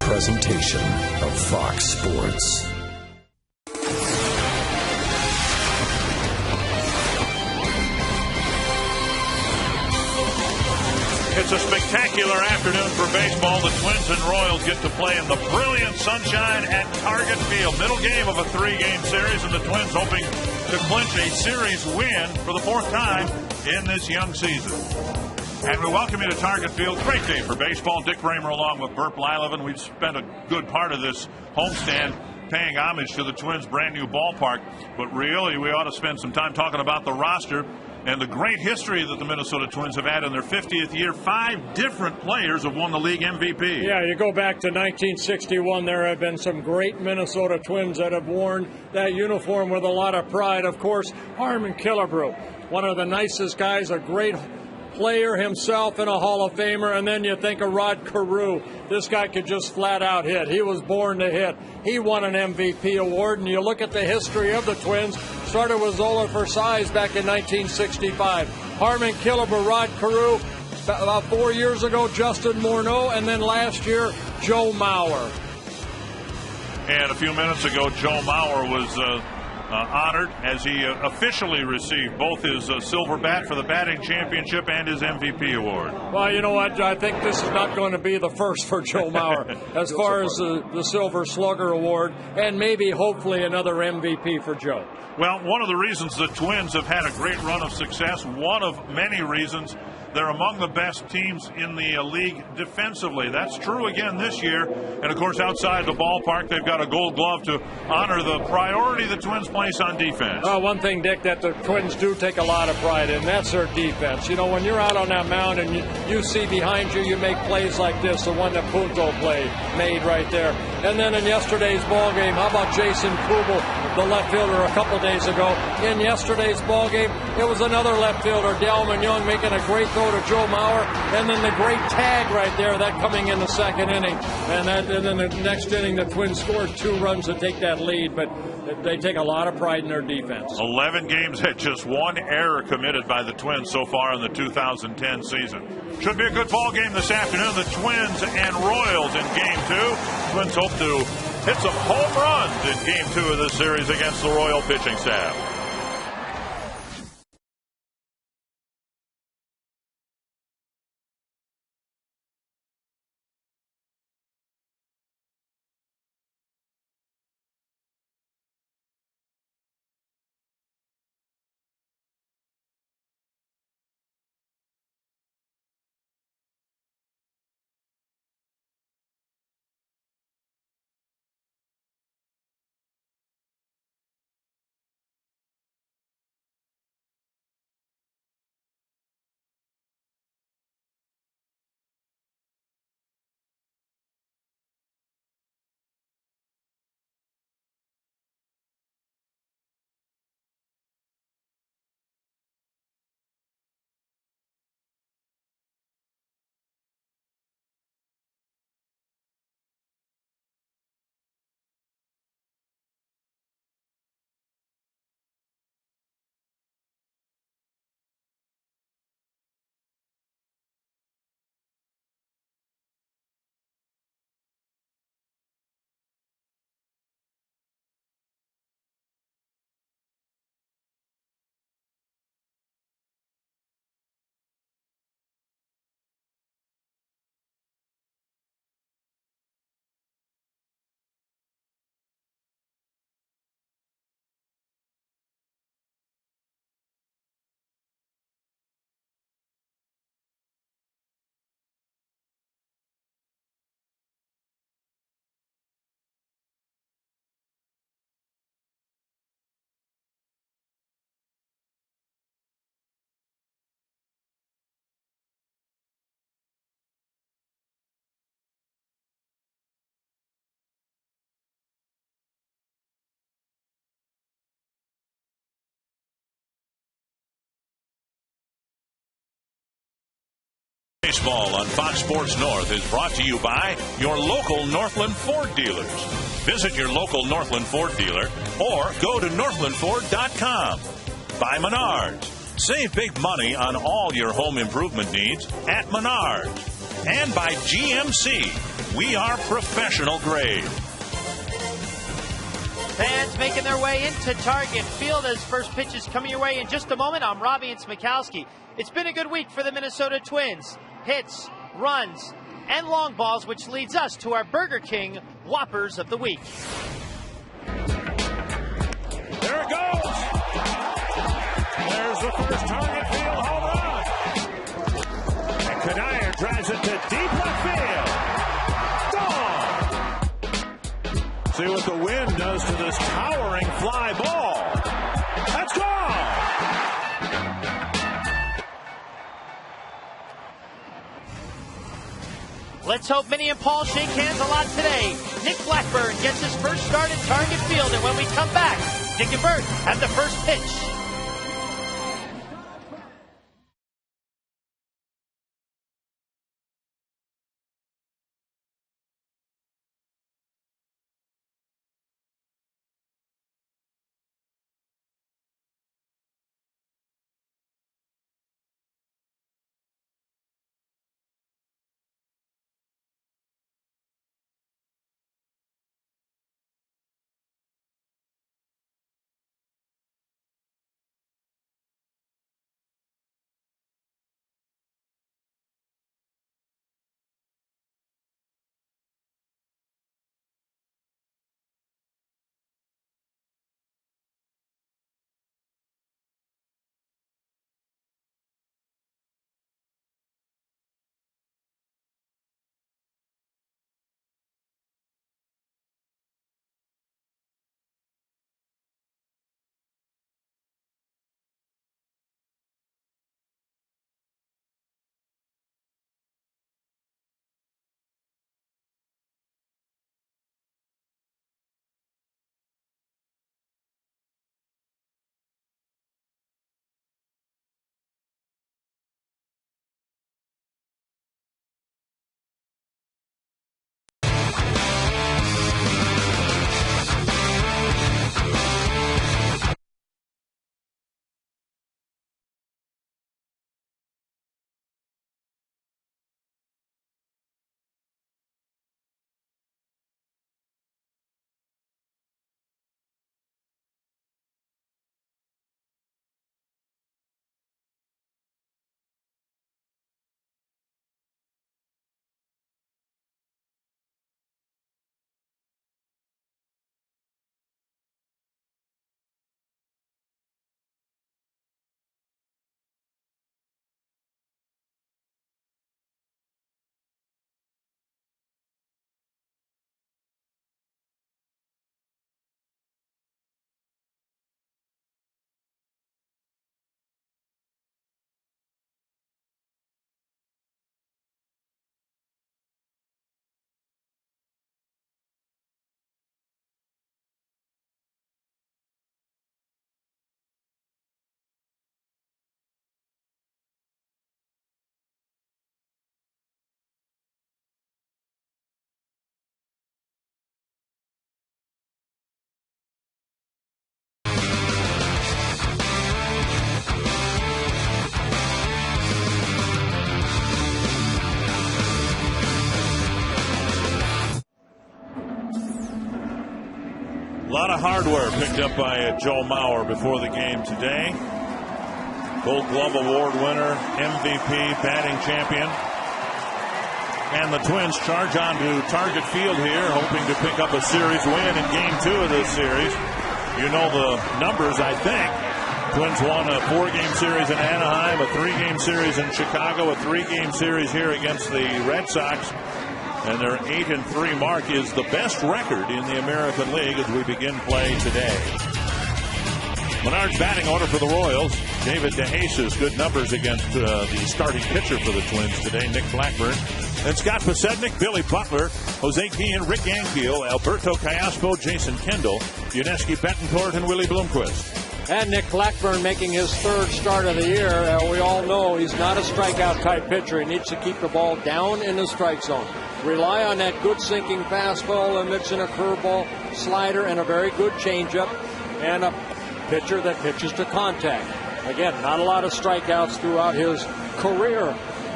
presentation of Fox Sports. It's a spectacular afternoon for baseball. The Twins and Royals get to play in the brilliant sunshine at Target Field. Middle game of a 3-game series, and the Twins hoping to clinch a series win for the 4th time in this young season. And we welcome you to Target Field. Great day for baseball. Dick Raymer along with Burt Blyleven. We've spent a good part of this homestand paying homage to the Twins' brand new ballpark. But really, we ought to spend some time talking about the roster and the great history that the Minnesota Twins have had in their 50th year. 5 different players have won the league MVP. Yeah, you go back to 1961, there have been some great Minnesota Twins that have worn that uniform with a lot of pride. Of course, Harmon Killebrew, one of the nicest guys, a great player himself and a Hall of Famer. And then you think of Rod Carew. This guy could just flat out hit. He was born to hit. He won an MVP award, and you look at the history of the Twins. Started with Zola Versailles back in 1965. Harmon Killebrew, Rod Carew, about 4 years ago, Justin Morneau, and then last year, Joe Mauer. And a few minutes ago, Joe Mauer was honored as he officially received both his silver bat for the batting championship and his MVP award. Well, you know what? I think this is not going to be the first for Joe Mauer as far as the Silver Slugger Award, and maybe, hopefully, another MVP for Joe. Well, one of the reasons the Twins have had a great run of success, one of many reasons, they're among the best teams in the league defensively. That's true again this year. And, of course, outside the ballpark, they've got a gold glove to honor the priority the Twins place on defense. One thing, Dick, that the Twins do take a lot of pride in, that's their defense. You know, when you're out on that mound and you see behind you, you make plays like this, the one that Punto made right there. And then in yesterday's ball game, how about Jason Kubel, the left fielder, a couple days ago? In yesterday's ball game, it was another left fielder, Delman Young, making a great throw to Joe Mauer, and then the great tag right there, that coming in the second inning. And then the next inning, the Twins scored 2 runs to take that lead, but they take a lot of pride in their defense. 11 games had just 1 error committed by the Twins so far in the 2010 season. Should be a good ball game this afternoon. The Twins and Royals in Game 2. Twins hope to hit some home runs in Game 2 of this series against the Royal pitching staff. Baseball on Fox Sports North is brought to you by your local Northland Ford dealers. Visit your local Northland Ford dealer or go to northlandford.com. By Menards. Save big money on all your home improvement needs at Menards. And by GMC. We are professional grade. Fans making their way into Target Field as first pitch is coming your way in just a moment. I'm Robbie and Smikowski. It's been a good week for the Minnesota Twins. Hits, runs, and long balls, which leads us to our Burger King Whoppers of the Week. There it goes. There's the first Target Field home run. And Kanayer drives it to deep left field. Gone. See what the wind does to this towering fly ball. That's gone. Let's hope Minnie and Paul shake hands a lot today. Nick Blackburn gets his first start at Target Field, and when we come back, Dick and Bert have the first pitch. A lot of hardware picked up by Joe Mauer before the game today. Gold Glove Award winner, MVP, batting champion. And the Twins charge on to Target Field here, hoping to pick up a series win in Game 2 of this series. You know the numbers, I think. Twins won a 4-game series in Anaheim, a 3-game series in Chicago, a 3-game series here against the Red Sox. And their 8-3 mark is the best record in the American League as we begin play today. Menard's batting order for the Royals. David DeJesus, good numbers against the starting pitcher for the Twins today, Nick Blackburn. And Scott Pasednik, Billy Butler, Jose Guillen, Rick Ankiel, Alberto Callaspo, Jason Kendall, Yuniesky Betancourt, and Willie Bloomquist. And Nick Blackburn making his third start of the year. We all know he's not a strikeout type pitcher. He needs to keep the ball down in the strike zone. Rely on that good sinking fastball, a mix in a curveball, slider, and a very good changeup, and a pitcher that pitches to contact. Again, not a lot of strikeouts throughout his career,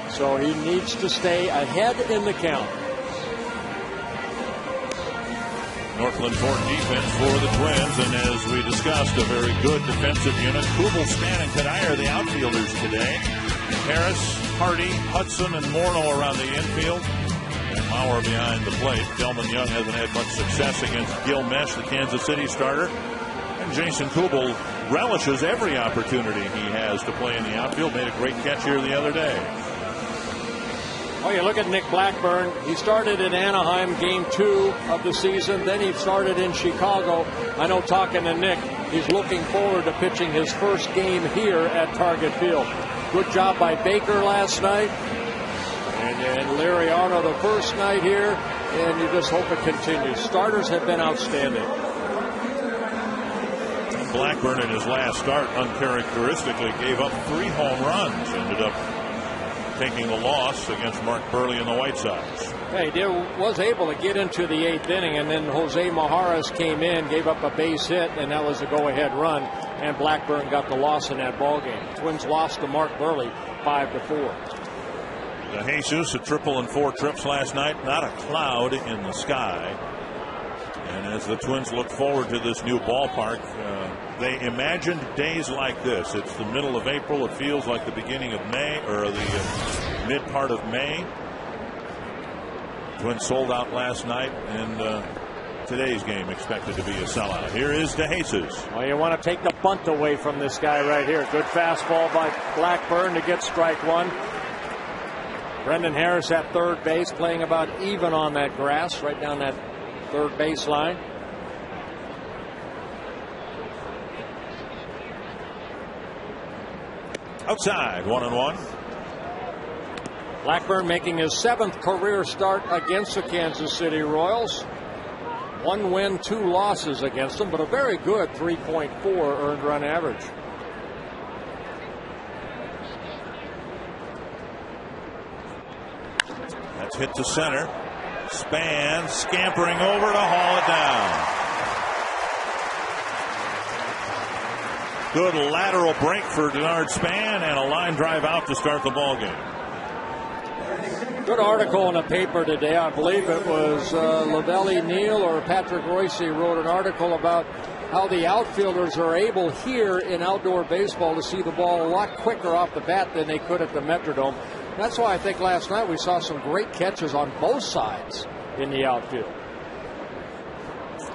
so he needs to stay ahead in the count. Northland Ford defense for the Twins, and as we discussed, a very good defensive unit. Kubel, Span, and Kadire, the outfielders today. Harris, Hardy, Hudson, and Morneau around the infield. And Maurer behind the plate. Delman Young hasn't had much success against Gilmesh, the Kansas City starter. And Jason Kubel relishes every opportunity he has to play in the outfield. Made a great catch here the other day. Oh, you look at Nick Blackburn. He started in Anaheim game 2 of the season. Then he started in Chicago. I know, talking to Nick, he's looking forward to pitching his first game here at Target Field. Good job by Baker last night. And Liriano the first night here. And you just hope it continues. Starters have been outstanding. Blackburn in his last start uncharacteristically gave up 3 home runs. Ended up taking the loss against Mark Burley and the White Sox. Hey, he was able to get into the 8th inning, and then Jose Majares came in, gave up a base hit, and that was a go-ahead run, and Blackburn got the loss in that ballgame. Twins lost to Mark Burley 5-4. De Jesus, a triple and 4 trips last night. Not a cloud in the sky. And as the Twins look forward to this new ballpark, they imagined days like this. It's the middle of April. It feels like the beginning of May, or the mid part of May. Twins sold out last night, and today's game expected to be a sellout. Here is De Jesus. Well, you want to take the bunt away from this guy right here. Good fastball by Blackburn to get strike 1. Brendan Harris at third base, playing about even on that grass, right down that third base line. Outside, 1-1. Blackburn making his 7th career start against the Kansas City Royals. 1 win, 2 losses against them, but a very good 3.4 earned run average. That's hit to center. Span scampering over to haul it down. Good lateral break for Denard Span, and a line drive out to start the ball game. Good article in the paper today. I believe it was Lavelli Neal or Patrick Royce wrote an article about how the outfielders are able here in outdoor baseball to see the ball a lot quicker off the bat than they could at the Metrodome. That's why I think last night we saw some great catches on both sides in the outfield.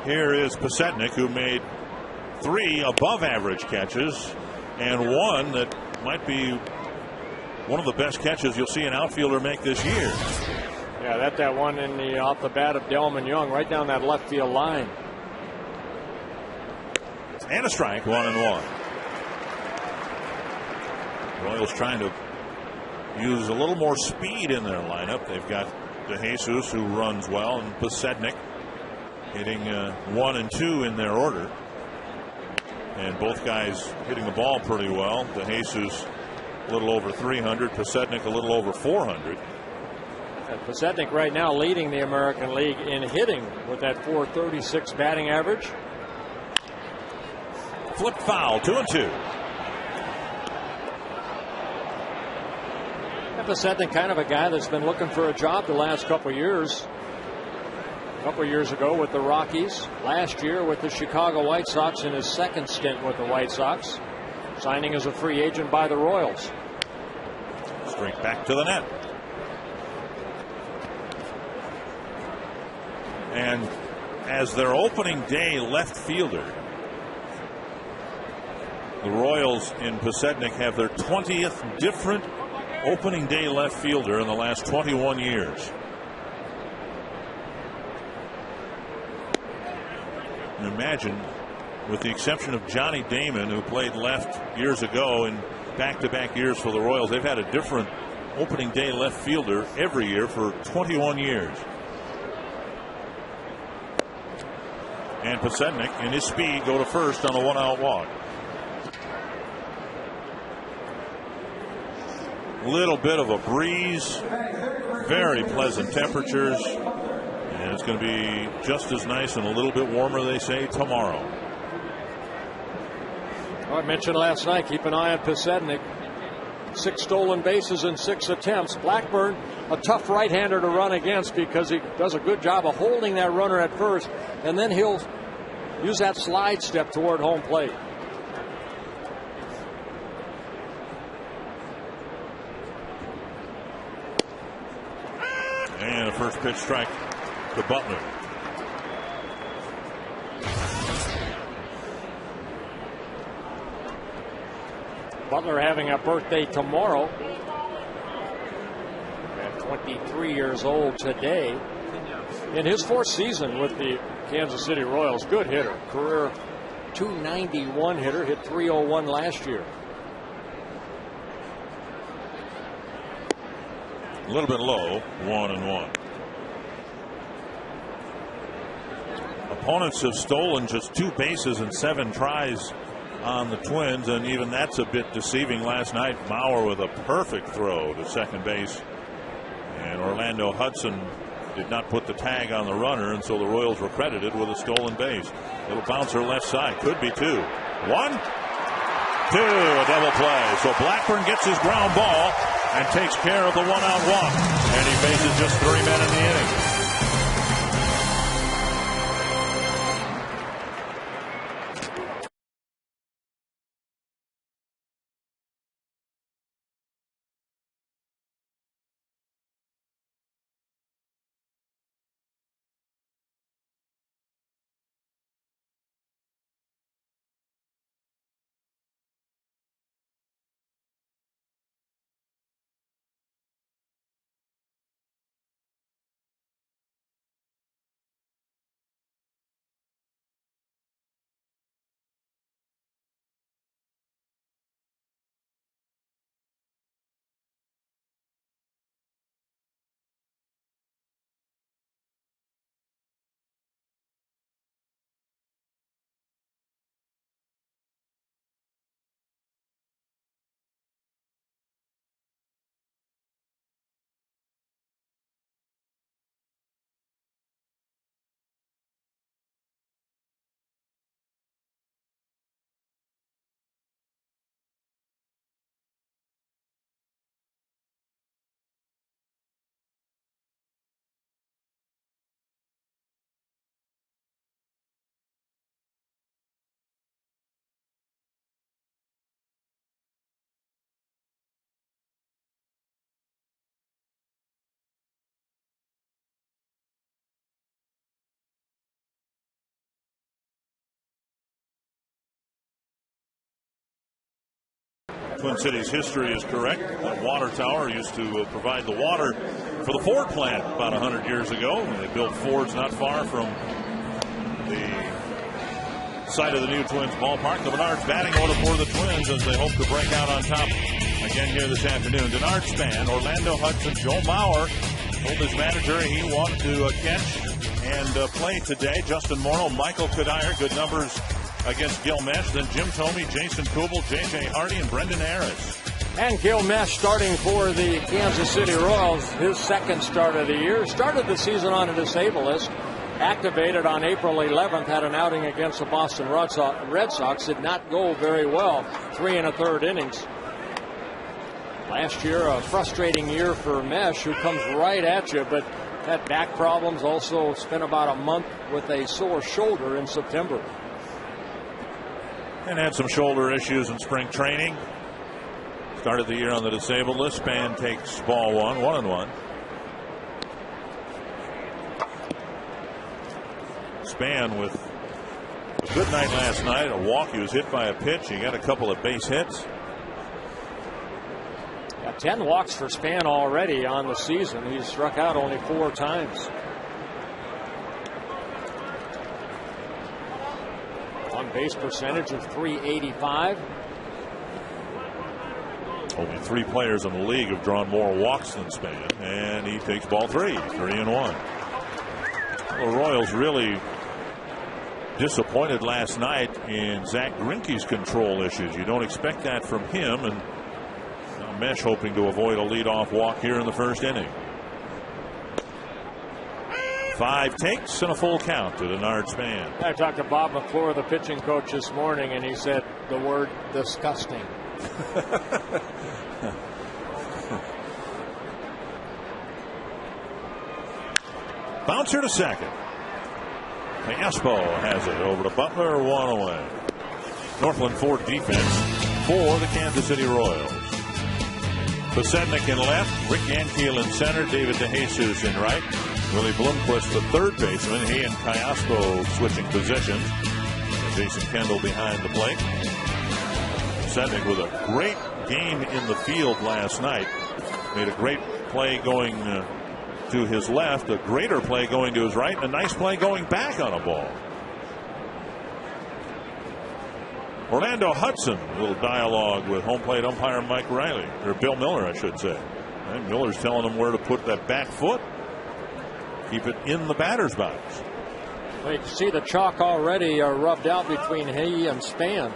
Here is Pasetnik, who made 3 above average catches and 1 that might be one of the best catches you'll see an outfielder make this year. Yeah, that one in the off the bat of Delman Young right down that left field line. And a strike, 1-1. Royals trying to use a little more speed in their lineup. They've got De Jesus, who runs well, and Pasetnik hitting 1 and 2 in their order. And both guys hitting the ball pretty well. De Jesus a little over 300, Pasetnik a little over 400. And Pasetnik right now leading the American League in hitting with that .436 batting average. Flip foul, 2-2. Pasetnik, kind of a guy that's been looking for a job the last couple of years. A couple of years ago with the Rockies. Last year with the Chicago White Sox in his 2nd stint with the White Sox. Signing as a free agent by the Royals. Straight back to the net. And as their opening day left fielder, the Royals in Pasetnik have their 20th different opening day left fielder in the last 21 years. And imagine, with the exception of Johnny Damon, who played left years ago in back-to-back years for the Royals, they've had a different opening day left fielder every year for 21 years. And Pasetnik, in his speed, go to first on a 1-out walk. Little bit of a breeze, very pleasant temperatures, and it's going to be just as nice and a little bit warmer, they say, tomorrow. I mentioned last night, keep an eye on Pasetnik. 6 stolen bases in 6 attempts. Blackburn a tough right-hander to run against because he does a good job of holding that runner at first, and then he'll use that slide step toward home plate. And a first pitch strike to Butler. Butler having a birthday tomorrow. At 23 years old today. In his 4th season with the Kansas City Royals. Good hitter. Career .291 hitter. Hit .301 last year. A little bit low. 1-1. Opponents have stolen just 2 bases in 7 tries on the Twins, and even that's a bit deceiving. Last night, Mauer with a perfect throw to second base, and Orlando Hudson did not put the tag on the runner, and so the Royals were credited with a stolen base. Little bouncer left side, could be 2. 1, 2, a double play. So Blackburn gets his ground ball and takes care of the 1-out walk, and he faces just 3 men in the inning. Twin Cities history is correct. The water tower used to provide the water for the Ford plant about 100 years ago. They built Fords not far from the site of the new Twins ballpark. The Menards batting order for the Twins as they hope to break out on top again here this afternoon. Denard Span, Orlando Hudson, Joe Mauer told his manager he wanted to catch and play today. Justin Morneau, Michael Kadire, good numbers against Gil Mesh. Then Jim Thome, Jason Kubel, J.J. Hardy, and Brendan Harris. And Gil Mesh starting for the Kansas City Royals, his 2nd start of the year. Started the season on a disabled list. Activated on April 11th, had an outing against the Boston Red Sox. Did not go very well. 3 1/3 innings. Last year, a frustrating year for Mesh, who comes right at you, but had back problems. Also spent about a month with a sore shoulder in September. And had some shoulder issues in spring training. Started the year on the disabled list. Span takes ball 1, 1-1. Span with a good night last night. A walk. He was hit by a pitch. He got a couple of base hits. Got 10 walks for Span already on the season. He's struck out only 4 times. On base percentage of .385. Only 3 players in the league have drawn more walks than Span, and he takes ball 3, 3-1. The Royals really disappointed last night in Zach Greinke's control issues. You don't expect that from him, and now Mesh hoping to avoid a leadoff walk here in the 1st inning. 5 takes and a full count to Denard Span. I talked to Bob McClure, the pitching coach, this morning, and he said the word disgusting. Bouncer to second. Espo has it over to Butler. 1 away. Northland Ford defense for the Kansas City Royals. Pasednik in left, Rick Ankiel in center, David DeJesus in right. Willie Blomquist, the third baseman. He and Kayaspo switching positions. Jason Kendall behind the plate. Pasednik with a great game in the field last night. Made a great play going to his left, a greater play going to his right, and a nice play going back on a ball. Orlando Hudson, a little dialogue with home plate umpire Mike Riley, or Bill Miller, I should say. And Miller's telling him where to put that back foot. Keep it in the batter's box. Well, you can see the chalk already rubbed out between he and Span.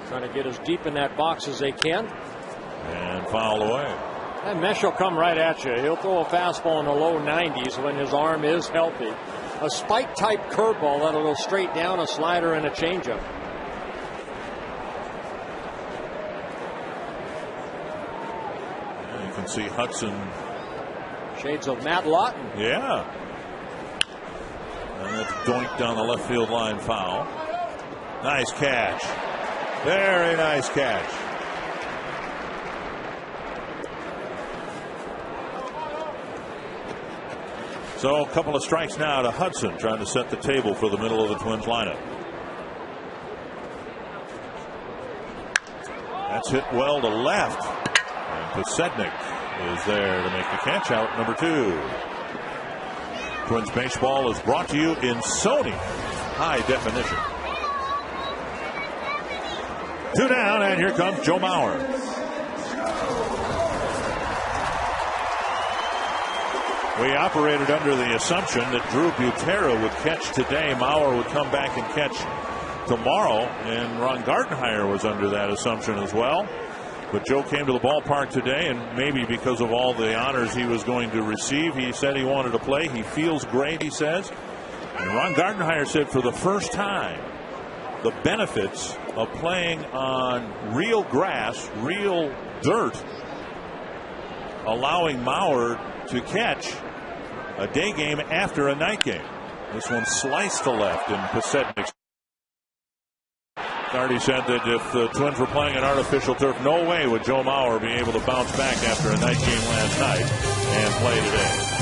Trying to get as deep in that box as they can. And foul away. And Mesh will come right at you. He'll throw a fastball in the low 90s when his arm is healthy. A spike-type curveball that'll go straight down, a slider, and a changeup. You can see Hudson. Shades of Matt Lawton. Yeah. And it's doinked down the left field line, foul. Nice catch. Very nice catch. So a couple of strikes now to Hudson, trying to set the table for the middle of the Twins lineup. That's hit well to left. And Pasednik is there to make the catch out, number 2. Twins baseball is brought to you in Sony high definition. 2 down, and here comes Joe Mauer. We operated under the assumption that Drew Butera would catch today. Mauer would come back and catch tomorrow, and Ron Gardenhire was under that assumption as well. But Joe came to the ballpark today, and maybe because of all the honors he was going to receive, he said he wanted to play. He feels great, he says. And Ron Gardenhire said for the first time, the benefits of playing on real grass, real dirt, allowing Mauer to catch a day game after a night game. This one sliced to left, and Pasednik. Already said that if the Twins were playing an artificial turf, no way would Joe Mauer be able to bounce back after a night game last night and play today.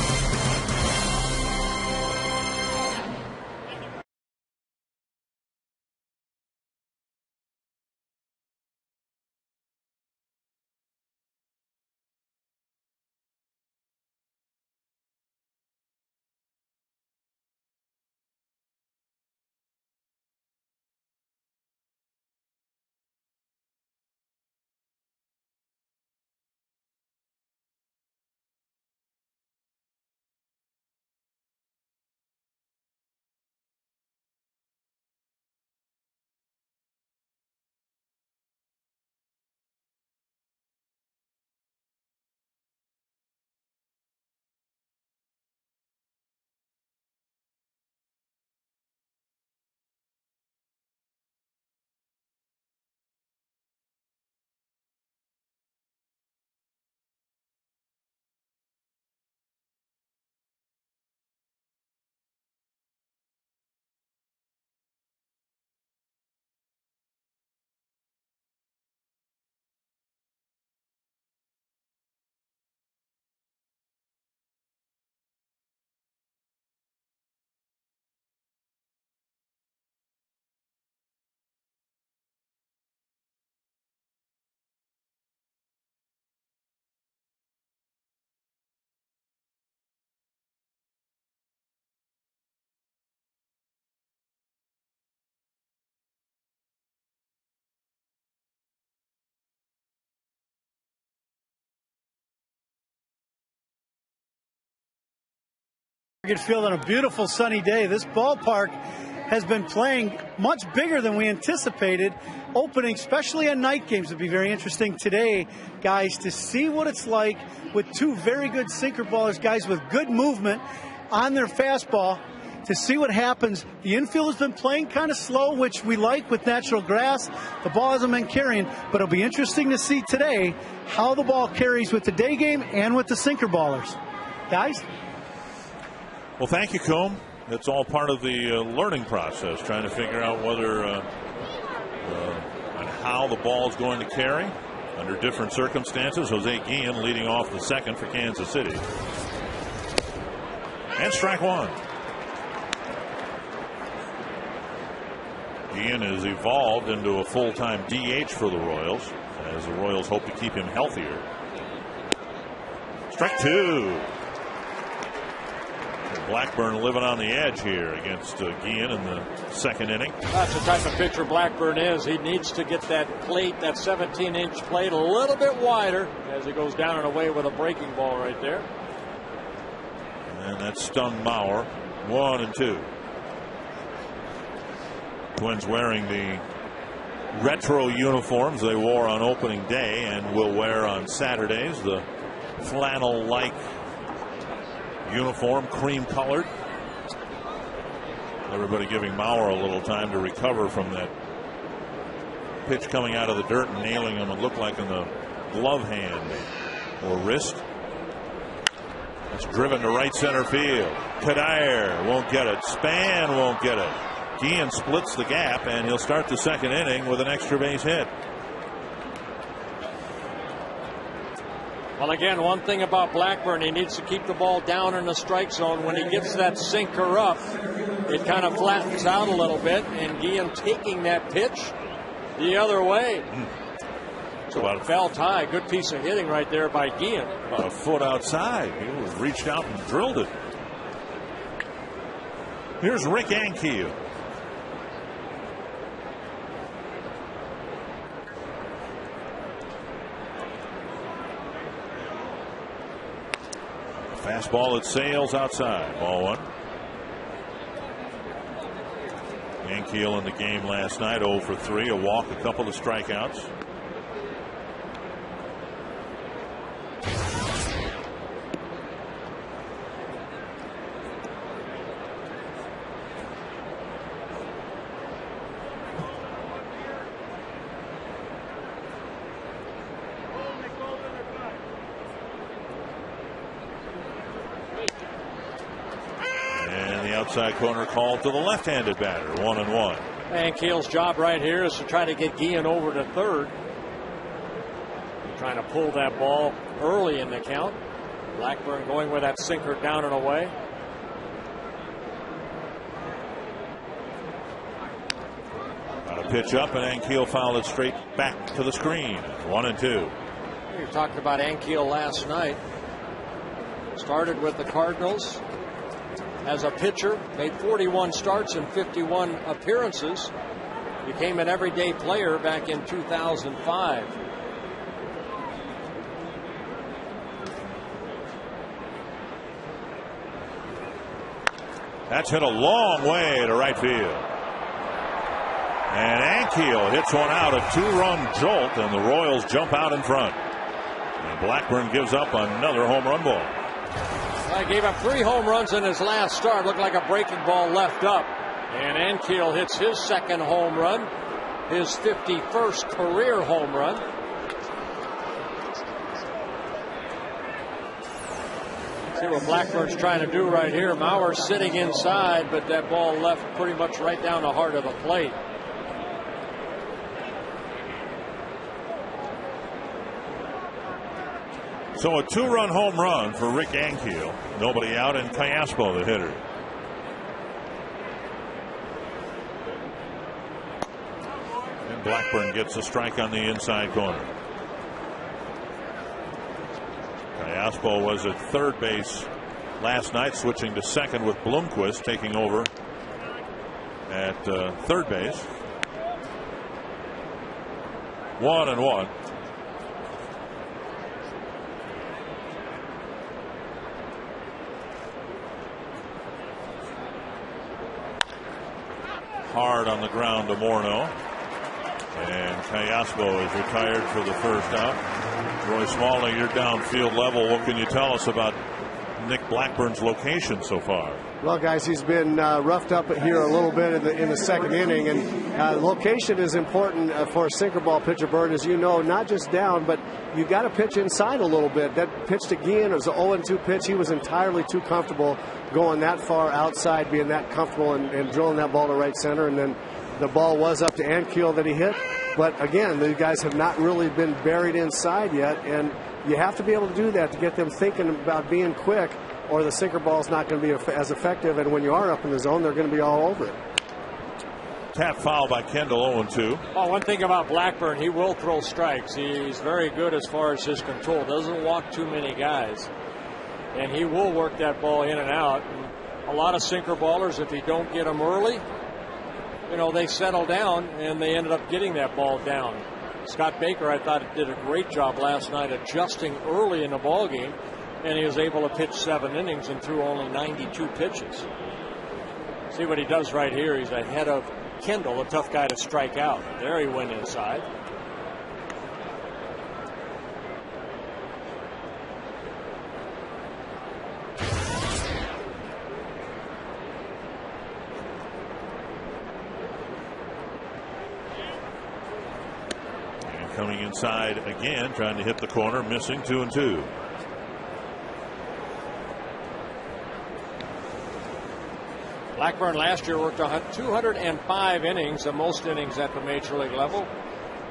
Target Field on a beautiful sunny day. This ballpark has been playing much bigger than we anticipated. Opening, especially on night games, would be very interesting today, guys, to see what it's like with 2 very good sinker ballers, guys with good movement on their fastball, to see what happens. The infield has been playing kind of slow, which we like with natural grass. The ball hasn't been carrying, but it'll be interesting to see today how the ball carries with the day game and with the sinker ballers. Guys? Well, thank you, Coombe. It's all part of the learning process, trying to figure out whether and how the ball is going to carry under different circumstances. Jose Guillen leading off the second for Kansas City. And strike one. Guillen has evolved into a full-time DH for the Royals, as the Royals hope to keep him healthier. Strike two. Blackburn living on the edge here against Guillen in the second inning. That's the type of pitcher Blackburn is. He needs to get that plate, that 17-inch plate, a little bit wider as he goes down and away with a breaking ball right there. And that stung Mauer. 1-2. Twins wearing the retro uniforms they wore on opening day and will wear on Saturdays. The flannel-like uniform, cream colored. Everybody giving Mauer a little time to recover from that pitch coming out of the dirt and nailing him, it looked like, in the glove hand or wrist. It's driven to right center field. Kadir won't get it. Span won't get it. Guillen splits the gap, and he'll start the second inning with an extra base hit. Well, again, one thing about Blackburn, he needs to keep the ball down in the strike zone. When he gets that sinker up, it kind of flattens out a little bit, and Guillen taking that pitch the other way. So a foul tie. Good piece of hitting right there by Guillen. About a foot outside. He reached out and drilled it. Here's Rick Ankiel. Fastball that sails outside. Ball one. Ankiel in the game last night, 0 for 3, a walk, a couple of strikeouts. Outside corner call to the left-handed batter. 1-1. Ankiel's job right here is to try to get Guillen over to third. Trying to pull that ball early in the count. Blackburn going with that sinker down and away. Got a pitch up, and Ankiel fouled it straight back to the screen. 1-2. We talked about Ankiel last night. Started with the Cardinals as a pitcher, made 41 starts and 51 appearances. Became an everyday player back in 2005. That's hit a long way to right field. And Ankiel hits one out, a 2-run jolt, and the Royals jump out in front. And Blackburn gives up another home run ball. I gave up 3 home runs in his last start. Looked like a breaking ball left up. And Ankiel hits his second home run, his 51st career home run. See what Blackburn's trying to do right here. Mauer's sitting inside, but that ball left pretty much right down the heart of the plate. So a 2-run home run for Rick Ankiel. Nobody out, and Callaspo the hitter. And Blackburn gets a strike on the inside corner. Callaspo was at third base last night, switching to second with Bloomquist taking over at third base. 1-1. Hard on the ground to Morneau. And Callaspo is retired for the first out. Roy Smalley, you're downfield level. What can you tell us about Nick Blackburn's location so far? Well, guys, he's been roughed up here a little bit in the second inning, and location is important for a sinker ball pitcher, Bird, as you know, not just down, but you got to pitch inside a little bit. That pitch to Guillen was an 0-2 pitch. He was entirely too comfortable going that far outside, being that comfortable and drilling that ball to right center, and then the ball was up to Ankiel that he hit. But again, these guys have not really been buried inside yet, and you have to be able to do that to get them thinking about being quick, or the sinker ball is not going to be as effective. And when you are up in the zone, they're going to be all over it. Tap foul by Kendall, 0-2. Well, one thing about Blackburn, he will throw strikes. He's very good as far as his control. Doesn't walk too many guys. And he will work that ball in and out. And a lot of sinker ballers, if you don't get them early, you know, they settle down and they ended up getting that ball down. Scott Baker, I thought, did a great job last night adjusting early in the ball game, and he was able to pitch 7 innings and threw only 92 pitches. See what he does right here. He's ahead of Kendall, a tough guy to strike out. There he went inside. Coming inside again, trying to hit the corner, missing, 2-2. Blackburn last year worked 205 innings, the most innings at the major league level.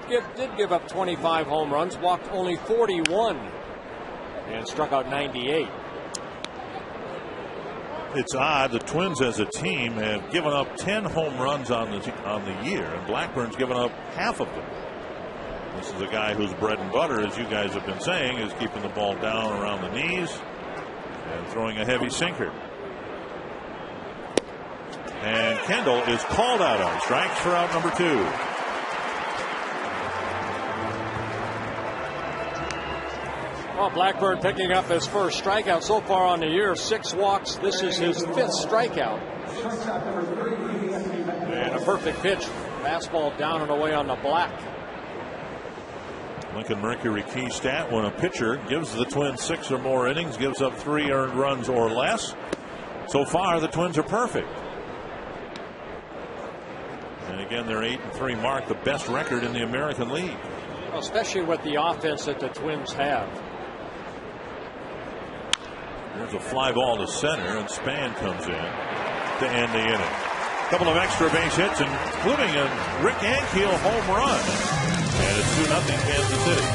Did give up 25 home runs, walked only 41, and struck out 98. It's odd. The Twins as a team have given up 10 home runs on the year, and Blackburn's given up half of them. This is a guy whose bread and butter, as you guys have been saying, is keeping the ball down around the knees and throwing a heavy sinker. And Kendall is called out on strikes for out number 2. Well, Blackburn picking up his first strikeout so far on the year. 6 walks. This is his 5th strikeout. And a perfect pitch. Fastball down and away on the black. Lincoln Mercury key stat: when a pitcher gives the Twins 6 or more innings, gives up 3 earned runs or less. So far, the Twins are perfect. And again, their 8-3 mark, the best record in the American League. Well, especially with the offense that the Twins have. There's a fly ball to center, and Span comes in to end the inning. A couple of extra base hits, including a Rick Ankiel home run. And it's 2-0 Kansas City.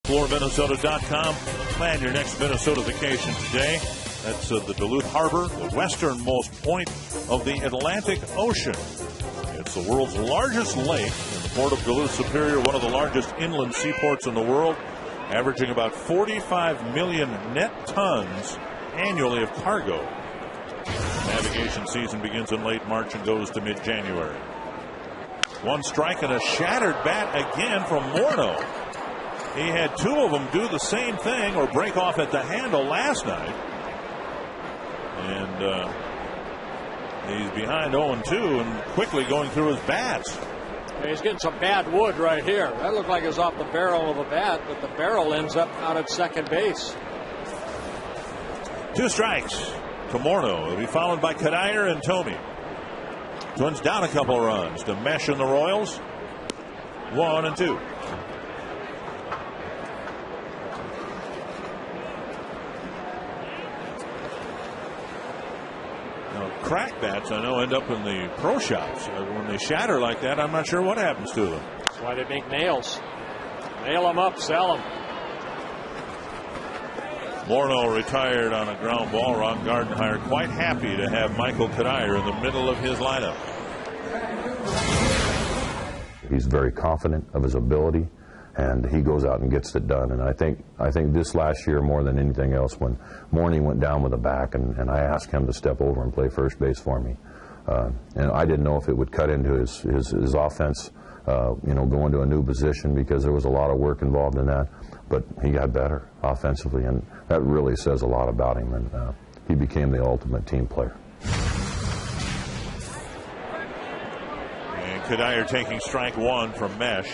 FloorMinnesota.com. Plan your next Minnesota vacation today. That's the Duluth Harbor, the westernmost point of the Atlantic Ocean. It's the world's largest lake, in the port of Duluth Superior, one of the largest inland seaports in the world, averaging about 45 million net tons annually of cargo. Navigation season begins in late March and goes to mid-January. One strike and a shattered bat again from Morneau. He had two of them do the same thing or break off at the handle last night. And he's behind 0-2 and quickly going through his bats. He's getting some bad wood right here. That looked like it was off the barrel of a bat, but the barrel ends up out at second base. 2 strikes to Morneau. He'll be followed by Kadire and Thome. Twins down a couple runs to Mesh and the Royals. 1-2. Crack bats, I know, end up in the pro shops. When they shatter like that, I'm not sure what happens to them. That's why they make nails. Nail them up, sell them. Morneau retired on a ground ball. Ron Gardenhire quite happy to have Michael Kadire in the middle of his lineup. He's very confident of his ability, and he goes out and gets it done. And I think this last year, more than anything else, when Morney went down with a back, and I asked him to step over and play first base for me, and I didn't know if it would cut into his offense, going to a new position, because there was a lot of work involved in that. But he got better offensively, and that really says a lot about him. And he became the ultimate team player. And Kadire taking strike 1 from Mesh.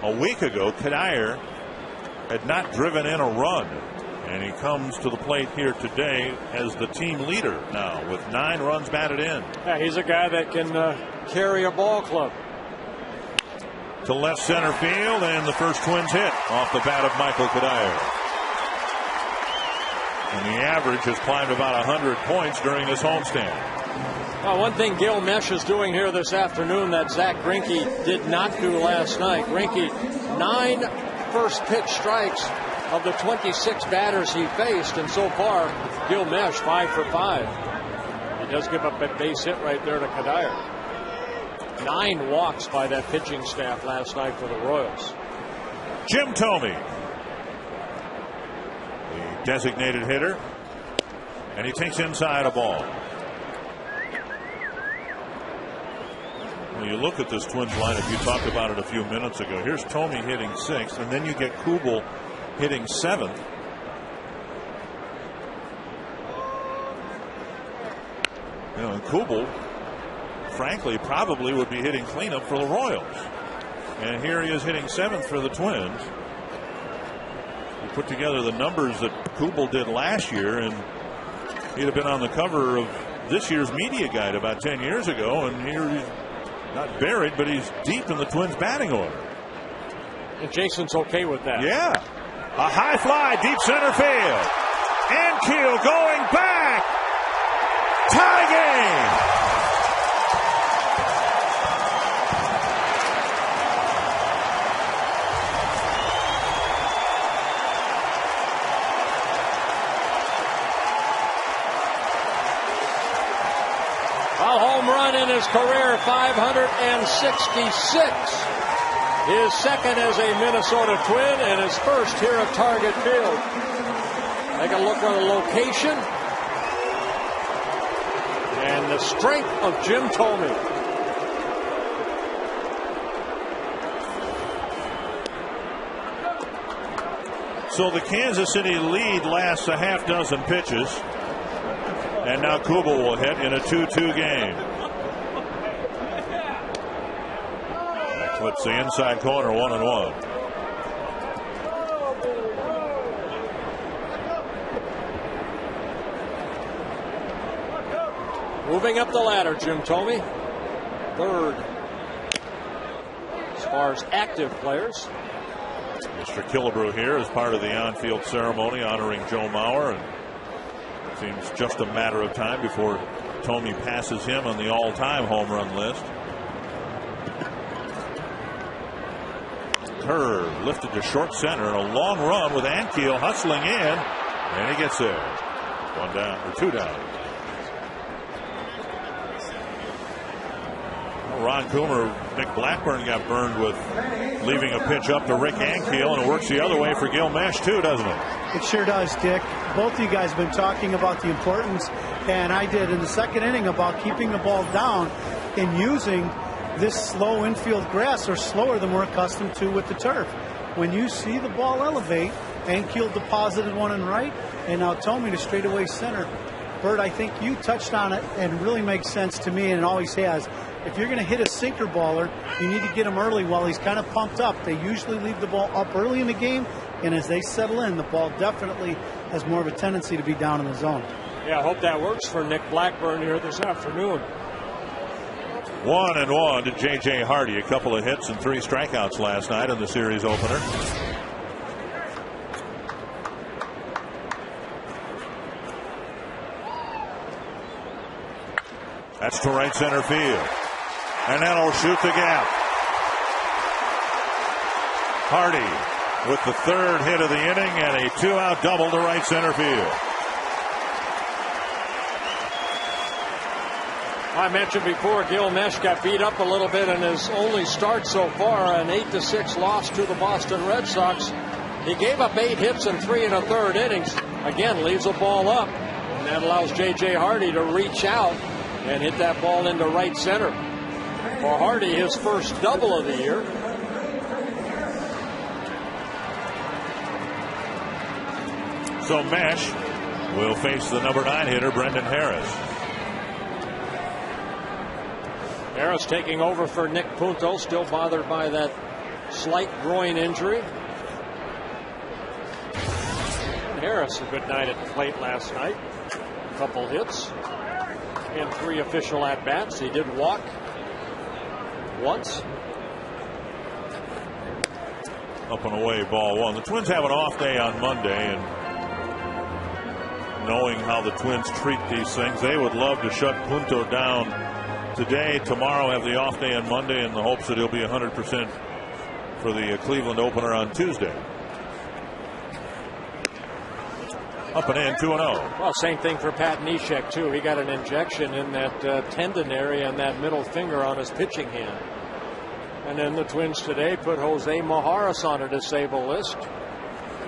A week ago, Kadire had not driven in a run, and he comes to the plate here today as the team leader now with 9 runs batted in. Yeah, he's a guy that can carry a ball club. To left center field, and the first Twins hit off the bat of Michael Kadire. And the average has climbed about 100 points during this homestand. Well, one thing Gil Mesh is doing here this afternoon that Zach Greinke did not do last night. Greinke, 9 first pitch strikes of the 26 batters he faced, and so far, Gil Mesh 5 for 5. He does give up a base hit right there to Kadire. 9 walks by that pitching staff last night for the Royals. Jim Thome, the designated hitter, and he takes inside a ball. When you look at this Twins lineup, you talked about it a few minutes ago. Here's Thome hitting 6th, and then you get Kubel hitting 7th. And Kubel, frankly, probably would be hitting cleanup for the Royals. And here he is hitting 7th for the Twins. We put together the numbers that Kubel did last year, and he'd have been on the cover of this year's media guide about 10 years ago, and here he's not buried, but he's deep in the Twins batting order. And Jason's okay with that. Yeah. A high fly, deep center field. Ankiel going back. Tie game. A home run in his career, 566. His second as a Minnesota Twin and his first here at Target Field. Take a look at the location and the strength of Jim Thome. So the Kansas City lead lasts a half dozen pitches. And now Kubel will hit in a 2-2 game. Flips the inside corner, 1-1. Moving up the ladder, Jim Thome. 3rd. As far as active players. Mr. Killebrew here as part of the on-field ceremony honoring Joe Mauer, and it seems just a matter of time before Thome passes him on the all-time home run list. Curve lifted to short center, and a long run with Ankiel hustling in, and he gets there. 1 down, or 2 down. Ron Coomer, Nick Blackburn got burned with leaving a pitch up to Rick Ankiel, and it works the other way for Gil Mesh too, doesn't it? It sure does, Dick. Both of you guys have been talking about the importance, and I did in the second inning, about keeping the ball down and using this slow infield grass, or slower than we're accustomed to with the turf. When you see the ball elevate, Ankiel deposited one in right, and now Tommy to straightaway center. Bert, I think you touched on it, and it really makes sense to me, and it always has. If you're going to hit a sinker baller, you need to get him early while he's kind of pumped up. They usually leave the ball up early in the game, and as they settle in, the ball definitely has more of a tendency to be down in the zone. Yeah, I hope that works for Nick Blackburn here this afternoon. 1-1 to J.J. Hardy. A couple of hits and 3 strikeouts last night in the series opener. That's to right center field. And that'll shoot the gap. Hardy with the 3rd hit of the inning and a 2-out double to right center field. I mentioned before, Gil Mesh got beat up a little bit in his only start so far, an 8-6 loss to the Boston Red Sox. He gave up 8 hits and 3 1/3 innings. Again, leaves the ball up, and that allows J.J. Hardy to reach out and hit that ball into right center. For Hardy, his first double of the year. So Mesh will face the number 9 hitter, Brendan Harris. Harris taking over for Nick Punto, still bothered by that slight groin injury. And Harris, a good night at the plate last night. A couple hits and 3 official at-bats. He did walk once. Up and away, ball 1. The Twins have an off day on Monday, and knowing how the Twins treat these things, they would love to shut Punto down today. Tomorrow have the off day on Monday in the hopes that he'll be 100% for the Cleveland opener on Tuesday. Up and in, 2-0. Well, same thing for Pat Neshek, too. He got an injection in that tendon area and that middle finger on his pitching hand. And then the Twins today put Jose Majares on a disabled list.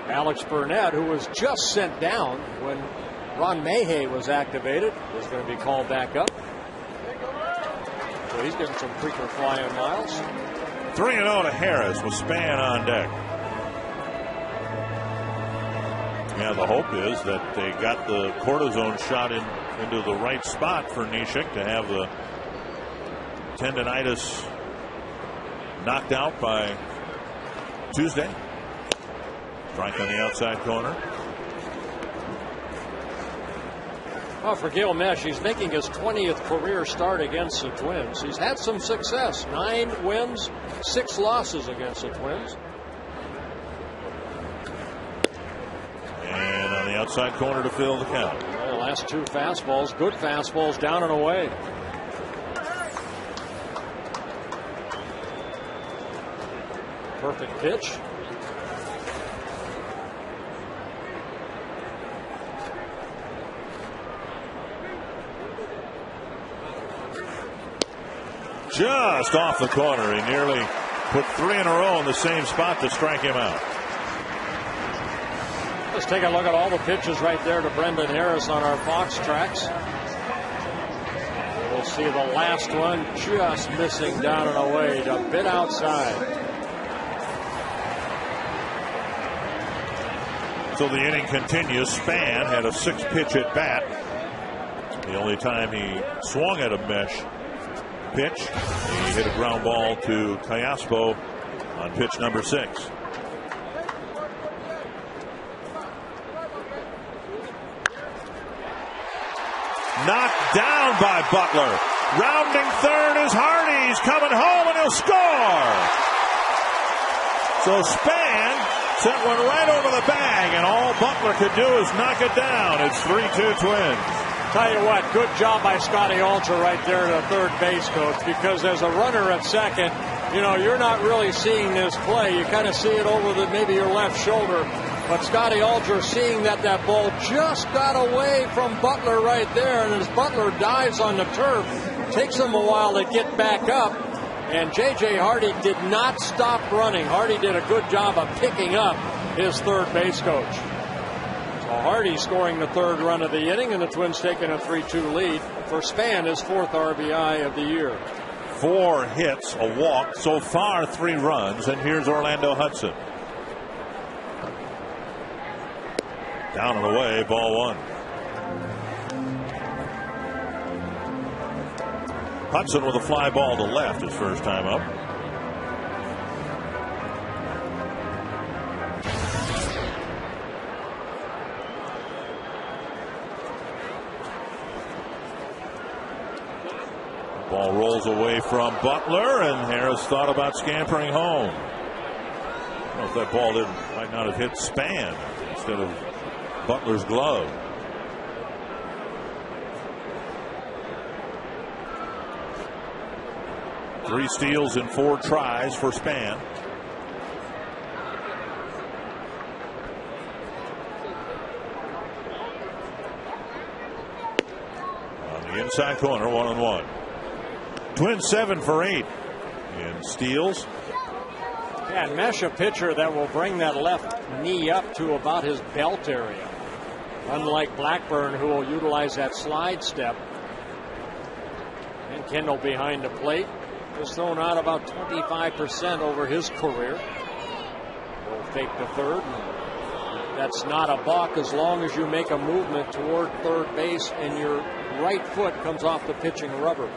Alex Burnett, who was just sent down when Ron Mayhay was activated, was going to be called back up. So he's getting some frequent flying miles. 3-0 to Harris with Span on deck. Yeah, the hope is that they got the cortisone shot into the right spot for Neshek to have the tendonitis knocked out by Tuesday. Strike on the outside corner. Well, for Gil Mesh, he's making his 20th career start against the Twins. He's had some success. 9 wins, 6 losses against the Twins. And on the outside corner to fill the count. Well, the last 2 fastballs, good fastballs, down and away. Perfect pitch. Just off the corner. He nearly put 3 in a row in the same spot to strike him out. Let's take a look at all the pitches right there to Brendan Harris on our Fox tracks. We'll see the last one just missing down and away, a bit outside. So the inning continues. Span had a 6-pitch at bat. The only time he swung at a Mesh pitch, he hit a ground ball to Callaspo on pitch number 6. Knocked down by Butler. Rounding third is Hardy. He's coming home and he'll score. So Span sent one right over the bag, and all Butler could do is knock it down. It's 3-2 Twins. Tell you what, good job by Scotty Alter right there to third base, coach, because as a runner at second, you know, you're not really seeing this play. You kind of see it over maybe your left shoulder. But Scotty Alter seeing that ball just got away from Butler right there, and as Butler dives on the turf, takes him a while to get back up, and J.J. Hardy did not stop running. Hardy did a good job of picking up his third base coach. Hardy scoring the 3rd run of the inning, and the Twins taking a 3-2 lead for Span, his 4th RBI of the year. 4 hits, a walk, so far 3 runs, and here's Orlando Hudson. Down and away, ball 1. Hudson with a fly ball to left his first time up. Ball rolls away from Butler, and Harris thought about scampering home. I don't know if that ball might not have hit Span instead of Butler's glove. Three steals in 4 tries for Span. On the inside corner, 1-1. Twins 7 for 8 in steals. Yeah, and mesh a pitcher that will bring that left knee up to about his belt area. Unlike Blackburn, who will utilize that slide step. And Kendall behind the plate has thrown out about 25% over his career. Will fake the 3rd. That's not a balk as long as you make a movement toward 3rd base and your right foot comes off the pitching rubber.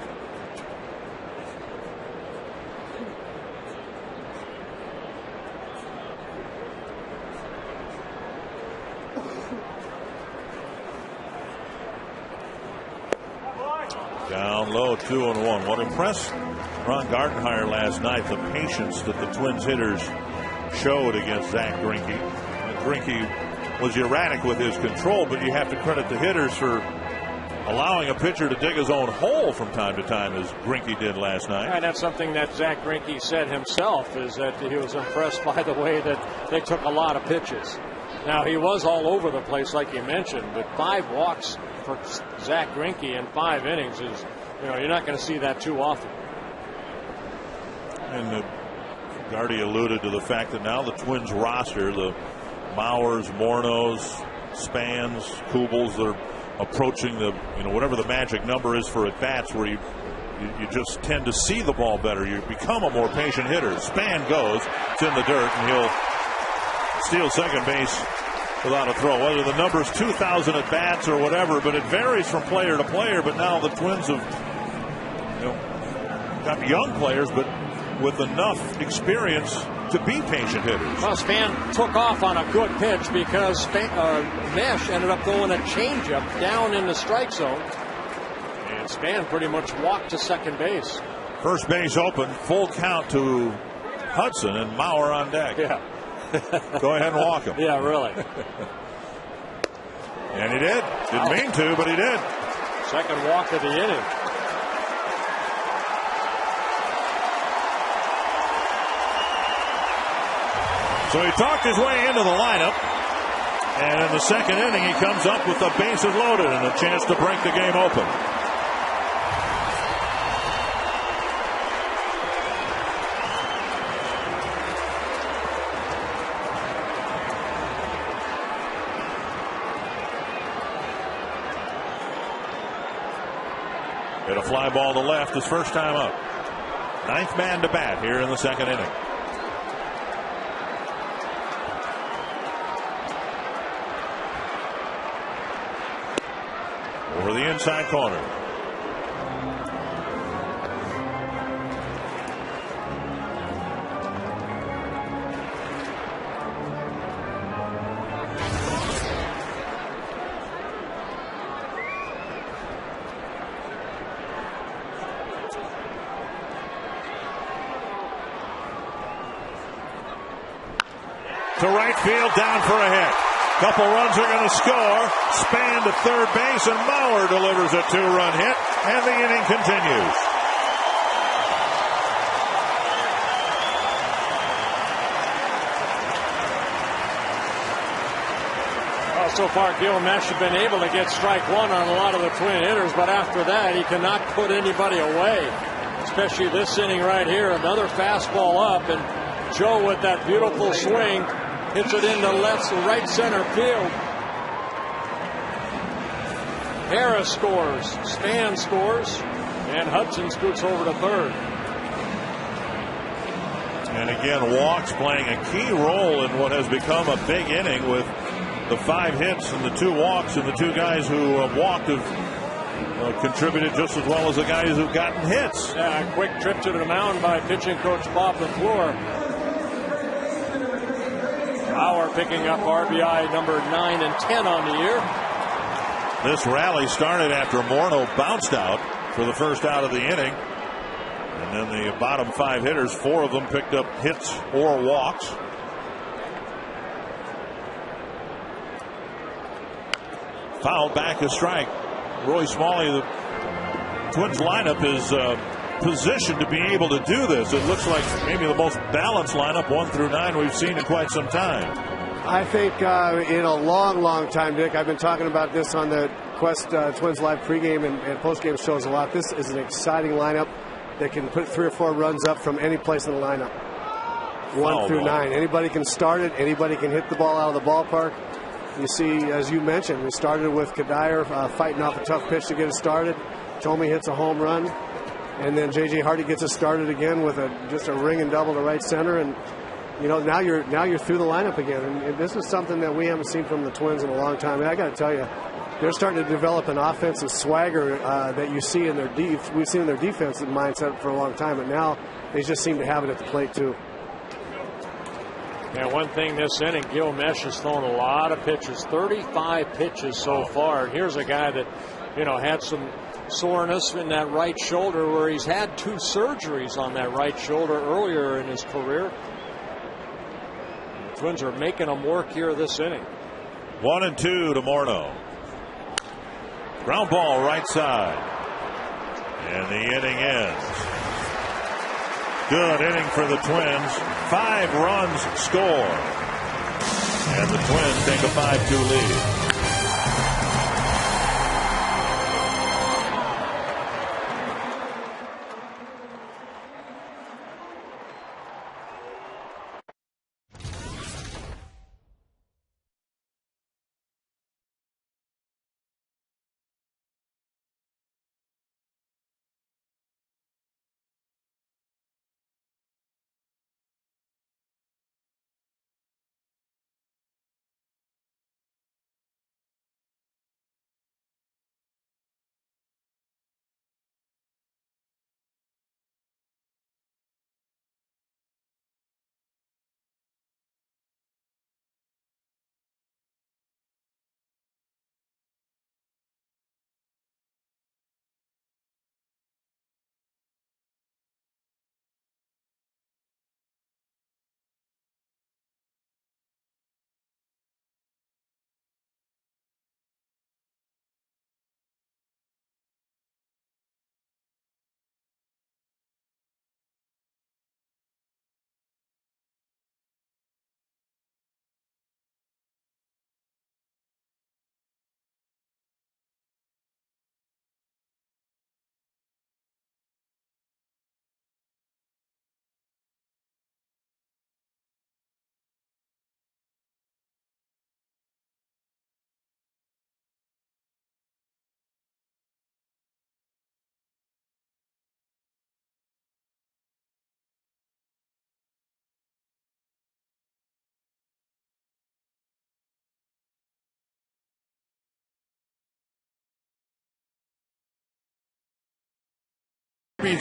Down low, 2-1. What impressed Ron Gardenhire last night, the patience that the Twins hitters showed against Zach Greinke. Greinke was erratic with his control, but you have to credit the hitters for allowing a pitcher to dig his own hole from time to time, as Greinke did last night. And that's something that Zach Greinke said himself, is that he was impressed by the way that they took a lot of pitches. Now, he was all over the place, like you mentioned, but 5 walks for Zach Greinke in 5 innings is, you're not going to see that too often. And Gardy alluded to the fact that now the Twins roster, the Mauers, Mornos, Spans, Kubels, they're approaching the, whatever the magic number is for at-bats, where you just tend to see the ball better. You become a more patient hitter. Span goes, it's in the dirt, and he'll steal second base without a throw. Whether the number's 2,000 at bats or whatever, but it varies from player to player. But now the Twins have got young players, but with enough experience to be patient hitters. Well, Span took off on a good pitch because Mesh ended up throwing a changeup down in the strike zone, and Span pretty much walked to second base. First base open, full count to Hudson, and Mauer on deck. Yeah. Go ahead and walk him. Yeah, really. And he did. Didn't mean to, but he did. Second walk of the inning. So he talked his way into the lineup. And in the second inning, he comes up with the bases loaded and a chance to break the game open. Hit a fly ball to left his first time up. 9th man to bat here in the second inning. Over the inside corner. To right field, down for a hit. Couple runs are going to score. Span to third base, and Mauer delivers a 2-run hit, and the inning continues. Well, so far, Gil Mesh has been able to get strike 1 on a lot of the Twin hitters, but after that, he cannot put anybody away, especially this inning right here. Another fastball up, and Joe with that beautiful swing hits it into right center field. Harris scores. Stan scores. And Hudson scoots over to third. And again, walks playing a key role in what has become a big inning with the 5 hits and the 2 walks, and the 2 guys who walked have contributed just as well as the guys who've gotten hits. Yeah, a quick trip to the mound by pitching coach Bob LaFleur. Bauer picking up RBI number 9 and 10 on the year. This rally started after Morneau bounced out for the first out of the inning. And then the bottom 5 hitters, 4 of them picked up hits or walks. Foul, back, a strike. Roy Smalley, the Twins lineup is positioned to be able to do this. It looks like maybe the most balanced lineup 1 through 9 we've seen in quite some time. I think in a long time, Dick. I've been talking about this on the Quest Twins Live pregame and postgame shows a lot. This is an exciting lineup that can put 3 or 4 runs up from any place in the lineup. 1 through 9. Anybody can start it. Anybody can hit the ball out of the ballpark. You see, as you mentioned, we started with Kadire fighting off a tough pitch to get it started. Tomey hits a home run. And then J.J. Hardy gets us started again with just a ring and double to right center. And, you know, now you're through the lineup again. And this is something that we haven't seen from the Twins in a long time. And I got to tell you, they're starting to develop an offensive swagger that you see in their we've seen in their defensive mindset for a long time. But now they just seem to have it at the plate, too. Yeah, one thing this inning, Gil Mesh has thrown a lot of pitches, 35 pitches so far. And here's a guy that, you know, had some soreness in that right shoulder, where he's had 2 surgeries on that right shoulder earlier in his career. The Twins are making him work here this inning. 1-2 to Morneau. Ground ball right side. And the inning ends. Good inning for the Twins. 5 runs score. And the Twins take a 5-2 lead.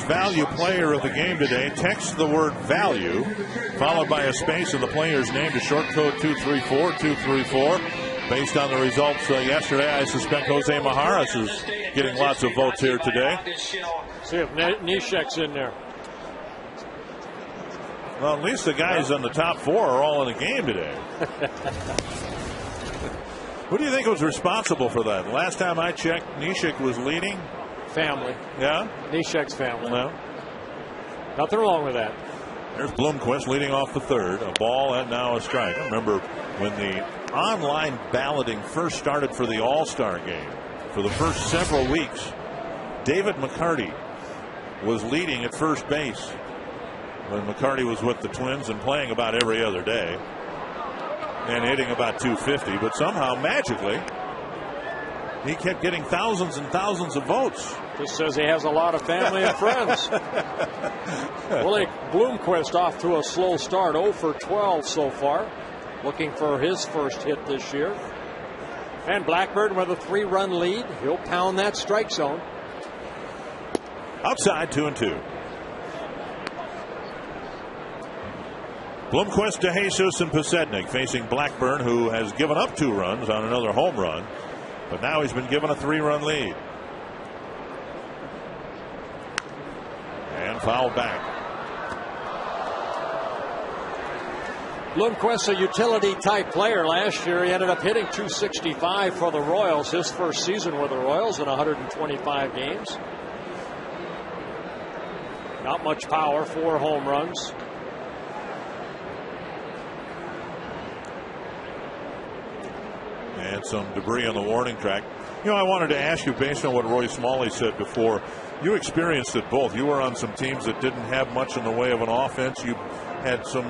Value player of the game today. Text the word value followed by a space in the player's name to short code 234-234. Based on the results yesterday, I suspect Jose Majaras is getting lots of votes here today. See if Neshek's in there. Well, at least the guys on the top 4 are all in the game today. Who do you think was responsible for that? Last time I checked, Neshek was leading. Family. Yeah? Neshek's family. No. Nothing wrong with that. There's Bloomquist leading off the third. A ball and now a strike. I remember when the online balloting first started for the All-Star game. For the first several weeks, David McCarty was leading at first base when McCarty was with the Twins and playing about every other day and hitting about 250. But somehow, magically, he kept getting thousands and thousands of votes. Just says he has a lot of family and friends. Willie Bloomquist off to a slow start, 0 for 12 so far, looking for his first hit this year. And Blackburn with a 3-run lead. He'll pound that strike zone. Outside, 2-2. Bloomquist, DeJesus, and Posednik facing Blackburn, who has given up 2 runs on another home run, but now he's been given a 3-run lead. And fouled back. Bloomquist, a utility type player. Last year he ended up hitting .265 for the Royals, his first season with the Royals in 125 games. Not much power, 4 home runs. And some debris on the warning track. You know, I wanted to ask you, based on what Roy Smalley said before, you experienced it both. You were on some teams that didn't have much in the way of an offense. You had some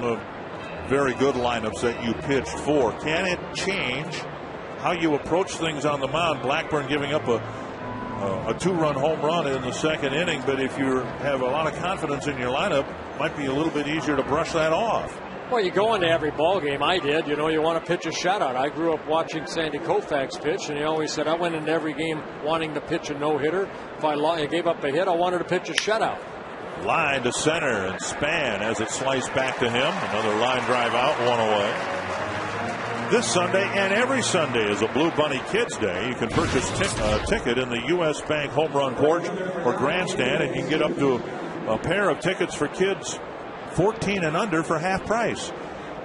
very good lineups that you pitched for. Can it change how you approach things on the mound? Blackburn giving up a 2-run home run in the second inning, but if you have a lot of confidence in your lineup, it might be a little bit easier to brush that off. Well, you go into every ball game. I did. You know, you want to pitch a shutout. I grew up watching Sandy Koufax pitch, and he always said, I went into every game wanting to pitch a no-hitter. If I gave up a hit, I wanted to pitch a shutout. Line to center and Span as it sliced back to him. Another line drive out, 1 away. This Sunday and every Sunday is a Blue Bunny Kids Day. You can purchase a ticket in the U.S. Bank Home Run Porch or Grandstand, and you can get up to a pair of tickets for kids 14 and under for half price.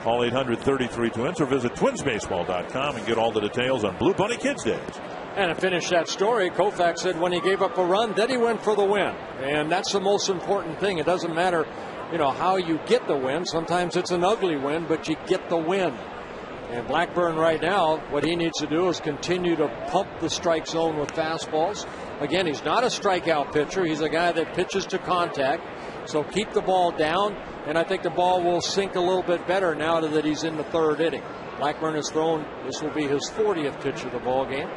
Call 800-33-TWINS or visit twinsbaseball.com and get all the details on Blue Bunny Kids Days. And to finish that story, Koufax said when he gave up a run, then he went for the win. And that's the most important thing. It doesn't matter, you know, how you get the win. Sometimes it's an ugly win, but you get the win. And Blackburn right now, what he needs to do is continue to pump the strike zone with fastballs. Again, he's not a strikeout pitcher. He's a guy that pitches to contact. So keep the ball down, and I think the ball will sink a little bit better now that he's in the 3rd inning. Blackburn has thrown, this will be his 40th pitch of the ball game.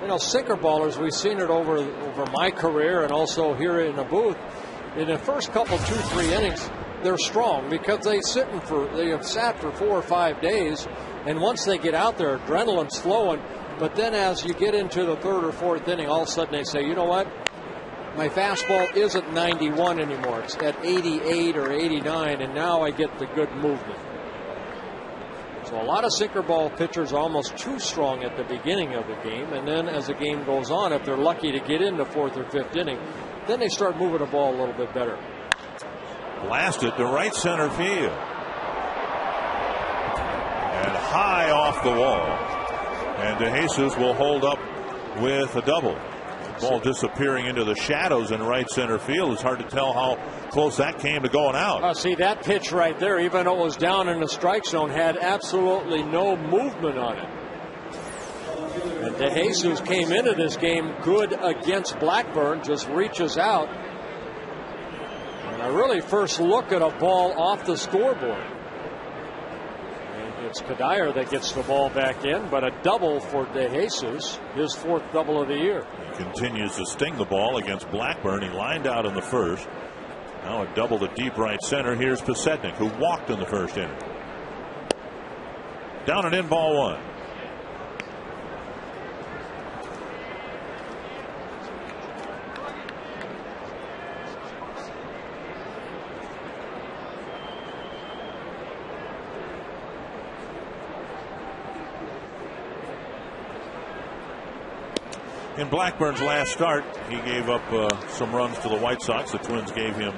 You know, sinker ballers, we've seen it over my career and also here in the booth. In the first couple, 2-3 innings, they're strong because they have sat for 4 or 5 days, and once they get out there, adrenaline's flowing. But then as you get into the 3rd or 4th inning, all of a sudden they say, you know what? My fastball isn't 91 anymore. It's at 88 or 89, and now I get the good movement. So a lot of sinker ball pitchers are almost too strong at the beginning of the game, and then as the game goes on, if they're lucky to get into 4th or 5th inning, then they start moving the ball a little bit better. Blasted to right center field. And high off the wall. And DeJesus will hold up with a double. Ball disappearing into the shadows in right center field. It's hard to tell how close that came to going out. See, that pitch right there, even though it was down in the strike zone, had absolutely no movement on it. And DeJesus came into this game good against Blackburn, just reaches out. And a really first look at a ball off the scoreboard. And it's Kadire that gets the ball back in, but a double for DeJesus, his 4th double of the year. Continues to sting the ball against Blackburn. He lined out in the 1st. Now a double to deep right center. Here's Posednik, who walked in the 1st inning. Down and in, ball 1. In Blackburn's last start, he gave up some runs to the White Sox. The Twins gave him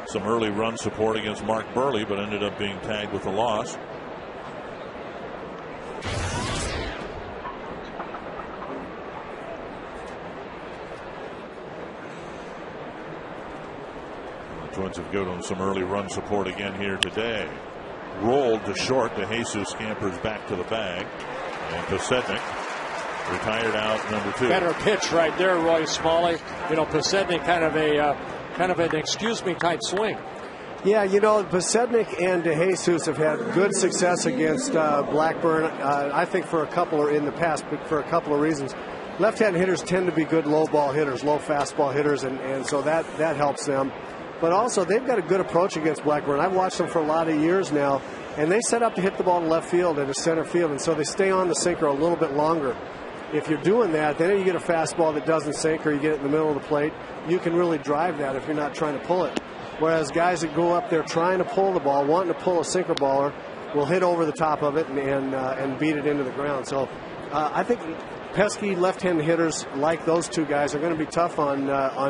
some early run support against Mark Burley, but ended up being tagged with a loss. The Twins have given him some early run support again here today. Rolled to short. DeJesus scampers back to the bag. And Posednik retired out, number 2. Better pitch right there, Roy Smalley. You know, Posednik kind of an excuse me type swing. Yeah, you know, Besednik and DeJesus have had good success against Blackburn. I think for a couple in the past, but for a couple of reasons. Left-hand hitters tend to be good low ball hitters, low fastball hitters, and so that helps them. But also, they've got a good approach against Blackburn. I've watched them for a lot of years now, and they set up to hit the ball to left field and to center field, and so they stay on the sinker a little bit longer. If you're doing that, then you get a fastball that doesn't sink or you get it in the middle of the plate, you can really drive that if you're not trying to pull it. Whereas guys that go up there trying to pull the ball, wanting to pull a sinker baller, will hit over the top of it and beat it into the ground. So I think pesky left-handed hitters like those two guys are going to be tough on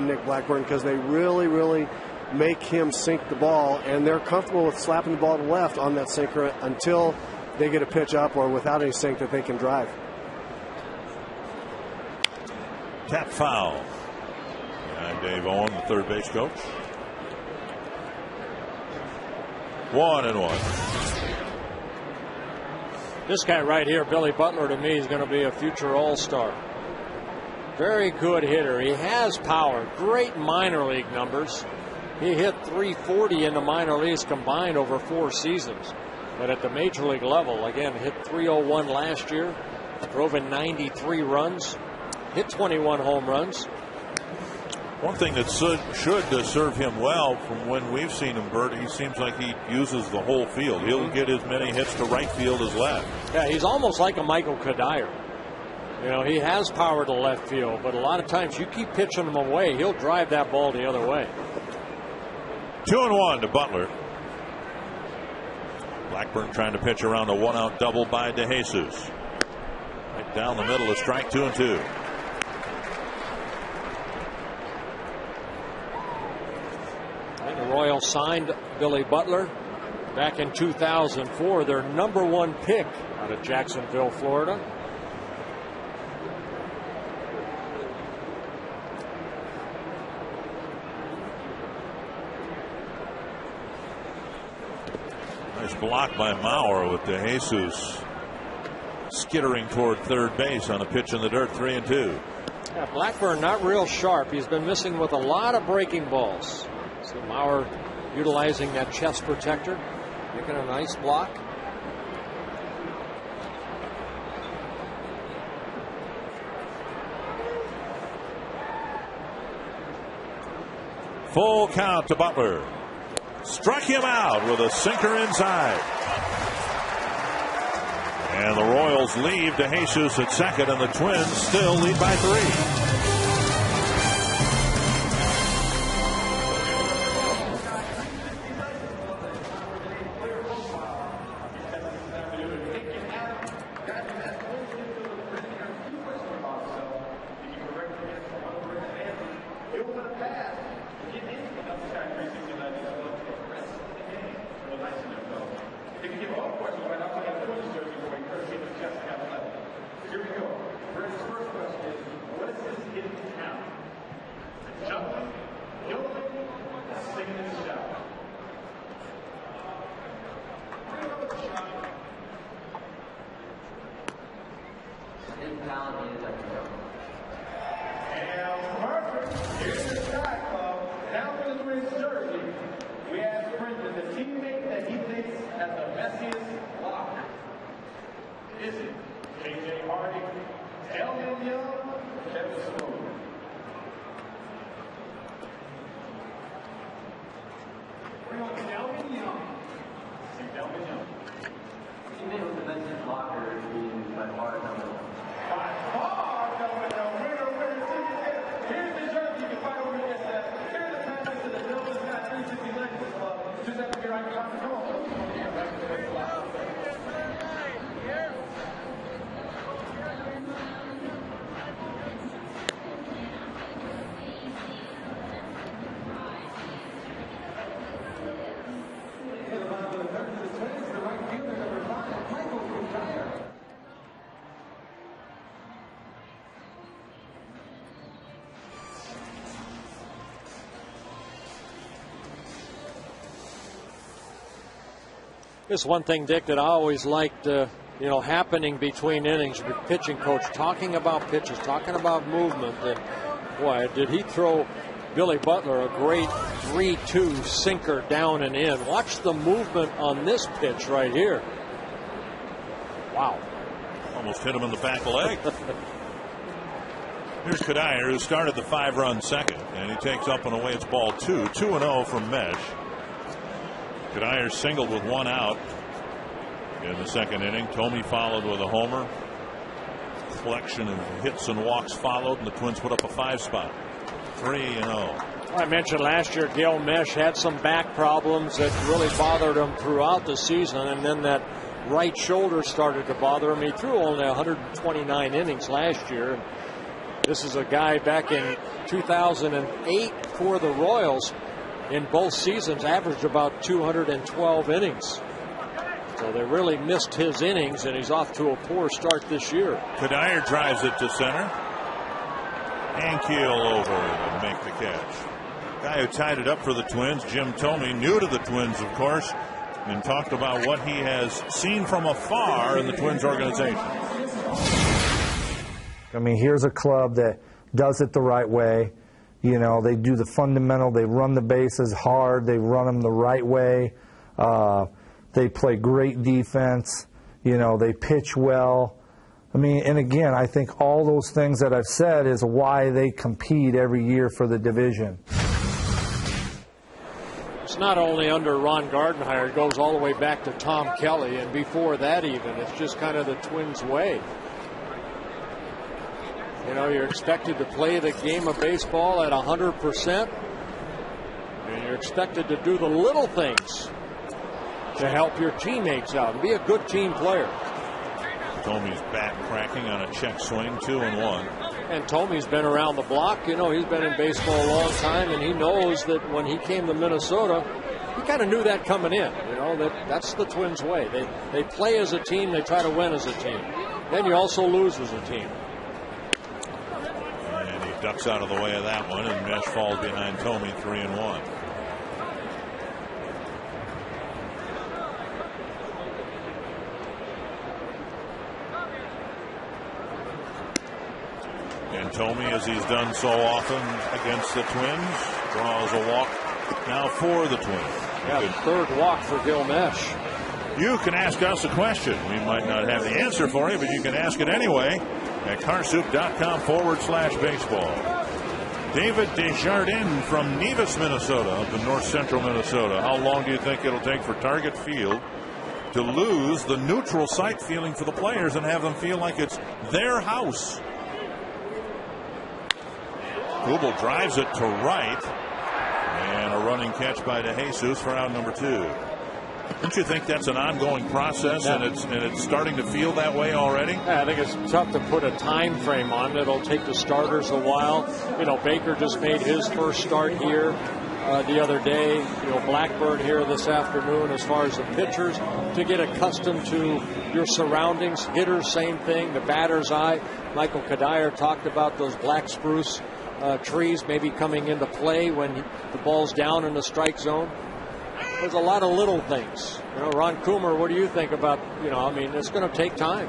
Nick Blackburn because they really, really make him sink the ball, and they're comfortable with slapping the ball to left on that sinker until they get a pitch up or without any sink that they can drive. Tap foul. And Dave Owen, the third base coach. 1-1. This guy right here, Billy Butler, to me is going to be a future all-star. Very good hitter. He has power. Great minor league numbers. He hit .340 in the minor leagues combined over 4 seasons. But at the major league level, again, hit .301 last year. Drove in 93 runs. Hit 21 home runs. One thing that should serve him well from when we've seen him, Bert, he seems like he uses the whole field. He'll get as many hits to right field as left. Yeah, he's almost like a Michael Kadire. You know, he has power to left field, but a lot of times you keep pitching him away, he'll drive that ball the other way. 2-1 to Butler. Blackburn trying to pitch around a 1-out double by DeJesus. Right down the middle of strike 2-2. The Royals signed Billy Butler back in 2004, their #1 pick out of Jacksonville, Florida. Nice block by Maurer with DeJesus skittering toward third base on a pitch in the dirt. 3-2. Yeah, Blackburn not real sharp. He's been missing with a lot of breaking balls. So Maurer utilizing that chest protector, making a nice block. Full count to Butler. Struck him out with a sinker inside. And the Royals leave DeJesus at second, and the Twins still lead by 3. This one thing, Dick, that I always liked, happening between innings with pitching coach talking about pitches, talking about movement. And boy, did he throw Billy Butler, a great 3-2 sinker down and in. Watch the movement on this pitch right here. Wow. Almost hit him in the back leg. Here's Kadire, who started the 5-run second, and he takes up and away. It's ball 2. 2-0 from Mesh. Kadire singled with 1 out in the second inning. Tomey followed with a homer. Collection of hits and walks followed, and the Twins put up a 5 spot. 3-0. I mentioned last year Gil Mesh had some back problems that really bothered him throughout the season, and then that right shoulder started to bother him. He threw only 129 innings last year. This is a guy back in 2008 for the Royals. In both seasons averaged about 212 innings. So they really missed his innings, and he's off to a poor start this year. Kadire drives it to center. Ankiel over to make the catch. Guy who tied it up for the Twins, Jim Tomey, new to the Twins, of course, and talked about what he has seen from afar in the Twins organization. I mean, here's a club that does it the right way. You know, they do the fundamental. They run the bases hard. They run them the right way. They play great defense. You know, they pitch well. I mean, and again, I think all those things that I've said is why they compete every year for the division. It's not only under Ron Gardenhire. It goes all the way back to Tom Kelly, and before that even. It's just kind of the Twins' way. You know, you're expected to play the game of baseball at 100%, and you're expected to do the little things to help your teammates out and be a good team player. Tomey's bat cracking on a check swing, 2-1. And Tomey's been around the block. You know, he's been in baseball a long time, and he knows that when he came to Minnesota, he kind of knew that coming in. You know, that's the Twins' way. They play as a team. They try to win as a team. Then you also lose as a team. Ducks out of the way of that one, and Mesh falls behind Tomey, 3-1. And Tomey, as he's done so often against the Twins, draws a walk now for the Twins. Yeah, third walk for Gil Mesh. You can ask us a question. We might not have the answer for you, but you can ask it anyway at carsoup.com/baseball. David Desjardins from Nevis, Minnesota, up in north central Minnesota. How long do you think it'll take for Target Field to lose the neutral site feeling for the players and have them feel like it's their house? Kubel drives it to right, and a running catch by DeJesus for out number 2. Don't you think that's an ongoing process, and it's starting to feel that way already? Yeah, I think it's tough to put a time frame on it. It'll take the starters a while. You know, Baker just made his first start here the other day. You know, Blackburn here this afternoon. As far as the pitchers, to get accustomed to your surroundings. Hitters, same thing. The batter's eye. Michael Kadire talked about those black spruce trees maybe coming into play when the ball's down in the strike zone. There's a lot of little things. You know, Ron Coomer, what do you think about, you know, I mean, it's going to take time.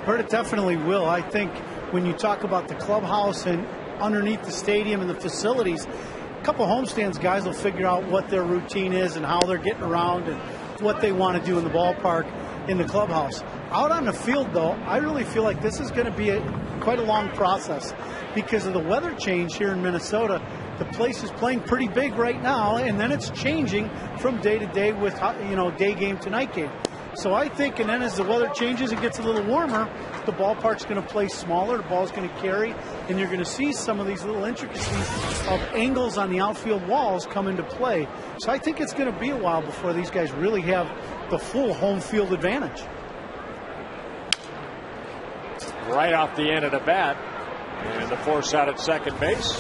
But it definitely will. I think when you talk about the clubhouse and underneath the stadium and the facilities, a couple homestands guys will figure out what their routine is and how they're getting around and what they want to do in the ballpark, in the clubhouse. Out on the field, though, I really feel like this is going to be quite a long process because of the weather change here in Minnesota. The place is playing pretty big right now, and then it's changing from day to day with, you know, day game to night game. So I think, and then as the weather changes, it gets a little warmer, the ballpark's going to play smaller, the ball's going to carry, and you're going to see some of these little intricacies of angles on the outfield walls come into play. So I think it's going to be a while before these guys really have the full home field advantage. Right off the end of the bat, and the force out at second base.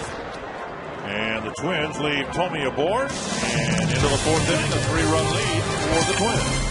And the Twins leave Tomey aboard, and into the fourth inning, a 3-run lead for the Twins.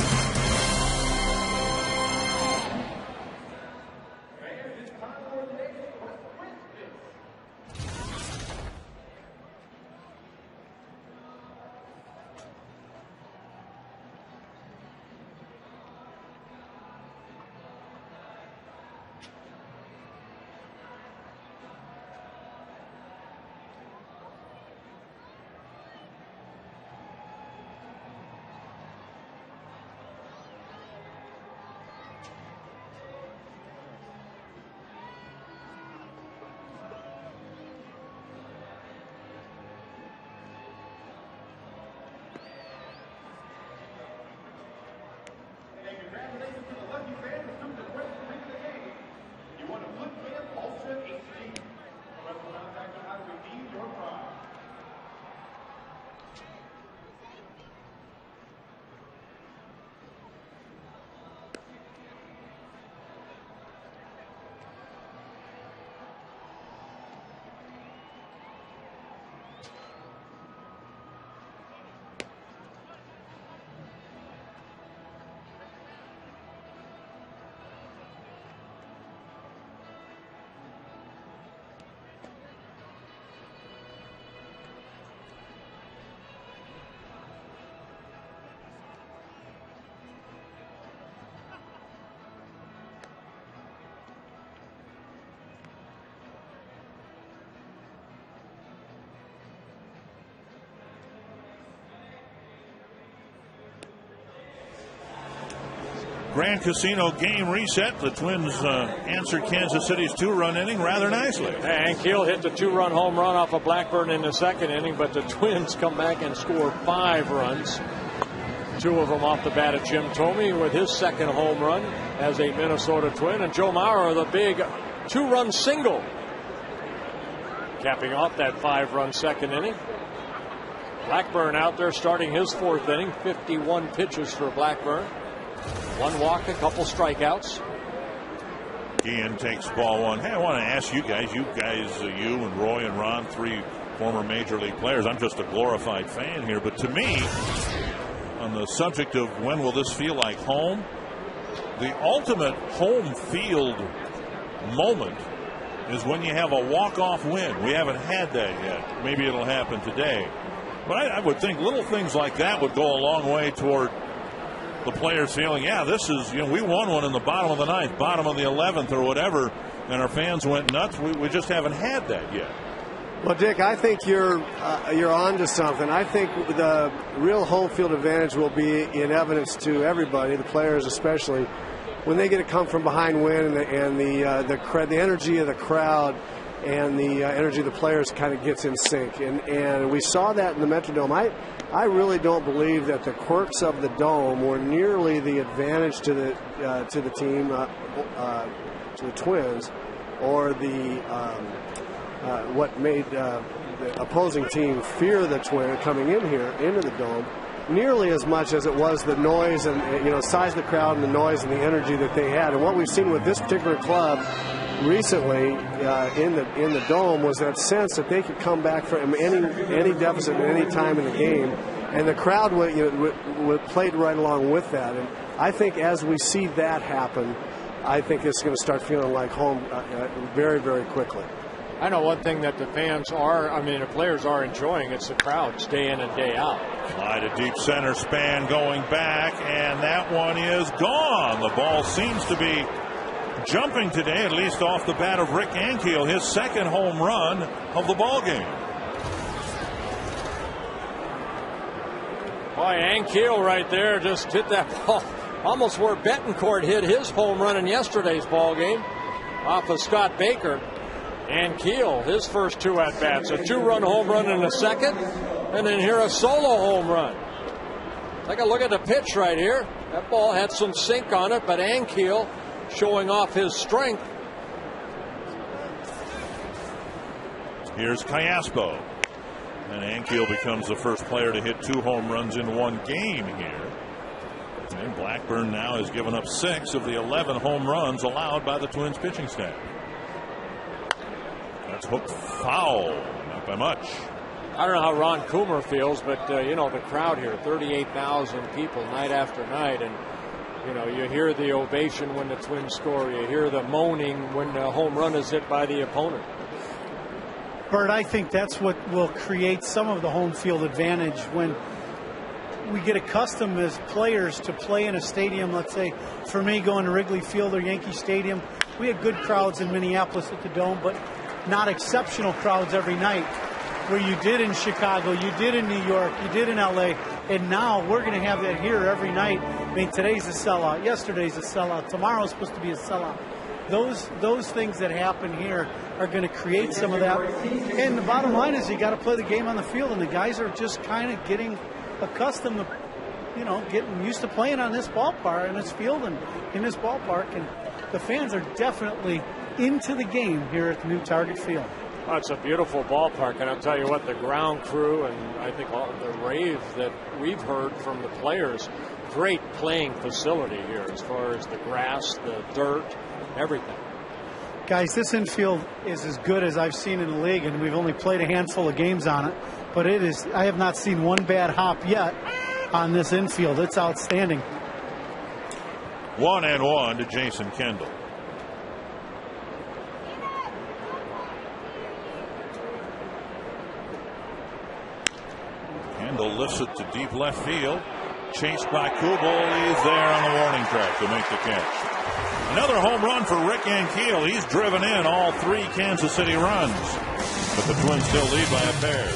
Grand Casino game reset. The Twins answered Kansas City's 2-run inning rather nicely. Ankiel hit the 2-run home run off of Blackburn in the second inning, but the Twins come back and score 5 runs. 2 of them off the bat of Jim Thome with his second home run as a Minnesota Twin. And Joe Mauer, the big 2-run single, capping off that 5-run second inning. Blackburn out there starting his 4th inning. 51 pitches for Blackburn. 1 walk, a couple strikeouts. Ian takes ball 1. Hey, I want to ask you guys, you and Roy and Ron, 3 former Major League players. I'm just a glorified fan here, but to me, on the subject of when will this feel like home, the ultimate home field moment is when you have a walk-off win. We haven't had that yet. Maybe it'll happen today. But I would think little things like that would go a long way toward the players feeling, yeah, this is, we won one in the bottom of the 9th, bottom of the 11th or whatever, and our fans went nuts. We just haven't had that yet. Well, Dick, I think you're on to something. I think the real home field advantage will be in evidence to everybody, the players especially, when they get to come from behind win and the energy of the crowd and the energy of the players kind of gets in sync. And we saw that in the Metrodome. I really don't believe that the quirks of the Dome were nearly the advantage to the team, to the Twins, or what made the opposing team fear the Twins coming in here into the Dome, nearly as much as it was the noise and size of the crowd and the noise and the energy that they had. And what we've seen with this particular club recently in the Dome was that sense that they could come back from any deficit at any time in the game, and the crowd played right along with that. And I think as we see that happen, I think it's going to start feeling like home very, very quickly. I know one thing that the players are enjoying. It's the crowds day in and day out. Fly to deep center, Span going back, and that one is gone. The ball seems to be jumping today, at least off the bat of Rick Ankiel, his 2nd home run of the ball game. Boy, Ankiel right there just hit that ball almost where Betancourt hit his home run in yesterday's ball game off of Scott Baker. Ankiel, his first 2 at-bats, a 2-run home run in the second, and then here a solo home run. Take a look at the pitch right here. That ball had some sink on it, but Ankiel showing off his strength. Here's Callaspo. And Ankiel becomes the first player to hit 2 home runs in 1 game here. And Blackburn now has given up 6 of the 11 home runs allowed by the Twins pitching staff. That's hooked foul, not by much. I don't know how Ron Coomer feels, but the crowd here, 38,000 people night after night, and you hear the ovation when the Twins score. You hear the moaning when the home run is hit by the opponent. Bert, I think that's what will create some of the home field advantage when we get accustomed as players to play in a stadium. Let's say, for me, going to Wrigley Field or Yankee Stadium, we had good crowds in Minneapolis at the Dome, but not exceptional crowds every night, where you did in Chicago, you did in New York, you did in LA, and now we're going to have that here every night. Today's a sellout, yesterday's a sellout, tomorrow's supposed to be a sellout. Those things that happen here are going to create some of that. And the bottom line is you got to play the game on the field, and the guys are just kind of getting accustomed to, getting used to playing on this ballpark and this field and in this ballpark, and the fans are definitely into the game here at the new Target Field. Oh, it's a beautiful ballpark, and I'll tell you what, the ground crew and I think all the rave that we've heard from the players, great playing facility here as far as the grass, the dirt, everything. Guys, this infield is as good as I've seen in the league, and we've only played a handful of games on it, but I have not seen one bad hop yet on this infield. It's outstanding. 1-1 to Jason Kendall. Kendall lifts it to deep left field. Chased by Kubel. He's there on the warning track to make the catch. Another home run for Rick Ankiel. He's driven in all 3 Kansas City runs. But the Twins still lead by a pair.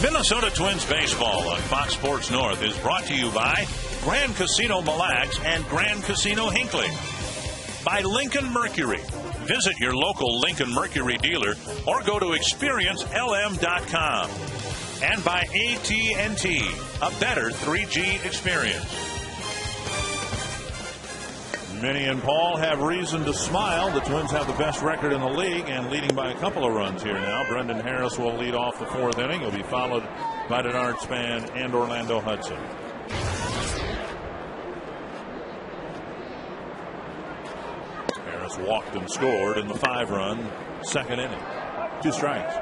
Minnesota Twins baseball on Fox Sports North is brought to you by Grand Casino Mille Lacs and Grand Casino Hinckley. By Lincoln Mercury. Visit your local Lincoln Mercury dealer or go to experiencelm.com. And by AT&T, a better 3G experience. Minnie and Paul have reason to smile. The Twins have the best record in the league and leading by a couple of runs here now. Brendan Harris will lead off the fourth inning. He'll be followed by Denard Span and Orlando Hudson. Harris walked and scored in the 5-run second inning. 2 strikes.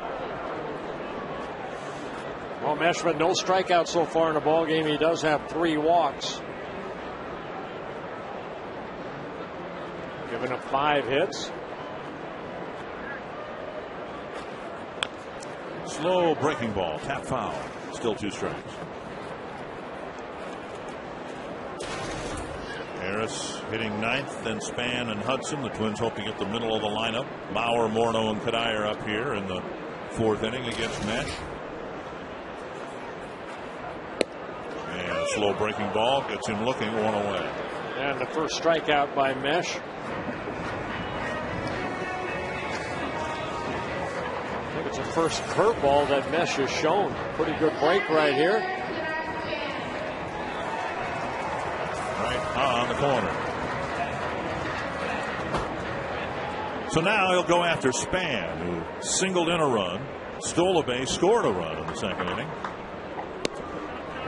Well, Meshman, no strikeouts so far in the ball game. He does have 3 walks. Giving up 5 hits. Slow breaking ball, tap foul. Still 2 strikes. Harris hitting 9th, then Span and Hudson. The Twins hope to get the middle of the lineup. Mauer, Morneau, and Kadire up here in the 4th inning against Mesh. And a slow breaking ball gets him looking, 1 away. And the first strikeout by Mesh. I think it's the first curveball that Mesh has shown. Pretty good break right here. Right on the corner. So now he'll go after Span, who singled in a run, stole a base, scored a run in the second inning.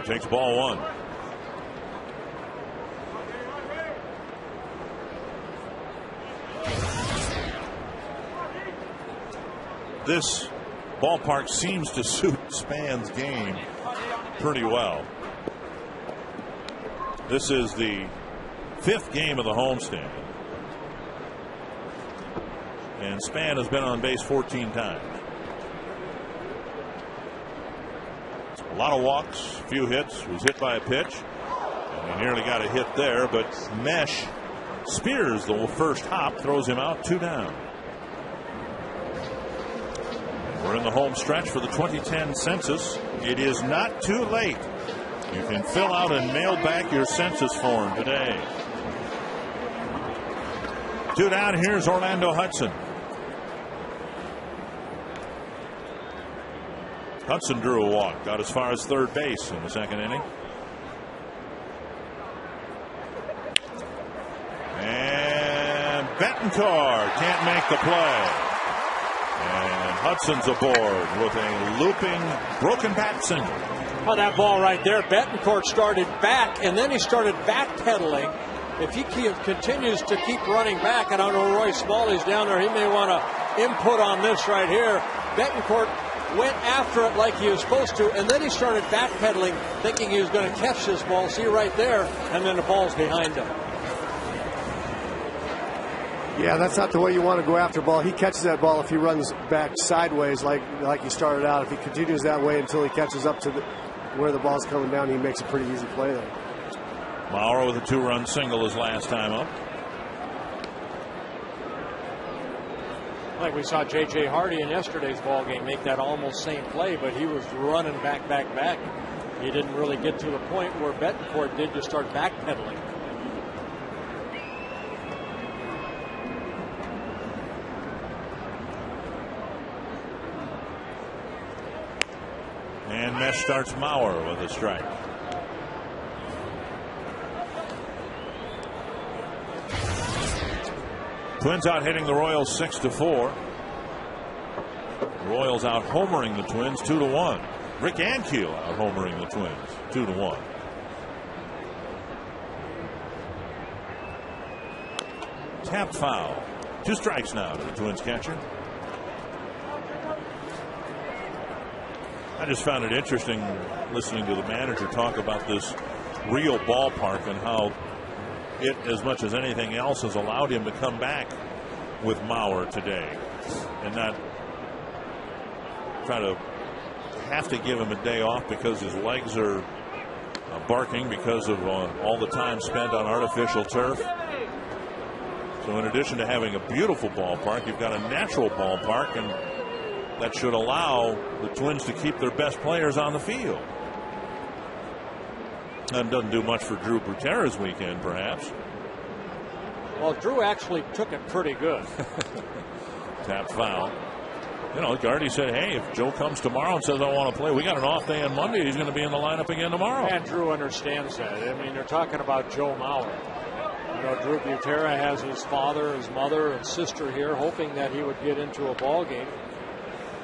He takes ball 1. This ballpark seems to suit Span's game pretty well. This is the 5th game of the homestand. And Span has been on base 14 times. A lot of walks, few hits, was hit by a pitch. And he nearly got a hit there, but Mesh spears the first hop, throws him out, 2 down. We're in the home stretch for the 2010 census. It is not too late. You can fill out and mail back your census form today. 2 down. Here's Orlando Hudson. Hudson drew a walk, got as far as third base in the second inning. And Betancourt can't make the play. And Hudson's aboard with a looping broken bat single. Oh, that ball right there. Betancourt started back, and then he started backpedaling. If he continues to keep running back, and I know Roy Smalley's down there, he may want to input on this right here. Betancourt went after it like he was supposed to, and then he started backpedaling, thinking he was going to catch this ball. See right there, and then the ball's behind him. Yeah, that's not the way you want to go after a ball. He catches that ball if he runs back sideways like he started out. If he continues that way until he catches up to where the ball's coming down, he makes a pretty easy play there. Mauer with a 2-run single his last time up. Like we saw J.J. Hardy in yesterday's ball game make that almost same play, but he was running back. He didn't really get to the point where Betancourt did to start backpedaling. And Mesh starts Mauer with a strike. Twins out hitting the Royals 6-4. Royals out homering the Twins 2-1. Rick Ankiel out homering the Twins 2-1. Tapped foul. 2 strikes now to the Twins catcher. I just found it interesting listening to the manager talk about this real ballpark and how it, as much as anything else, has allowed him to come back with Mauer today and not have to give him a day off because his legs are barking because of all the time spent on artificial turf. So in addition to having a beautiful ballpark, you've got a natural ballpark, and that should allow the Twins to keep their best players on the field. That doesn't do much for Drew Butera's weekend, perhaps. Well, Drew actually took it pretty good. Tap foul. You know, Gardy said, hey, if Joe comes tomorrow and says I want to play, we got an off day on Monday, he's going to be in the lineup again tomorrow. And Drew understands that. I mean, they're talking about Joe Mauer. You know, Drew Butera has his father, his mother, and sister here, hoping that he would get into a ball game.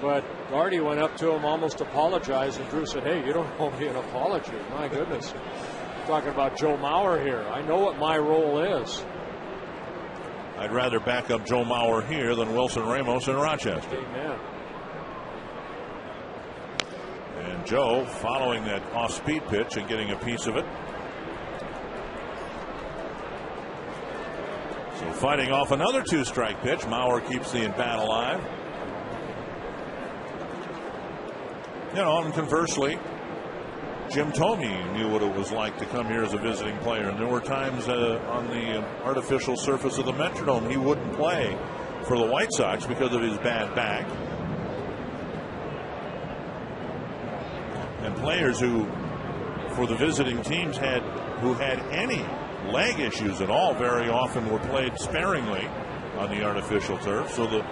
But Gardy went up to him, almost apologized, and Drew said, hey, you don't owe me an apology. My goodness. Talking about Joe Mauer here. I know what my role is. I'd rather back up Joe Mauer here than Wilson Ramos in Rochester. Amen. And Joe following that off-speed pitch and getting a piece of it. So fighting off another 2-strike pitch. Mauer keeps the at-bat alive. You know, and conversely, Jim Thome knew what it was like to come here as a visiting player, and there were times on the artificial surface of the Metrodome he wouldn't play for the White Sox because of his bad back. And players who, for the visiting teams, who had any leg issues at all, very often were played sparingly on the artificial turf. So the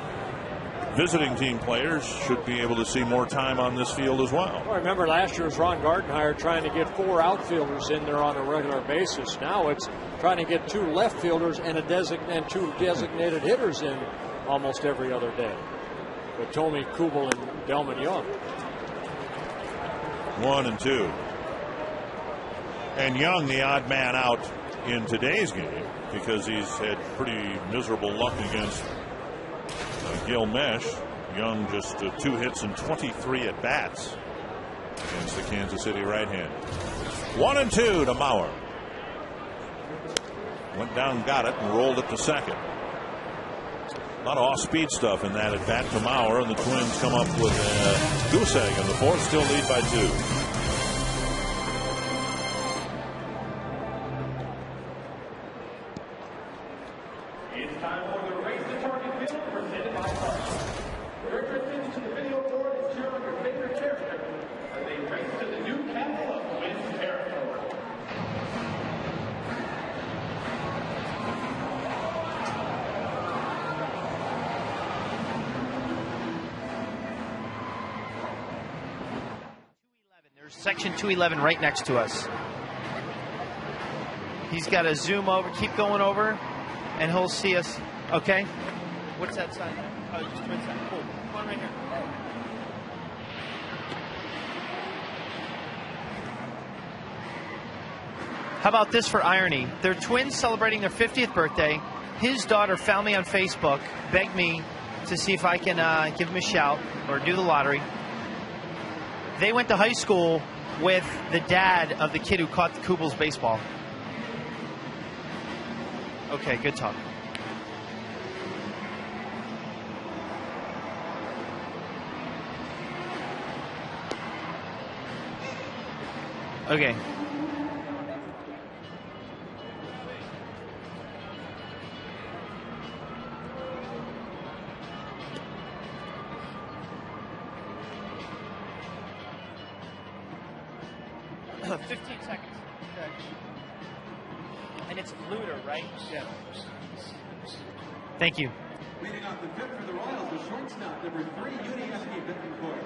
visiting team players should be able to see more time on this field as well. Well, remember last year was Ron Gardenhire trying to get 4 outfielders in there on a regular basis. Now it's trying to get 2 left fielders and 2 designated hitters in almost every other day. With Thome, Kubel, and Delman Young. 1-2. And Young, the odd man out in today's game because he's had pretty miserable luck against Gil Mesh. Young just 2 hits and 23 at bats against the Kansas City right-hander. 1-2 to Mauer. Went down, got it, and rolled it to second. A lot of off-speed stuff in that at bat to Mauer, and the Twins come up with a goose egg in the 4th, still lead by 2. Section 211 right next to us. He's got to zoom over, keep going over, and he'll see us. Okay. What's that sign? Oh, just twin sign. Cool. Come on right here. How about this for irony? They're twins celebrating their 50th birthday. His daughter found me on Facebook, begged me to see if I can give him a shout or do the lottery. They went to high school with the dad of the kid who caught Kubel's baseball. Okay, good talk. Okay. Uh, 15 seconds. Okay. And it's Luder, right? Yeah. Thank you. Leading off the fifth for the Royals, the shortstop, number 3, Unieski Bittencourt.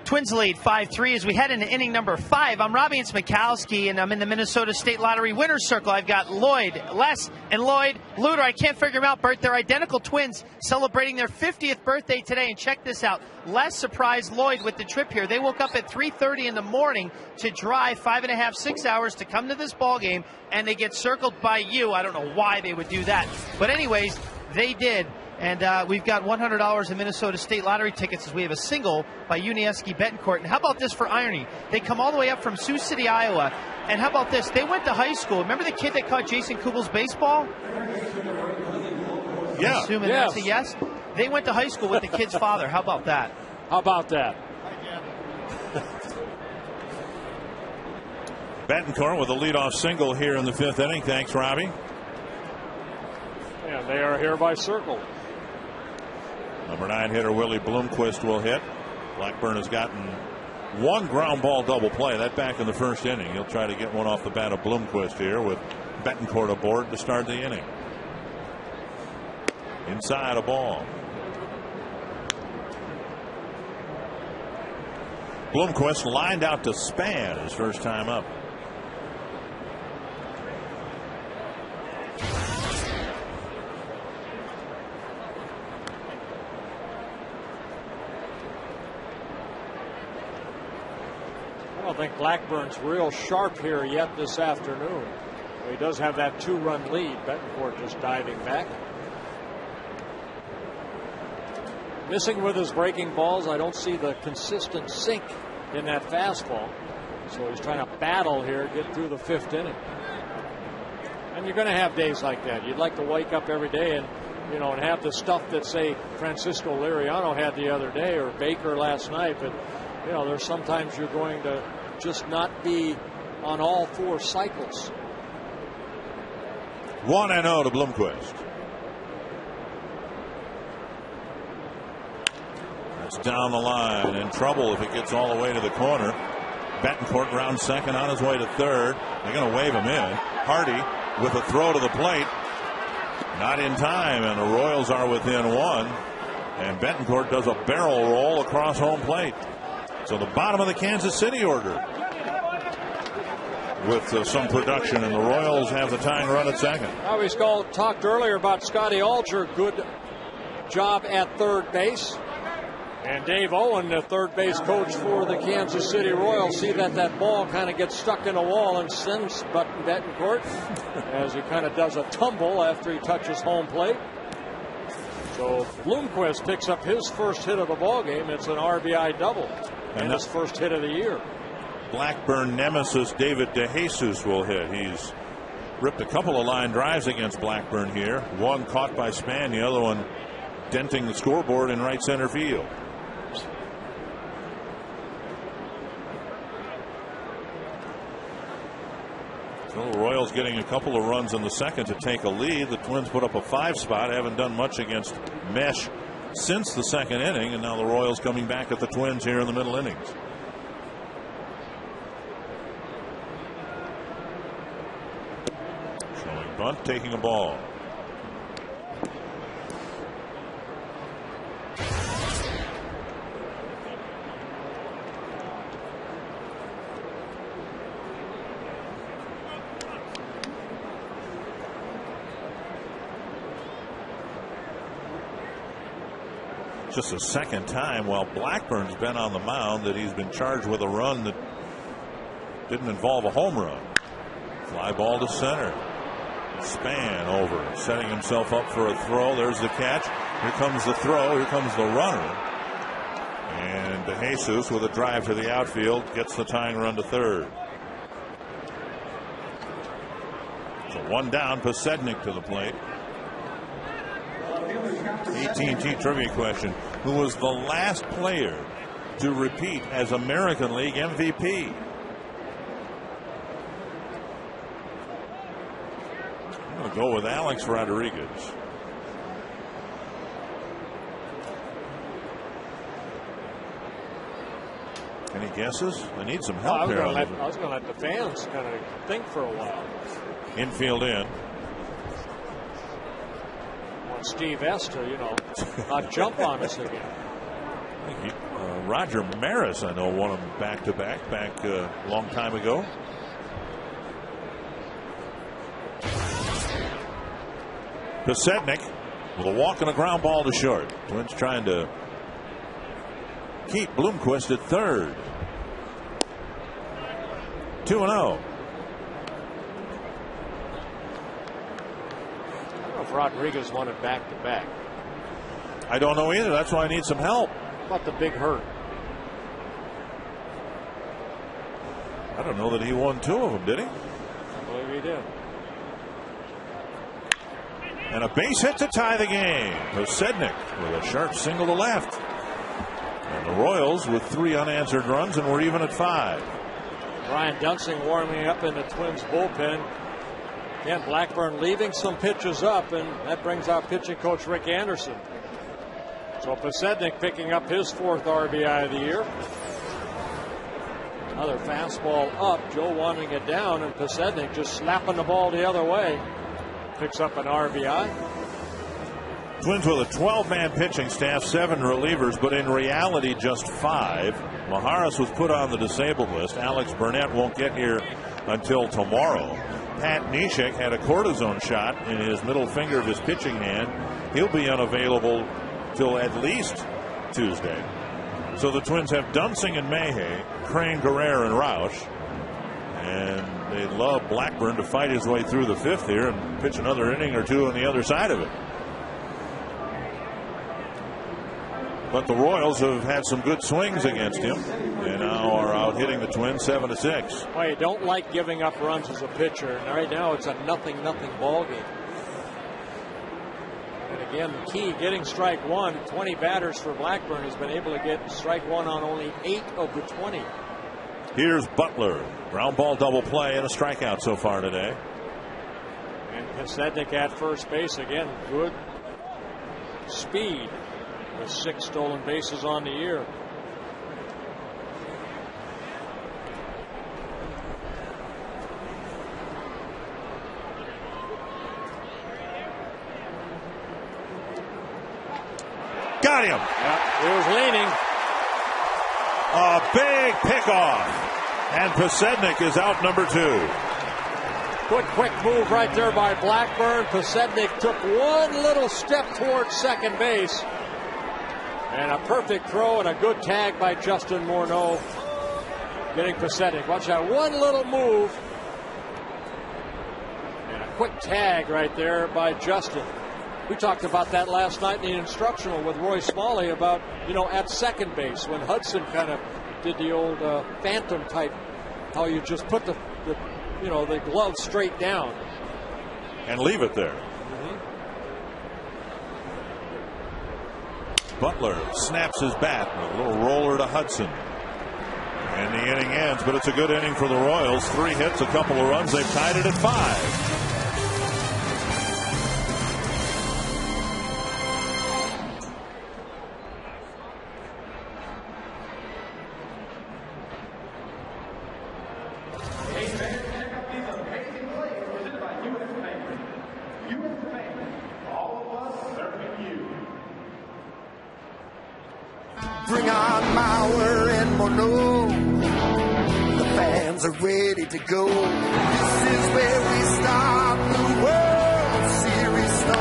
Twins lead 5-3 as we head into inning number 5. I'm Robbie Smikowski, and I'm in the Minnesota State Lottery winner's circle. I've got Lloyd, Les, and Lloyd. Luder, I can't figure them out, Bert. They're identical twins celebrating their 50th birthday today. And check this out. Les surprised Lloyd with the trip here. They woke up at 3:30 in the morning to drive 5.5, 6 hours to come to this ball game, and they get circled by you. I don't know why they would do that. But anyways, they did. And we've got $100 in Minnesota State Lottery tickets as we have a single by Unieski Bettencourt. And how about this for irony? They come all the way up from Sioux City, Iowa. And how about this? They went to high school. Remember the kid that caught Jason Kubel's baseball? Yeah. Assuming that's a yes. They went to high school with the kid's father. How about that? How about that? Betancourt with a leadoff single here in the 5th inning. Thanks, Robbie. And they are hereby circled. Number 9 hitter Willie Bloomquist will hit. Blackburn has gotten one ground ball double play. That back in the 1st inning. He'll try to get one off the bat of Bloomquist here with Betancourt aboard to start the inning. Inside a ball. Bloomquist lined out to Span his first time up. I don't think Blackburn's real sharp here yet this afternoon. He does have that 2-run lead. Betancourt just diving back. Missing with his breaking balls. I don't see the consistent sink in that fastball. So he's trying to battle here, get through the 5th inning. And you're going to have days like that. You'd like to wake up every day and, you know, and have the stuff that, say, Francisco Liriano had the other day or Baker last night. But, you know, there's sometimes you're going to just not be on all 4 cycles. 1-0 to Bloomquist. That's down the line. In trouble if it gets all the way to the corner. Betancourt round second on his way to third. They're going to wave him in. Hardy with a throw to the plate. Not in time, and the Royals are within 1. And Betancourt does a barrel roll across home plate. So the bottom of the Kansas City order with some production, and the Royals have the tying run at second. We talked earlier about Scotty Alger. Good job at third base. And Dave Owen, the third base coach for the Kansas City Royals, see that ball kind of gets stuck in a wall and sends Betancourt as he kind of does a tumble after he touches home plate. So Bloomquist picks up his first hit of the ball game. It's an RBI double and his first hit of the year. Blackburn nemesis David DeJesus will hit. He's ripped a couple of line drives against Blackburn here. One caught by Span, the other one denting the scoreboard in right center field. So the Royals getting a couple of runs in the second to take a lead. The Twins put up a 5 spot. Haven't done much against Mesh since the second inning, and now the Royals coming back at the Twins here in the middle innings. Showing bunt, taking a ball. Just the second time while Blackburn's been on the mound that he's been charged with a run that didn't involve a home run. Fly ball to center. Span over, setting himself up for a throw. There's the catch. Here comes the throw. Here comes the runner. And DeJesus with a drive to the outfield gets the tying run to third. So 1 down. Posednik to the plate. AT&T trivia question. Who was the last player to repeat as American League MVP? I'm going to go with Alex Rodriguez. Any guesses? I need some help here. I was going to let the fans kind of think for a while. Infield in. Steve Esther, you know, not jump on us again. Roger Maris, I know, won them back a long time ago. Posednik with a walk and a ground ball to short. Twins trying to keep Bloomquist at third. 2-0. Rodriguez wanted back-to-back. I don't know either. That's why I need some help. How about the big hurt? I don't know that he won 2 of them, did he? I believe he did. And a base hit to tie the game. Posednik with a sharp single to left. And the Royals with 3 unanswered runs, and we're even at 5. Brian Dunsing warming up in the Twins bullpen. Again, Blackburn leaving some pitches up, and that brings out pitching coach Rick Anderson. So Posednik picking up his 4th RBI of the year. Another fastball up. Joe wanting it down, and Posednik just slapping the ball the other way. Picks up an RBI. Twins with a 12-man pitching staff, 7 relievers, but in reality just 5. Maharis was put on the disabled list. Alex Burnett won't get here until tomorrow. Pat Neshek had a cortisone shot in his middle finger of his pitching hand. He'll be unavailable till at least Tuesday. So the Twins have Dunsing and Mayhay, Crane, Guerrero, and Roush. And they love Blackburn to fight his way through the 5th here and pitch another inning or 2 on the other side of it. But the Royals have had some good swings against him and now are out hitting the Twins 7-6. Well, you don't like giving up runs as a pitcher, and right now it's a 0-0 ball game. And again, the key, getting strike 1. 20 batters for Blackburn. Has been able to get strike 1 on only 8 of the 20. Here's Butler. Ground ball double play and a strikeout so far today. And Posednik at first base again. Good speed with 6 stolen bases on the year. Got him. He was leaning. A big pickoff. And Posednik is out number 2. Good quick move right there by Blackburn. Posednik took one little step towards second base. And a perfect throw and a good tag by Justin Morneau. Getting Posednik. Watch that one little move. And a quick tag right there by Justin. We talked about that last night in the instructional with Roy Smalley about, at second base when Hudson kind of did the old phantom type, how you just put the glove straight down and leave it there. Butler snaps his bat, a little roller to Hudson. And the inning ends, but it's a good inning for the Royals. 3 hits, a couple of runs. They've tied it at 5. Bring on Mauer and Morneau. The fans are ready to go. This is where we start the World Series story.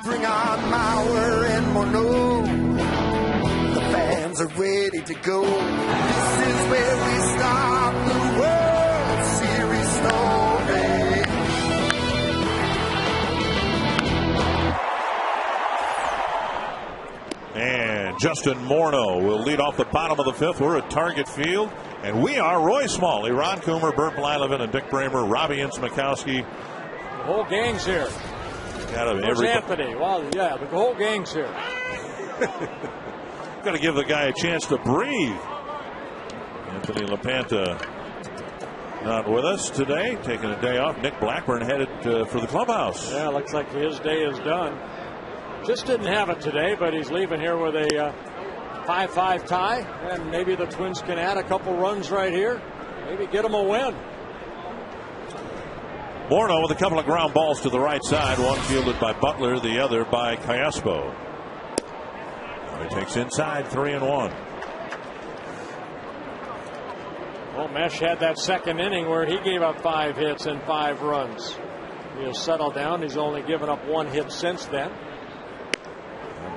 Bring on Mauer and Morneau. The fans are ready to go. This is where we start the World Series story. And Justin Morneau will lead off the bottom of the 5th. We're at Target Field, and we are Roy Smalley, Ron Coomer, Bert Blyleven, and Dick Bramer, Robbie Ince-Mikowski. The whole gang's here. There's Anthony. Well, yeah, the whole gang's here. Got to give the guy a chance to breathe. Anthony LaPanta not with us today, taking a day off. Nick Blackburn headed for the clubhouse. Yeah, looks like his day is done. Just didn't have it today, but he's leaving here with a 5-5 tie, and maybe the Twins can add a couple runs right here. Maybe get them a win. Morneau with a couple of ground balls to the right side, one fielded by Butler, the other by Callaspo. He takes inside, 3-1. Well, Mesh had that second inning where he gave up 5 hits and 5 runs. He has settled down. He's only given up 1 hit since then.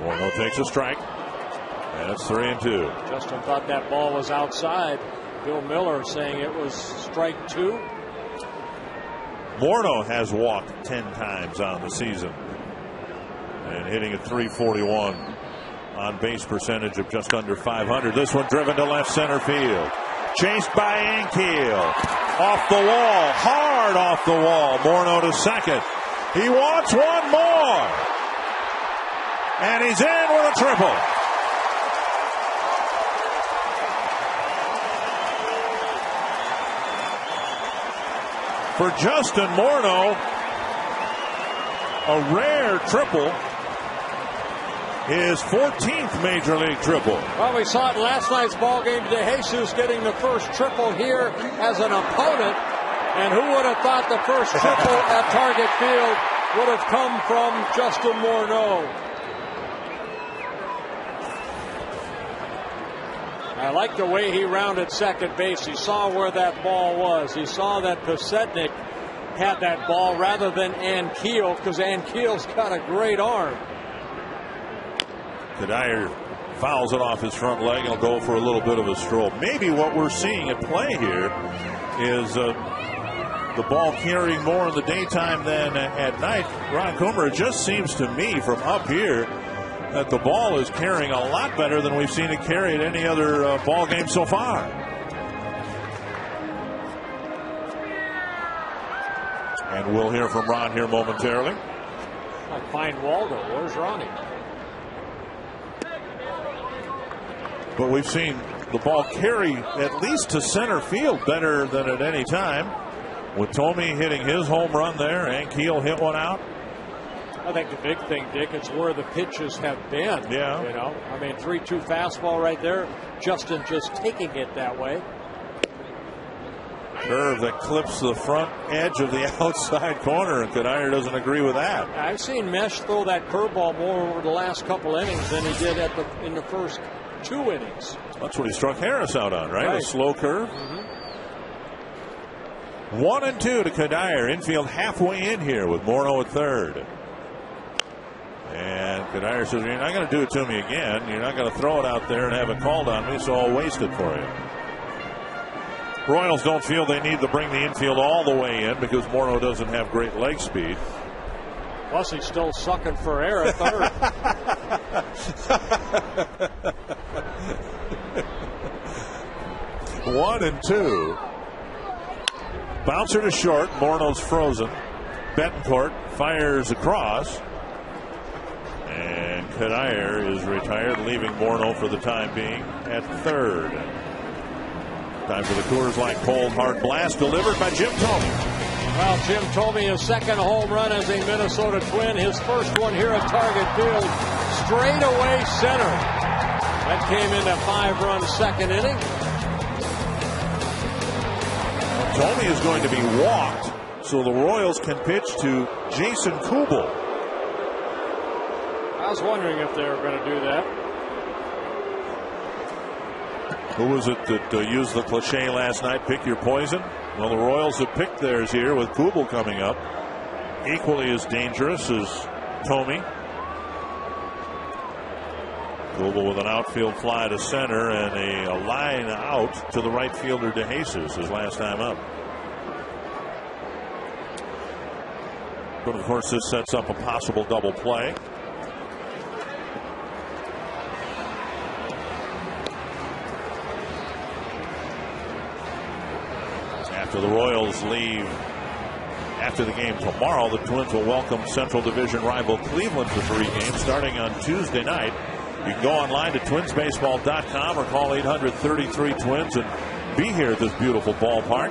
Morneau takes a strike, and it's 3-2. Justin thought that ball was outside. Bill Miller saying it was strike 2. Morneau has walked 10 times on the season and hitting a .341 on base percentage of just under .500. This one driven to left center field. Chased by Ankiel. Off the wall. Hard off the wall. Morneau to second. He wants one more. And he's in with a triple. For Justin Morneau, a rare triple. His 14th major league triple. Well, we saw it in last night's ball game. DeJesus getting the first triple here as an opponent. And who would have thought the first triple at Target Field would have come from Justin Morneau? I like the way he rounded second base. He saw where that ball was. He saw that Pasetnik had that ball rather than Ankiel, because Ankiel's got a great arm. Kadire fouls it off his front leg and will go for a little bit of a stroll. Maybe what we're seeing at play here is the ball carrying more in the daytime than at night. Ron Coomer, it just seems to me from up here that the ball is carrying a lot better than we've seen it carry at any other ball game so far. And we'll hear from Ron here momentarily. I find Waldo. Where's Ronnie? But we've seen the ball carry at least to center field better than at any time. With Tommy hitting his home run there, Ankiel hit one out. I think the big thing, Dick, is where the pitches have been. Yeah. You know, I mean, 3-2 fastball right there. Justin just taking it that way. Curve that clips the front edge of the outside corner, and Kadire doesn't agree with that. I've seen Mesh throw that curveball more over the last couple innings than he did in the first 2 innings. That's what he struck Harris out on, right? A slow curve. 1-2 to Kadire. Infield halfway in here with Morneau at third. And Kadire says, you're not going to do it to me again. You're not going to throw it out there and have it called on me, so I'll waste it for you. Royals don't feel they need to bring the infield all the way in because Morneau doesn't have great leg speed. Plus, he's still sucking for air at third. 1-2. Bouncer to short. Morneau's frozen. Betancourt fires across. And Kadire is retired, leaving Morneau for the time being at third. Time for the Coors Light Cold Hard Blast, delivered by Jim Thome. Well, Jim Thome, his second home run as a Minnesota Twin. His first one here at Target Field. Straightaway center. That came in a 5-run second inning. Thome is going to be walked, so the Royals can pitch to Jason Kubel. I was wondering if they were going to do that. Who was it that used the cliche last night, pick your poison? Well, the Royals have picked theirs here with Kubel coming up. Equally as dangerous as Thome. Kubel with an outfield fly to center and a line out to the right fielder DeJesus his last time up. But of course this sets up a possible double play. After the Royals leave after the game tomorrow, the Twins will welcome Central Division rival Cleveland for 3 games starting on Tuesday night. You can go online to twinsbaseball.com or call 833-TWINS and be here at this beautiful ballpark.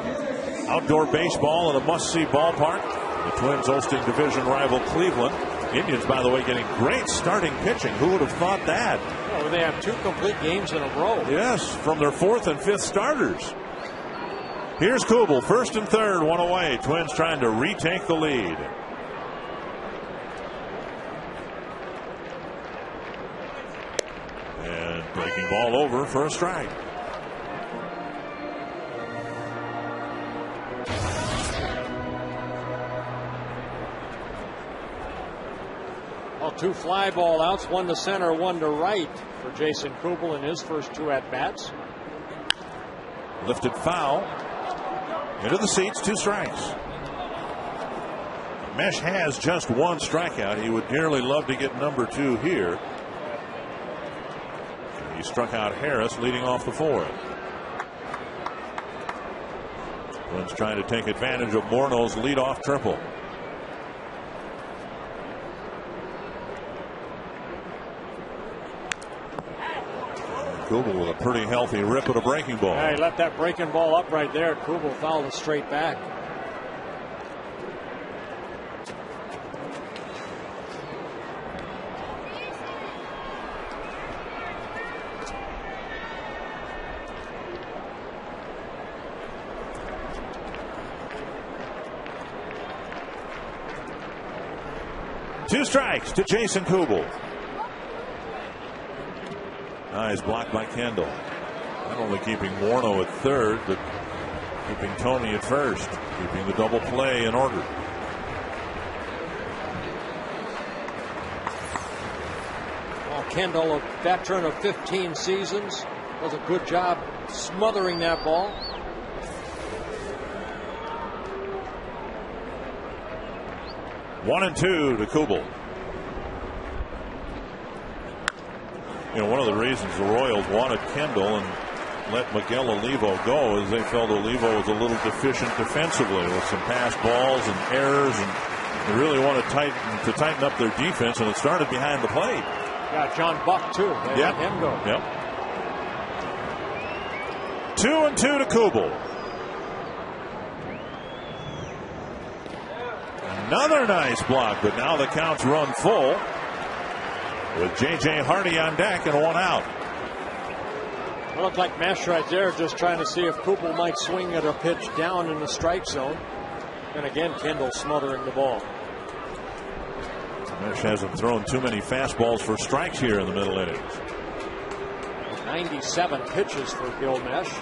Outdoor baseball in a must-see ballpark. The Twins hosting division rival Cleveland. Indians, by the way, getting great starting pitching. Who would have thought that? Well, they have 2 complete games in a row. Yes, from their 4th and 5th starters. Here's Kubel, 1st and 3rd, 1 away. Twins trying to retake the lead. And breaking ball over for a strike. Well, 2 fly ball outs, 1 to center, 1 to right for Jason Kubel in his first 2 at-bats. Lifted foul. Into the seats, 2 strikes. Mesh has just 1 strikeout. He would dearly love to get number 2 here. He struck out Harris leading off the 4th. Twins trying to take advantage of Morneau's leadoff triple. Kubel with a pretty healthy rip at a breaking ball. Yeah, he let that breaking ball up right there. Kubel fouled it straight back. Two strikes to Jason Kubel. Nice block by Kendall. Not only keeping Morneau at 3rd, but keeping Tony at 1st, keeping the double play in order. Well, Kendall, a veteran of 15 seasons, does a good job smothering that ball. One and 2 to Kubel. You know, one of the reasons the Royals wanted Kendall and let Miguel Olivo go is they felt Olivo was a little deficient defensively with some pass balls and errors, and they really wanted to tighten up their defense, and it started behind the plate. Yeah, John Buck too. They let him go. Yep. 2 and 2 to Kubel. Another nice block, but now the count's run full with J.J. Hardy on deck and 1 out. It looked like Mesh right there, just trying to see if Kubel might swing at a pitch down in the strike zone. And again, Kendall smothering the ball. Mesh hasn't thrown too many fastballs for strikes here in the middle innings. 97 pitches for Gil Mesh.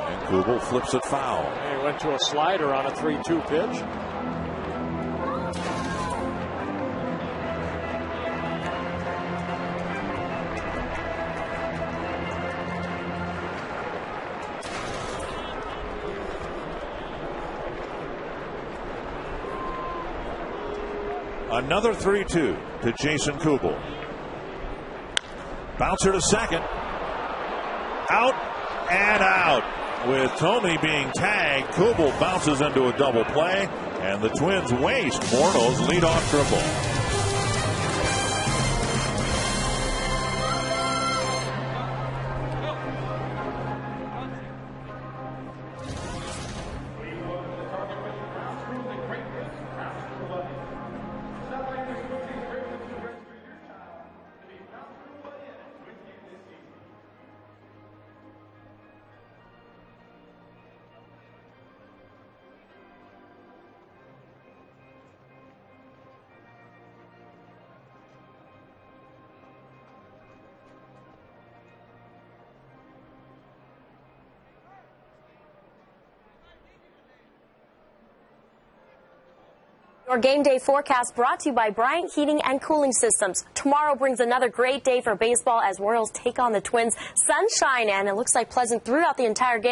And Kubel flips it foul. He went to a slider on a 3-2 pitch. Another 3-2 to Jason Kubel. Bouncer to second. Out and out. With Tony being tagged, Kubel bounces into a double play, and the Twins waste Morneau's leadoff triple. Your game day forecast brought to you by Bryant Heating and Cooling Systems. Tomorrow brings another great day for baseball as Royals take on the Twins. Sunshine, and it looks like pleasant throughout the entire game.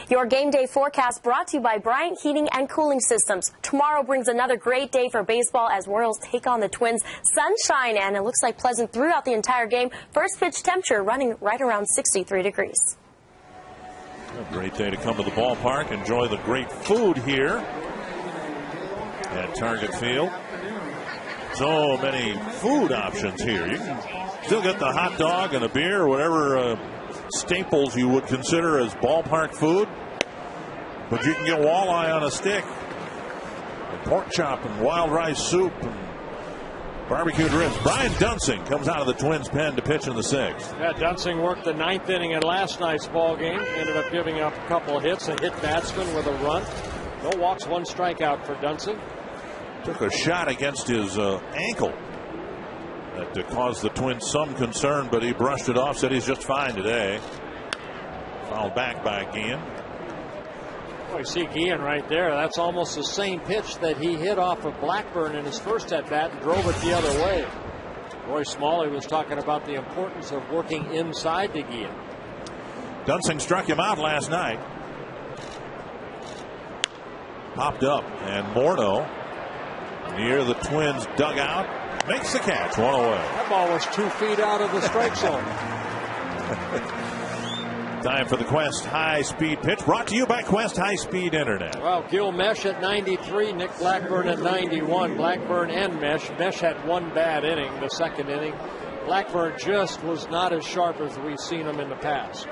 Your game day forecast brought to you by Bryant Heating and Cooling Systems. Tomorrow brings another great day for baseball as Royals take on the Twins. Sunshine, and it looks like pleasant throughout the entire game. First pitch temperature running right around 63 degrees. A great day to come to the ballpark. Enjoy the great food here at Target Field. So many food options here. You can still get the hot dog and a beer or whatever staples you would consider as ballpark food. But you can get walleye on a stick, and pork chop and wild rice soup and barbecued ribs. Brian Dunsing comes out of the Twins' pen to pitch in the 6th. Yeah, Dunsing worked the 9th inning in last night's ball game. Ended up giving up a couple of hits, a hit batsman with a run. No walks, 1 strikeout for Dunsing. Took a shot against his ankle that caused the Twins some concern, but he brushed it off, said he's just fine today. Fouled back by Guillen. Oh, you see Guillen right there. That's almost the same pitch that he hit off of Blackburn in his first at-bat and drove it the other way. Roy Smalley was talking about the importance of working inside to Guillen. Dunsing struck him out last night. Popped up, and Morneau near the Twins dugout makes the catch, 1 away. That ball was 2 feet out of the strike zone. Time for the Quest High Speed pitch, brought to you by Quest High Speed Internet. Well, Gil Mesh at 93, Nick Blackburn at 91. Blackburn and Mesh. Mesh had 1 bad inning, the 2nd inning. Blackburn just was not as sharp as we've seen him in the past.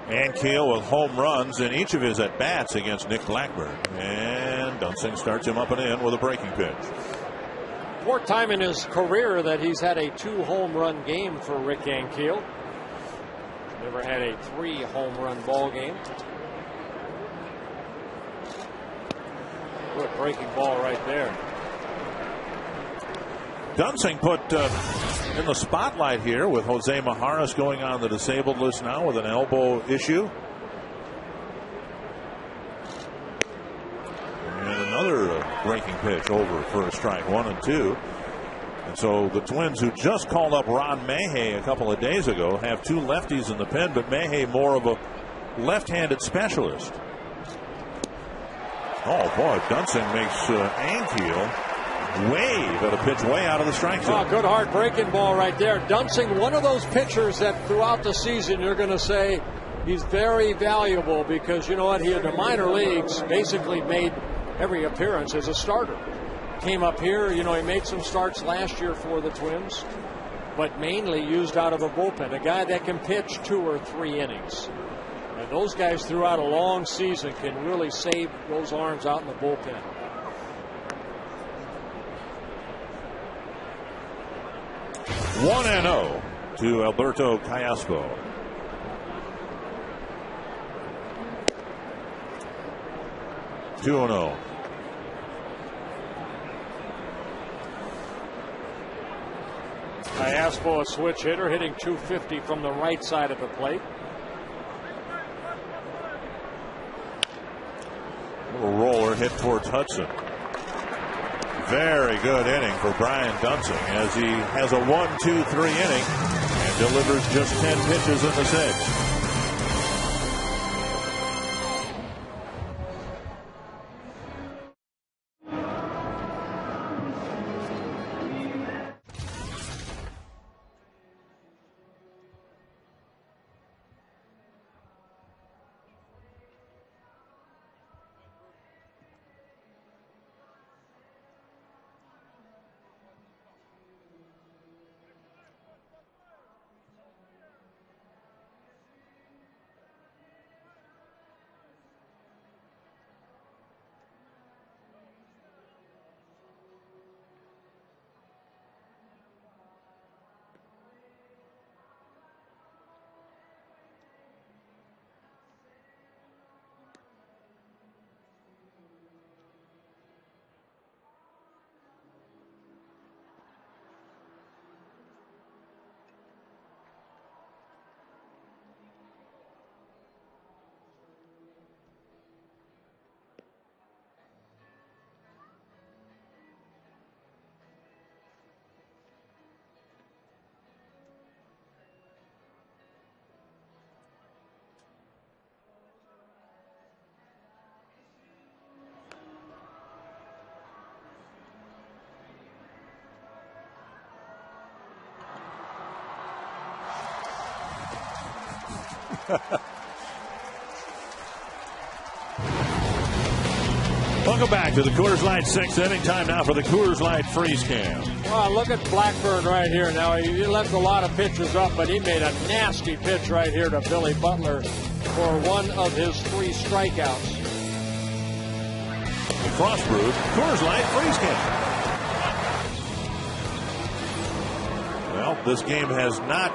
Ankiel with home runs in each of his at-bats against Nick Blackburn. And Dunsing starts him up and in with a breaking pitch. 4th time in his career that he's had a 2 home run game for Rick Ankiel. Never had a 3 home run ball game. Good breaking ball right there. Dunsing put in the spotlight here with Jose Majares going on the disabled list now with an elbow issue. And another breaking pitch over for a strike, 1 and 2. And so the Twins, who just called up Ron Mahay a couple of days ago, have 2 lefties in the pen, but Mahay more of a left-handed specialist. Oh boy, Dunsing makes Ankiel wave at a pitch way out of the strike zone. Oh, good hard breaking ball right there. Dunsing, one of those pitchers that throughout the season you're going to say he's very valuable, because you know what, he in the minor leagues basically made every appearance as a starter. Came up here, you know, he made some starts last year for the Twins, but mainly used out of a bullpen. A guy that can pitch 2 or 3 innings. And those guys throughout a long season can really save those arms out in the bullpen. One and 0 to Alberto Callaspo. Two and 0. Callaspo, a switch hitter, hitting .250 from the right side of the plate. Little roller hit towards Hudson. Very good inning for Brian Dunsing as he has a 1-2-3 inning and delivers just 10 pitches in the 6th. Welcome back to the Coors Light 6th inning. Time now for the Coors Light Freeze Cam. Well, look at Blackburn right here. Now, he left a lot of pitches up, but he made a nasty pitch right here to Billy Butler for one of his 3 strikeouts. The Crossbrew Coors Light Freeze Cam. Well, this game has not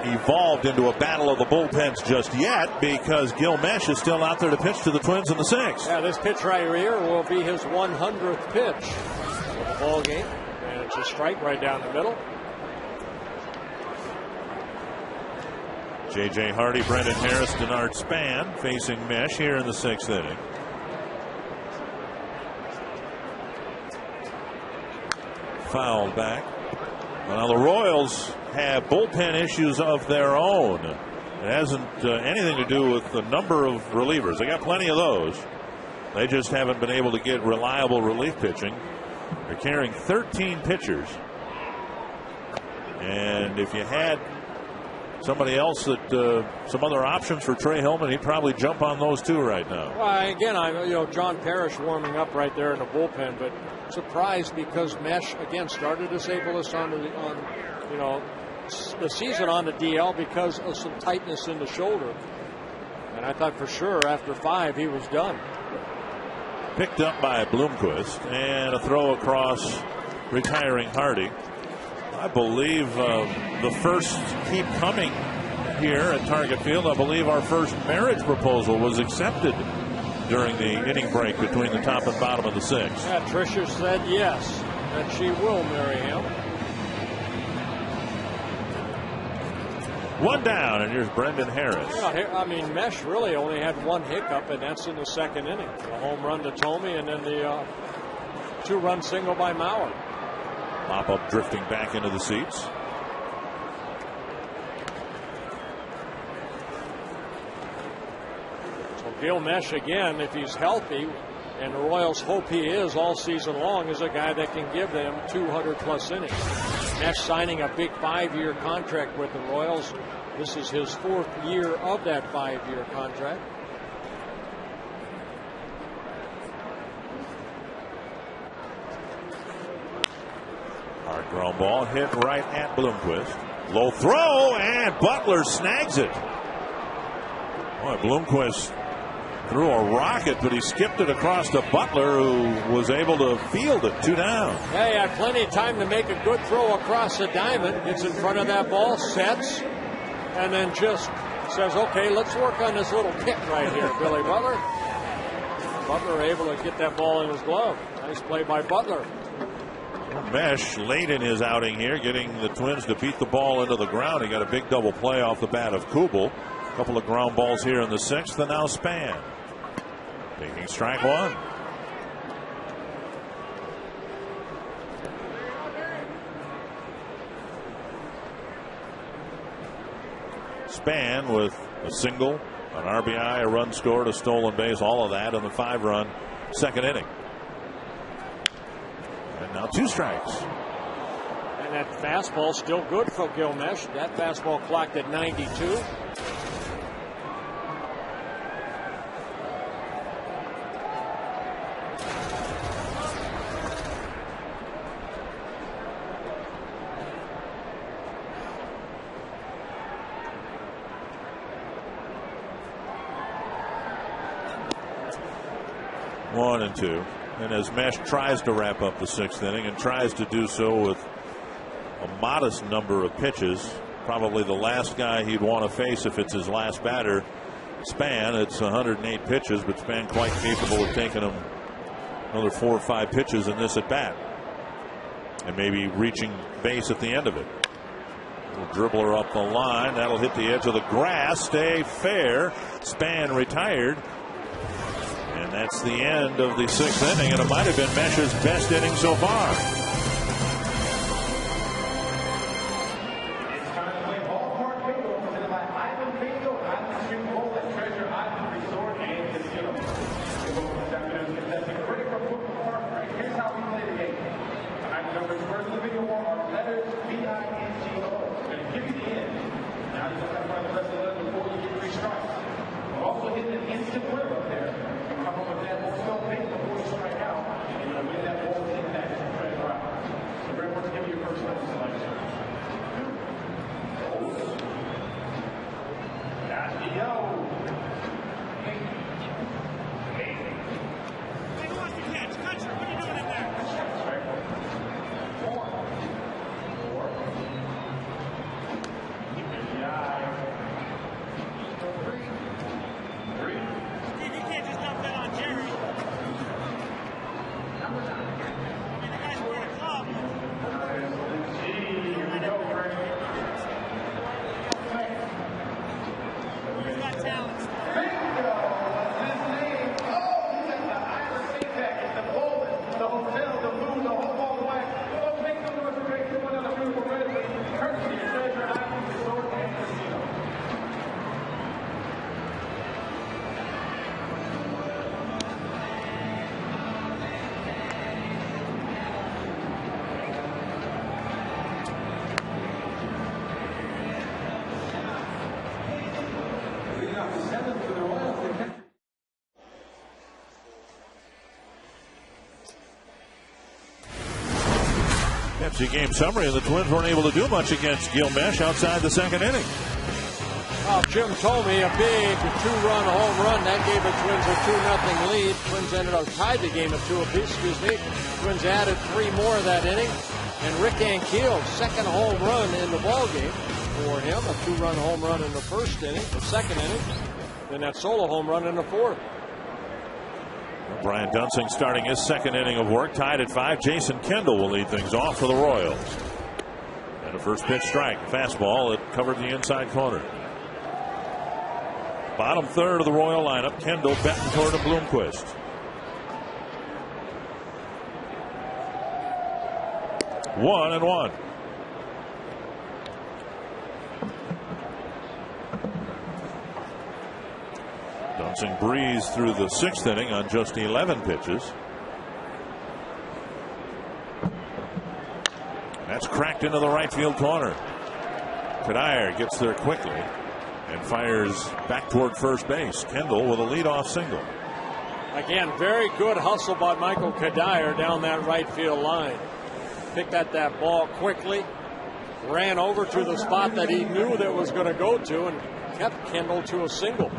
evolved into a battle of the bullpens just yet because Gil Mesh is still out there to pitch to the Twins in the 6th. Yeah, this pitch right here will be his 100th pitch of the ball game, and it's a strike right down the middle. J.J. Hardy, Brendan Harris, Denard Span facing Mesh here in the 6th inning. Foul back. Now the Royals have bullpen issues of their own. It hasn't anything to do with the number of relievers. They got plenty of those. They just haven't been able to get reliable relief pitching. They're carrying 13 pitchers. And if you had somebody else that some other options for Trey Hillman, he'd probably jump on those too right now. Well, again, John Parrish warming up right there in the bullpen, but surprised because Mesh again started to disable us on the season on the DL because of some tightness in the shoulder, and I thought for sure after 5 he was done. Picked up by Bloomquist, and a throw across retiring Hardy. I believe the first keep coming here at Target Field. I believe our first marriage proposal was accepted during the inning break between the top and bottom of the 6th. Yeah, Tricia said yes, that she will marry him. 1 down, and here's Brendan Harris. Yeah, Mesh really only had 1 hiccup, and that's in the 2nd inning. A home run to Thome, and then the 2-run single by Mauer. Mop-up drifting back into the seats. So Gil Mesh, again, if he's healthy, and the Royals hope he is all season long, is a guy that can give them 200-plus innings. Mesh signing a big 5-year contract with the Royals. This is his 4th year of that 5-year contract. Hard ground ball hit right at Bloomquist. Low throw, and Butler snags it. Boy, Bloomquist threw a rocket, but he skipped it across to Butler, who was able to field it 2 down. Yeah, he had plenty of time to make a good throw across the diamond. Gets in front of that ball, sets, and then just says, okay, let's work on this little kick right here, Billy Butler. Butler able to get that ball in his glove. Nice play by Butler. Mesh late in his outing here, getting the Twins to beat the ball into the ground. He got a big double play off the bat of Kubel. A couple of ground balls here in the 6th, and now Span taking strike 1. Span with a single, an RBI, a run scored, a stolen base, all of that in the 5-run 2nd inning. And now 2 strikes. And that fastball still good for Gil Mesh. That fastball clocked at 92. One and 2. And as Mesh tries to wrap up the 6th inning and tries to do so with a modest number of pitches, probably the last guy he'd want to face if it's his last batter, Span. It's 108 pitches, but Span quite capable of taking him another 4 or 5 pitches in this at bat and maybe reaching base at the end of it. Little dribbler up the line. That'll hit the edge of the grass. Stay fair. Span retired. And that's the end of the 6th inning, and it might have been Mesh's best inning so far. It's time to play ballpark bingo presented by Island Bingo, Island Street Bowl at Treasure Island Resort and Casino. This afternoon's contestant critic from Football Park. Here's how we play the game. Tonight's numbers first in the video are letters B-I-N-G-O. We're going to give you the end. Now you just have to find the rest KC game summary, and the Twins weren't able to do much against Gilgamesh outside the second inning. Well, Jim told me a big 2-run home run. That gave the Twins a 2-0 lead. Twins ended up tied the game at 2 apiece. Twins added 3 more that inning. And Rick Ankiel, second home run in the ballgame for him. A 2-run home run in the first inning, the second inning. Then that solo home run in the fourth. Brian Dunsing starting his second inning of work, tied at 5. Jason Kendall will lead things off for the Royals. And a first pitch strike, fastball that covered the inside corner. Bottom third of the Royal lineup: Kendall, Betancourt, and Bloomquist. One and one. Dunsing breezed through the 6th inning on just 11 pitches. That's cracked into the right field corner. Kadire gets there quickly and fires back toward first base. Kendall with a leadoff single. Again, very good hustle by Michael Kadire down that right field line. Picked at that ball quickly, ran over to the spot that he knew that was going to go to, and kept Kendall to a single.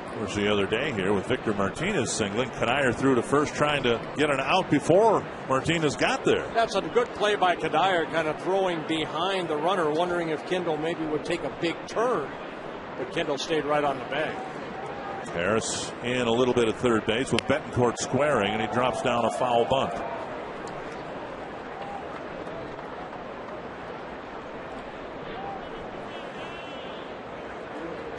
Of course, the other day here with Victor Martinez singling, Kadire threw to first trying to get an out before Martinez got there. That's a good play by Kadire, kind of throwing behind the runner, wondering if Kendall maybe would take a big turn, but Kendall stayed right on the bag. Harris in a little bit at third base with Betancourt squaring, and he drops down a foul bunt.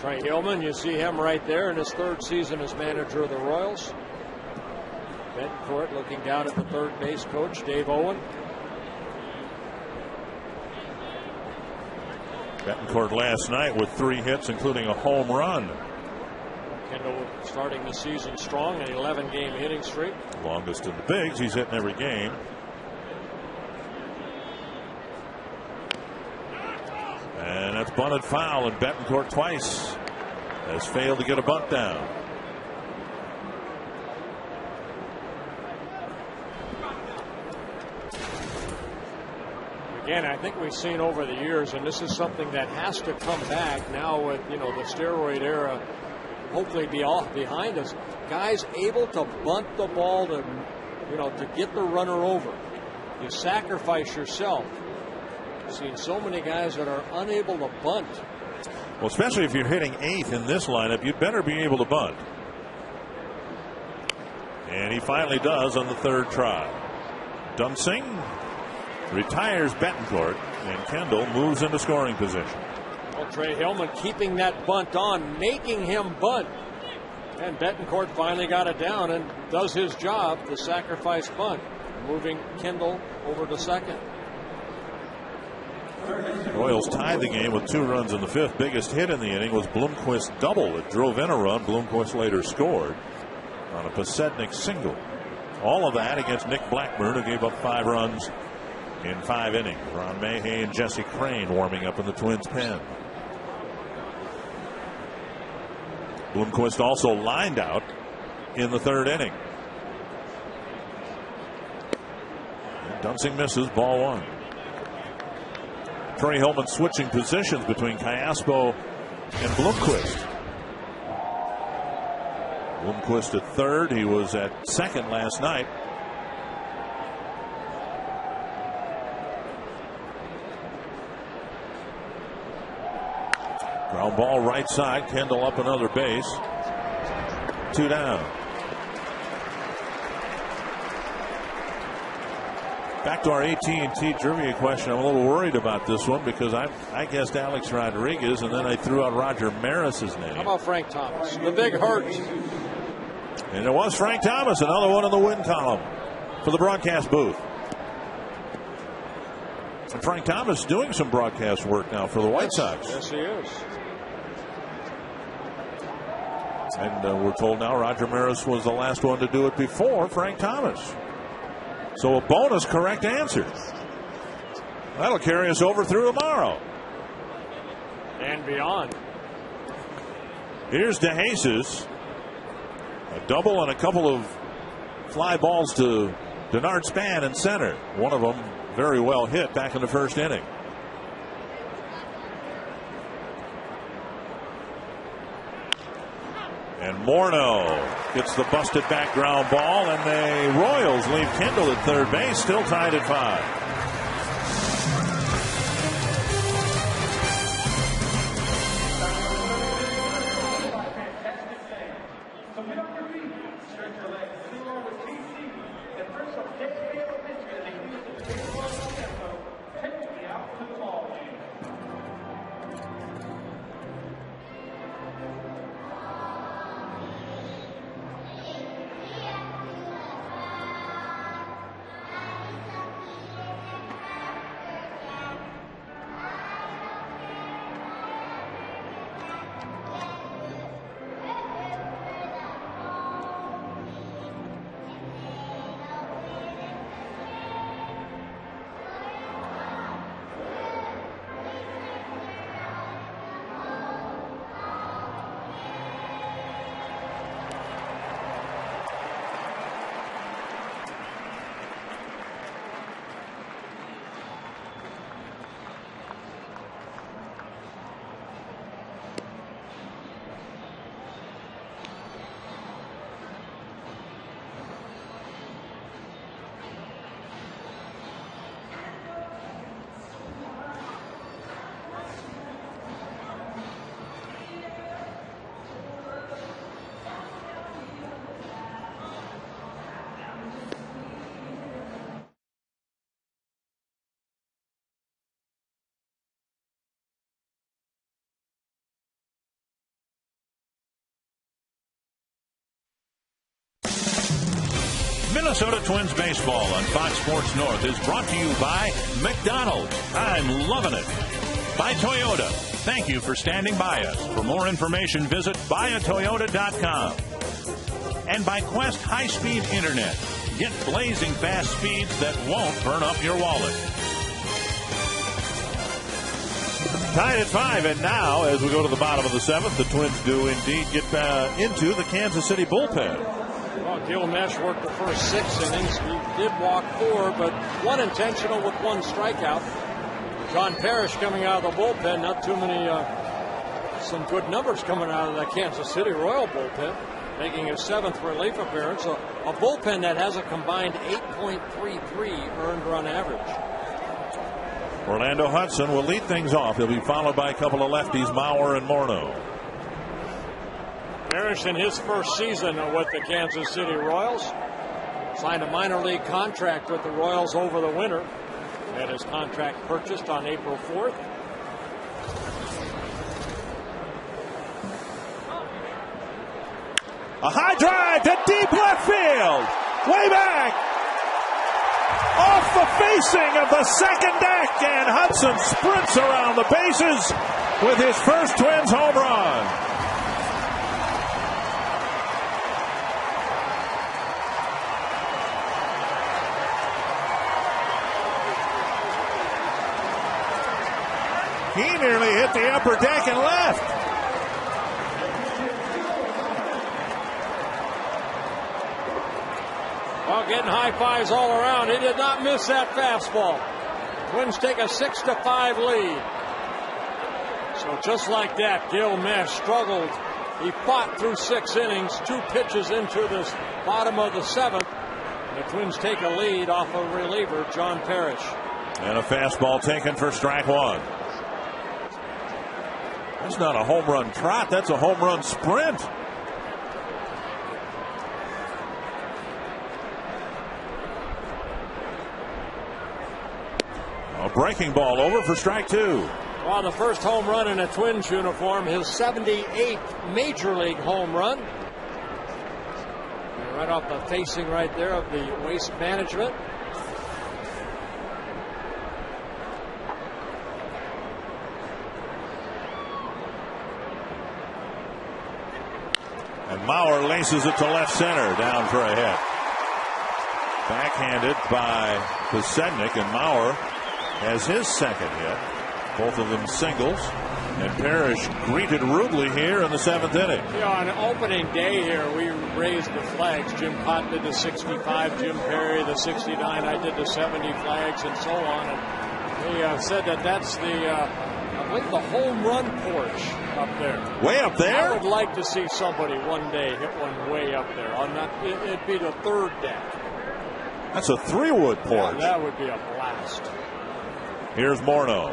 Trey Hillman, you see him right there in his 3rd season as manager of the Royals. Betancourt looking down at the third base coach, Dave Owen. Betancourt last night with 3 hits, including a home run. Kendall starting the season strong, an 11-game hitting streak. Longest in the bigs. He's hitting every game. And that's bunted foul, and Betancourt twice has failed to get a bunt down. Again, I think we've seen over the years, and this is something that has to come back now with, the steroid era hopefully be off behind us. Guys able to bunt the ball to get the runner over. You sacrifice yourself. I've seen so many guys that are unable to bunt. Well, especially if you're hitting 8th in this lineup, you'd better be able to bunt. And he finally does on the 3rd try. Dunsing retires Betancourt, and Kendall moves into scoring position. Well, Trey Hillman keeping that bunt on, making him bunt. And Betancourt finally got it down and does his job, the sacrifice bunt, moving Kendall over to second. Royals tied the game with 2 runs in the 5th. Biggest hit in the inning was Bloomquist's double that drove in a run. Bloomquist later scored on a Pasednik single. All of that against Nick Blackburn, who gave up 5 runs in 5 innings. Ron Mayhay and Jesse Crane warming up in the Twins' pen. Bloomquist also lined out in the 3rd inning. And Dunsing misses, ball 1. Trey Hillman switching positions between Cayaspo and Bloomquist. Bloomquist at 3rd. He was at 2nd last night. Ground ball right side. Kendall up another base. 2 down. Back to our AT&T trivia question. I'm a little worried about this one because I guessed Alex Rodriguez, and then I threw out Roger Maris's name. How about Frank Thomas? The big hurt. And it was Frank Thomas, another one in the win column for the broadcast booth. And Frank Thomas doing some broadcast work now for the White Sox. Yes, he is. And we're told now Roger Maris was the last one to do it before Frank Thomas. So a bonus correct answer. That'll carry us over through tomorrow. And beyond. Here's DeJesus. A double and a couple of fly balls to Denard Span in center. One of them very well hit back in the first inning. And Morneau gets the busted back ground ball, and the Royals leave Kendall at third base, still tied at 5. Minnesota Twins baseball on Fox Sports North is brought to you by McDonald's. I'm loving it. By Toyota. Thank you for standing by us. For more information, visit buyatoyota.com. And by Quest High-Speed Internet. Get blazing fast speeds that won't burn up your wallet. Tied at 5, and now, as we go to the bottom of the 7th, the Twins do indeed get into the Kansas City bullpen. Well, Gil Mesh worked the first 6 innings. He did walk 4, but 1 intentional with 1 strikeout. John Parrish coming out of the bullpen. Not too many, some good numbers coming out of that Kansas City Royal bullpen, making his 7th relief appearance. A bullpen that has a combined 8.33 earned run average. Orlando Hudson will lead things off. He'll be followed by a couple of lefties, Mauer and Morneau. Parrish in his first season with the Kansas City Royals signed a minor league contract with the Royals over the winter. Had his contract purchased on April 4th. A high drive to deep left field. Way back. Off the facing of the second deck, and Hudson sprints around the bases with his first Twins home run. He nearly hit the upper deck and left. Well, getting high fives all around. He did not miss that fastball. Twins take a 6-5 lead. So just like that, Gil Mesh struggled. He fought through 6 innings, 2 pitches into this bottom of the 7th. The Twins take a lead off of reliever John Parrish. And a fastball taken for strike 1. That's not a home run trot. That's a home run sprint. A breaking ball over for strike 2. Well, the first home run in a Twins uniform, his 78th major league home run. And right off the facing right there of the waste management. And Mauer laces it to left center, down for a hit. Backhanded by Posednik, and Mauer has his second hit. Both of them singles. And Parrish greeted rudely here in the 7th inning. Yeah, on opening day here, we raised the flags. Jim Cotton did the 65, Jim Perry the 69, I did the 70 flags, and so on. And they said that that's the, I believe, the home run porch up there. Way up there? I would like to see somebody one day hit one way up there. It'd be the 3rd deck. That's a 3-wood porch. Yeah, that would be a blast. Here's Morneau.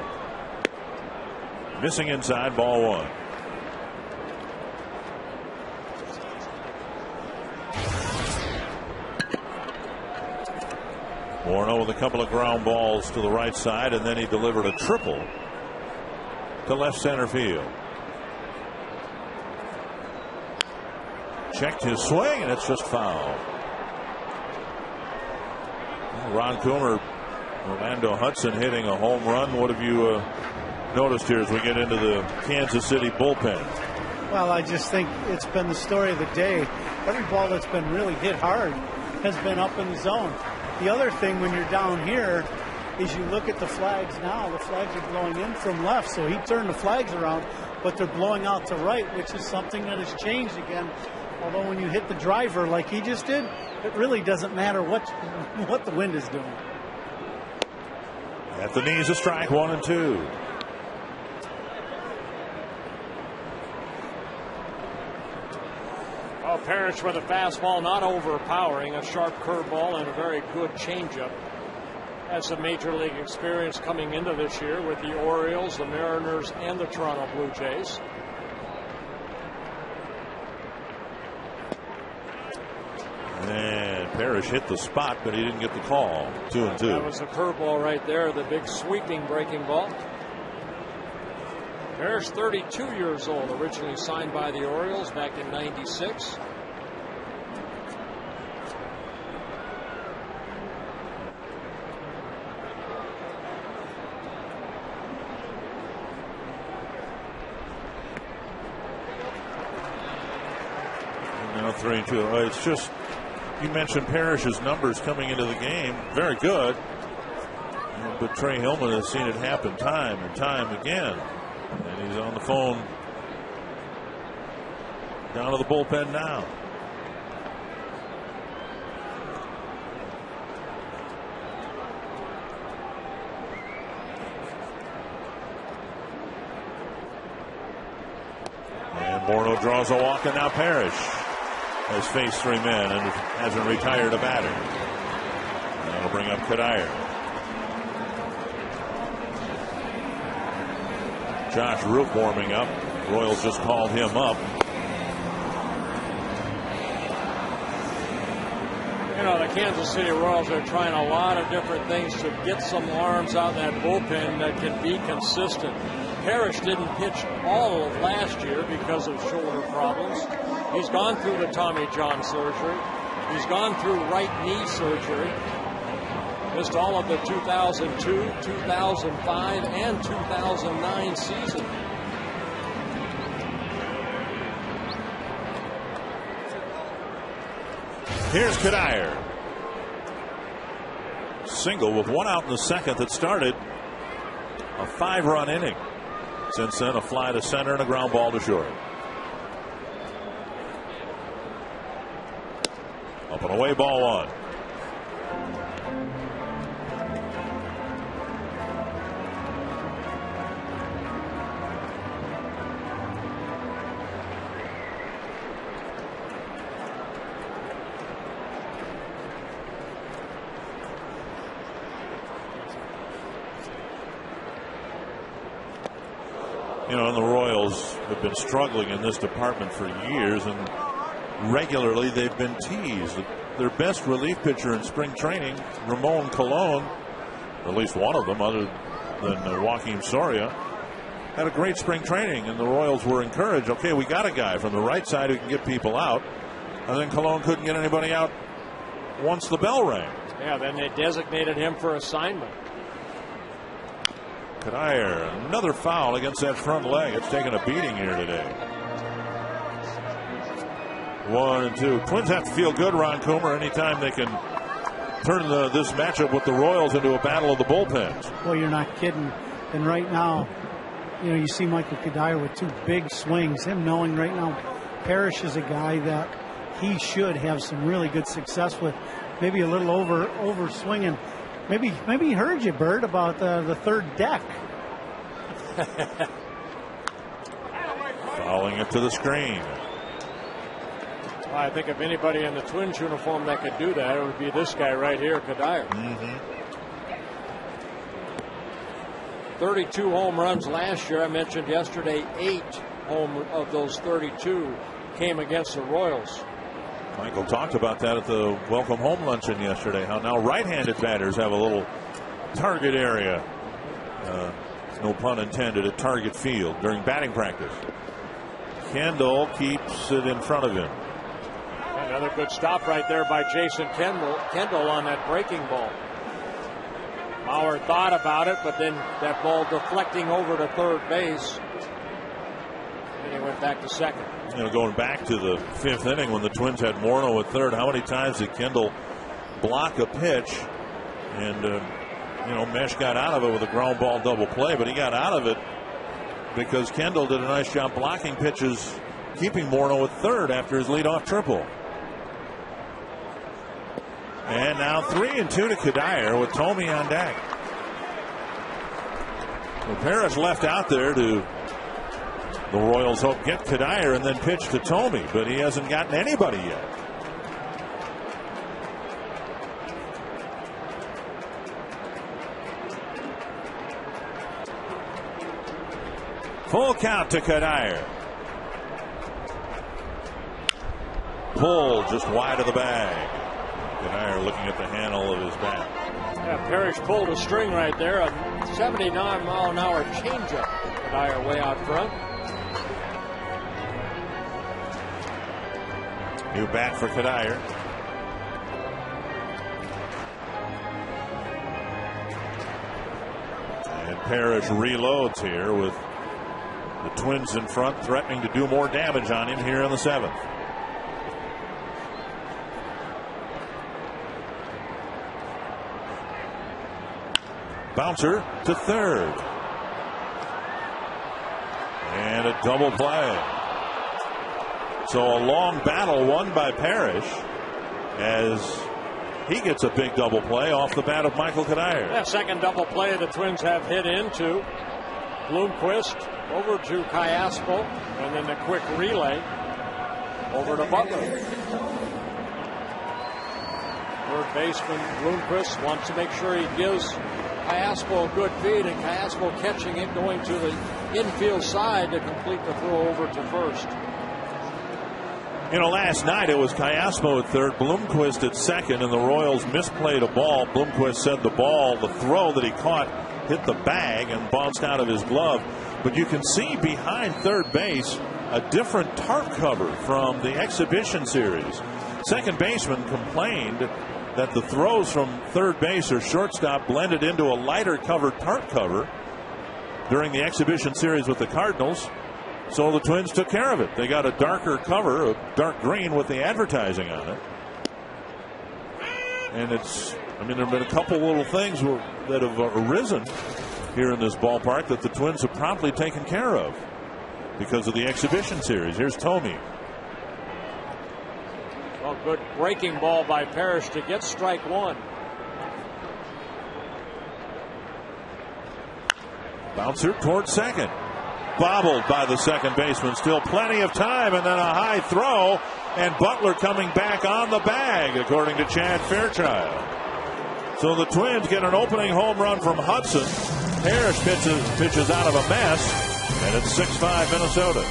Missing inside, ball 1. Morneau with a couple of ground balls to the right side, and then he delivered a triple to left center field. Checked his swing, and it's just foul. Ron Coomer, Orlando Hudson hitting a home run. What have you noticed here as we get into the Kansas City bullpen? Well, I just think it's been the story of the day. Every ball that's been really hit hard has been up in the zone. The other thing when you're down here is you look at the flags now. The flags are blowing in from left, so he turned the flags around, but they're blowing out to right, which is something that has changed again. Although when you hit the driver like he just did, it really doesn't matter what the wind is doing. At the knees, a strike, 1 and 2. Oh, Parrish with a fastball, not overpowering, a sharp curveball and a very good changeup. Has some major league experience coming into this year with the Orioles, the Mariners, and the Toronto Blue Jays. And Parrish hit the spot, but he didn't get the call. 2 and 2. That was a curveball right there, the big sweeping breaking ball. Parrish, 32 years old, originally signed by the Orioles back in '96. And now 3 and 2. It's just, you mentioned Parrish's numbers coming into the game. Very good. But Trey Hillman has seen it happen time and time again. And he's on the phone down to the bullpen now. And Morneau draws a walk, and now Parrish has faced 3 men and hasn't retired a batter. And that'll bring up Kadire. Josh Root warming up. Royals just called him up. You know, the Kansas City Royals are trying a lot of different things to get some arms out in that bullpen that can be consistent. Parrish didn't pitch all of last year because of shoulder problems. He's gone through the Tommy John surgery. He's gone through right knee surgery. Missed all of the 2002, 2005, and 2009 season. Here's Kadire. Single with 1 out in the 2nd that started a 5-run inning. Since then, a fly to center and a ground ball to short. Up and away, ball 1. You know, and the Royals have been struggling in this department for years, and regularly they've been teased. Their best relief pitcher in spring training, Ramon Colon, at least one of them other than Joaquin Soria, had a great spring training, and the Royals were encouraged. Okay, we got a guy from the right side who can get people out, and then Colon couldn't get anybody out once the bell rang. Yeah, then they designated him for assignment. Kadire, another foul against that front leg. It's taken a beating here today. 1 and 2. Twins have to feel good, Ron Coomer, anytime they can turn this matchup with the Royals into a battle of the bullpens. Well, you're not kidding. And right now, you see Michael Kadire with 2 big swings. Him knowing right now Parrish is a guy that he should have some really good success with. Maybe a little over swinging. Maybe he heard you, Bert, about the 3rd deck. Fouling it to the screen. Well, I think if anybody in the Twins uniform that could do that, it would be this guy right here, Kadire. 32 home runs last year. I mentioned yesterday 8 of those 32 came against the Royals. Michael talked about that at the welcome home luncheon yesterday, how now right-handed batters have a little target area, no pun intended, at target field during batting practice. Kendall keeps it in front of him. Another good stop right there by Jason Kendall on that breaking ball. Mauer thought about it, but then that ball deflecting over to 3rd base. And he went back to 2nd. Going back to the 5th inning when the Twins had Morneau at 3rd, how many times did Kendall block a pitch? And, Mesh got out of it with a ground ball double play, but he got out of it because Kendall did a nice job blocking pitches, keeping Morneau at 3rd after his leadoff triple. And now 3-2 to Kadire with Thome on deck. Well, Parrish left out there to the Royals hope get Kadire and then pitch to Thome, but he hasn't gotten anybody yet. Full count to Kadire. Pull just wide of the bag. Kadire looking at the handle of his bat. Yeah, Parrish pulled a string right there. A 79-mile-an-hour changeup. Kadire way out front. New bat for Kadire. And Parrish reloads here with the Twins in front, threatening to do more damage on him here in the 7th. Bouncer to 3rd. And a double play. So a long battle won by Parrish as he gets a big double play off the bat of Michael Kadire. Yeah, 2nd double play the Twins have hit into. Bloomquist over to Cayaspo, and then a quick relay over to Butler. 3rd baseman Bloomquist wants to make sure he gives Cayaspo a good feed, and Cayaspo catching it, going to the infield side to complete the throw over to 1st. Last night it was Cayaspo at 3rd, Bloomquist at 2nd, and the Royals misplayed a ball. Bloomquist said the throw that he caught hit the bag and bounced out of his glove. But you can see behind 3rd base a different tarp cover from the exhibition series. 2nd baseman complained that the throws from 3rd base or shortstop blended into a lighter covered tarp cover during the exhibition series with the Cardinals. So the Twins took care of it. They got a darker cover, a dark green with the advertising on it. And there have been a couple little things that have arisen here in this ballpark that the Twins have promptly taken care of because of the exhibition series. Here's Thome. Well, good breaking ball by Parrish to get strike 1. Bouncer towards 2nd. Bobbled by the 2nd baseman. Still plenty of time, and then a high throw, and Butler coming back on the bag, according to Chad Fairchild. So the Twins get an opening home run from Hudson. Parrish pitches out of a mess, and it's 6-5 Minnesota.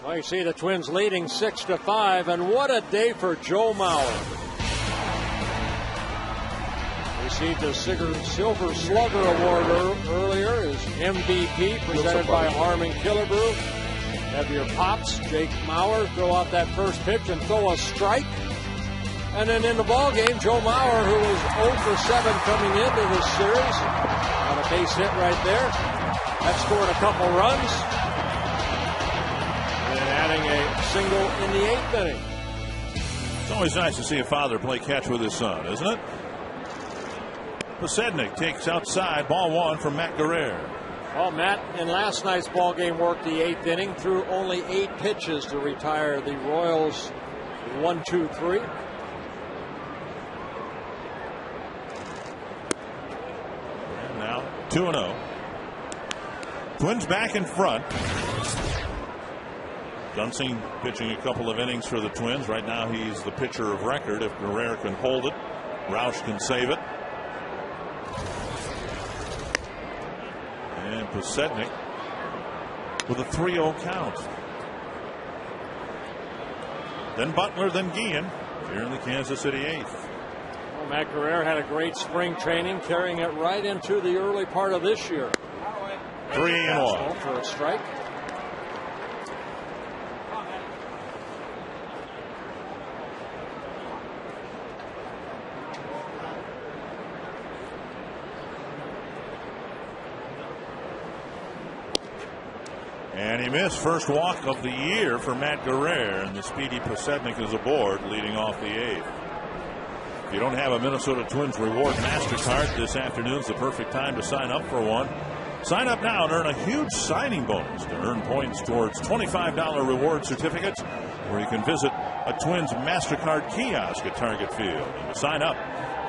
Well, you see the Twins leading 6-5, and what a day for Joe Mauer. Received a Silver Slugger Award earlier, his MVP presented by Harmon Killebrew. Have your pops, Jake Mauer, throw out that first pitch and throw a strike. And then in the ball game, Joe Mauer, who was 0 for 7 coming into this series, got a base hit right there. That scored a couple runs. And adding a single in the 8th inning. It's always nice to see a father play catch with his son, isn't it? Posednik takes outside, ball 1 from Matt Guerrero. Well, Matt in last night's ball game worked the 8th inning, threw only 8 pitches to retire the Royals 1-2-3. And now 2-0. Twins back in front. Dunsing pitching a couple of innings for the Twins. Right now he's the pitcher of record. If Guerrero can hold it, Roush can save it. And Posednik with a 3-0 count. Then Butler, then Guillen here in the Kansas City 8th. Well, Matt Guerrero had a great spring training, carrying it right into the early part of this year. 3-1 for a strike. And he missed first walk of the year for Matt Guerrero, and the speedy Posednik is aboard, leading off the 8th. If you don't have a Minnesota Twins Reward MasterCard, this afternoon's the perfect time to sign up for one. Sign up now and earn a huge signing bonus to earn points towards $25 reward certificates, where you can visit a Twins MasterCard kiosk at Target Field. And to sign up,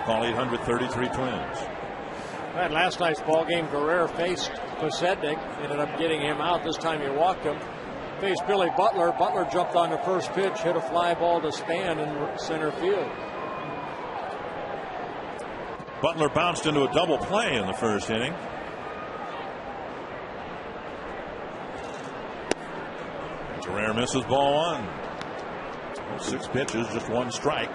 call 800-33-TWINS. Right, last night's ball game, Guerrero faced Posednik, ended up getting him out. This time he walked him. Faced Billy Butler. Butler jumped on the first pitch, hit a fly ball to Span in center field. Butler bounced into a double play in the first inning. Guerrero misses ball 1. 6 pitches, just 1 strike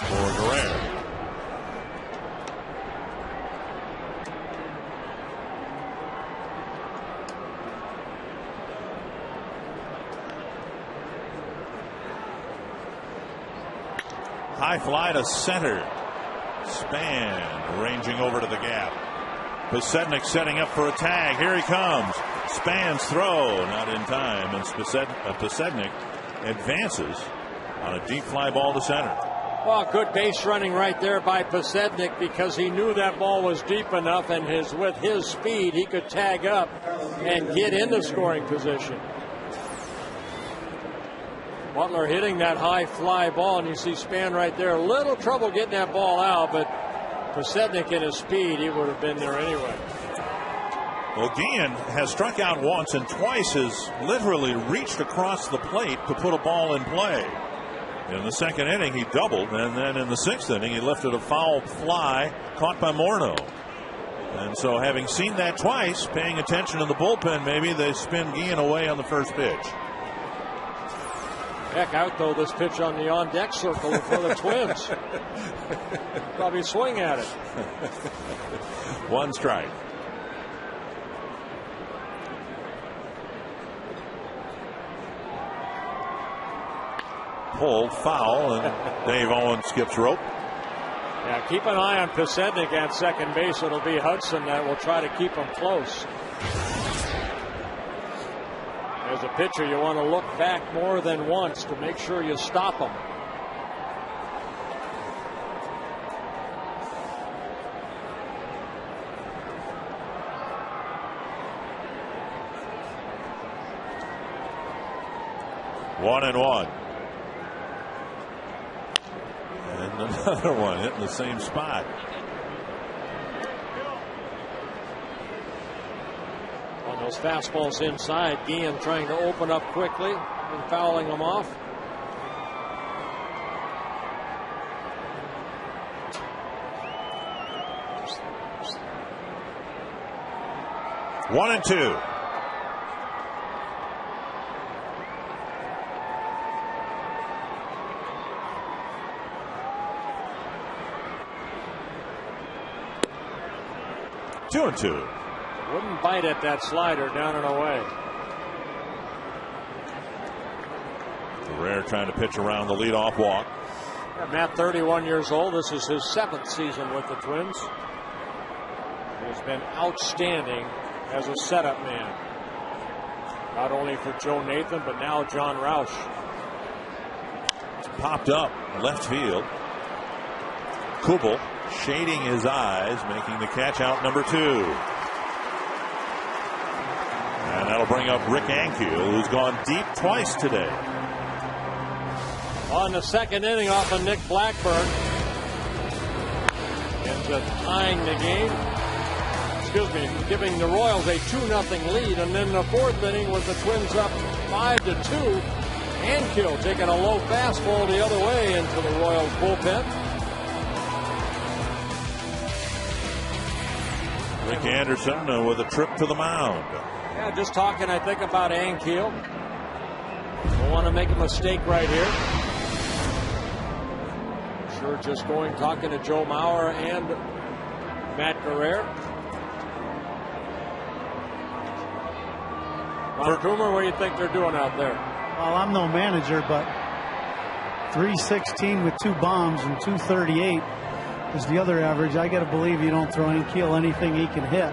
for Guerrero. High fly to center. Span ranging over to the gap. Posednik setting up for a tag. Here he comes. Span's throw not in time, and Posednik advances on a deep fly ball to center. Well, good base running right there by Posednik, because he knew that ball was deep enough, and with his speed he could tag up and get into scoring position. Butler hitting that high fly ball, and you see Span right there. A little trouble getting that ball out, but Posednik in his speed, he would have been there anyway. Well, Guillen has struck out once and twice has literally reached across the plate to put a ball in play. In the second inning, he doubled, and then in the 6th inning, he lifted a foul fly caught by Morneau. And so, having seen that twice, paying attention to the bullpen, maybe they spin Guillen away on the first pitch. Heck, out though this pitch on the on-deck circle for the Twins. Probably swing at it. 1 strike. Pulled foul, and Dave Owen skips rope. Yeah, keep an eye on Posednik at second base. It'll be Hudson that will try to keep him close. As a pitcher, you want to look back more than once to make sure you stop him. One and one. And another one hitting the same spot. On those fastballs inside, Guillen trying to open up quickly and fouling them off. One and two. 2-2. Wouldn't bite at that slider down and away. Guerrero trying to pitch around the leadoff walk. Matt, 31 years old. This is his 7th season with the Twins. He's been outstanding as a setup man. Not only for Joe Nathan, but now John Roush. It's popped up left field. Kubel shading his eyes, making the catch out number 2. And that'll bring up Rick Ankiel, who's gone deep twice today. On the second inning off of Nick Blackburn. Ends up tying the game. Giving the Royals a 2-0 lead. And then the 4th inning with the Twins up 5-2. Ankiel taking a low fastball the other way into the Royals bullpen. Rick Anderson with a trip to the mound. Yeah, just talking, I think, about Ankiel. Don't want to make a mistake right here. Sure, just talking to Joe Mauer and Matt Guerrero. Ron Coomer, what do you think they're doing out there? Well, I'm no manager, but 316 with 2 bombs and 238 is the other average. I got to believe you don't throw Ankiel anything he can hit.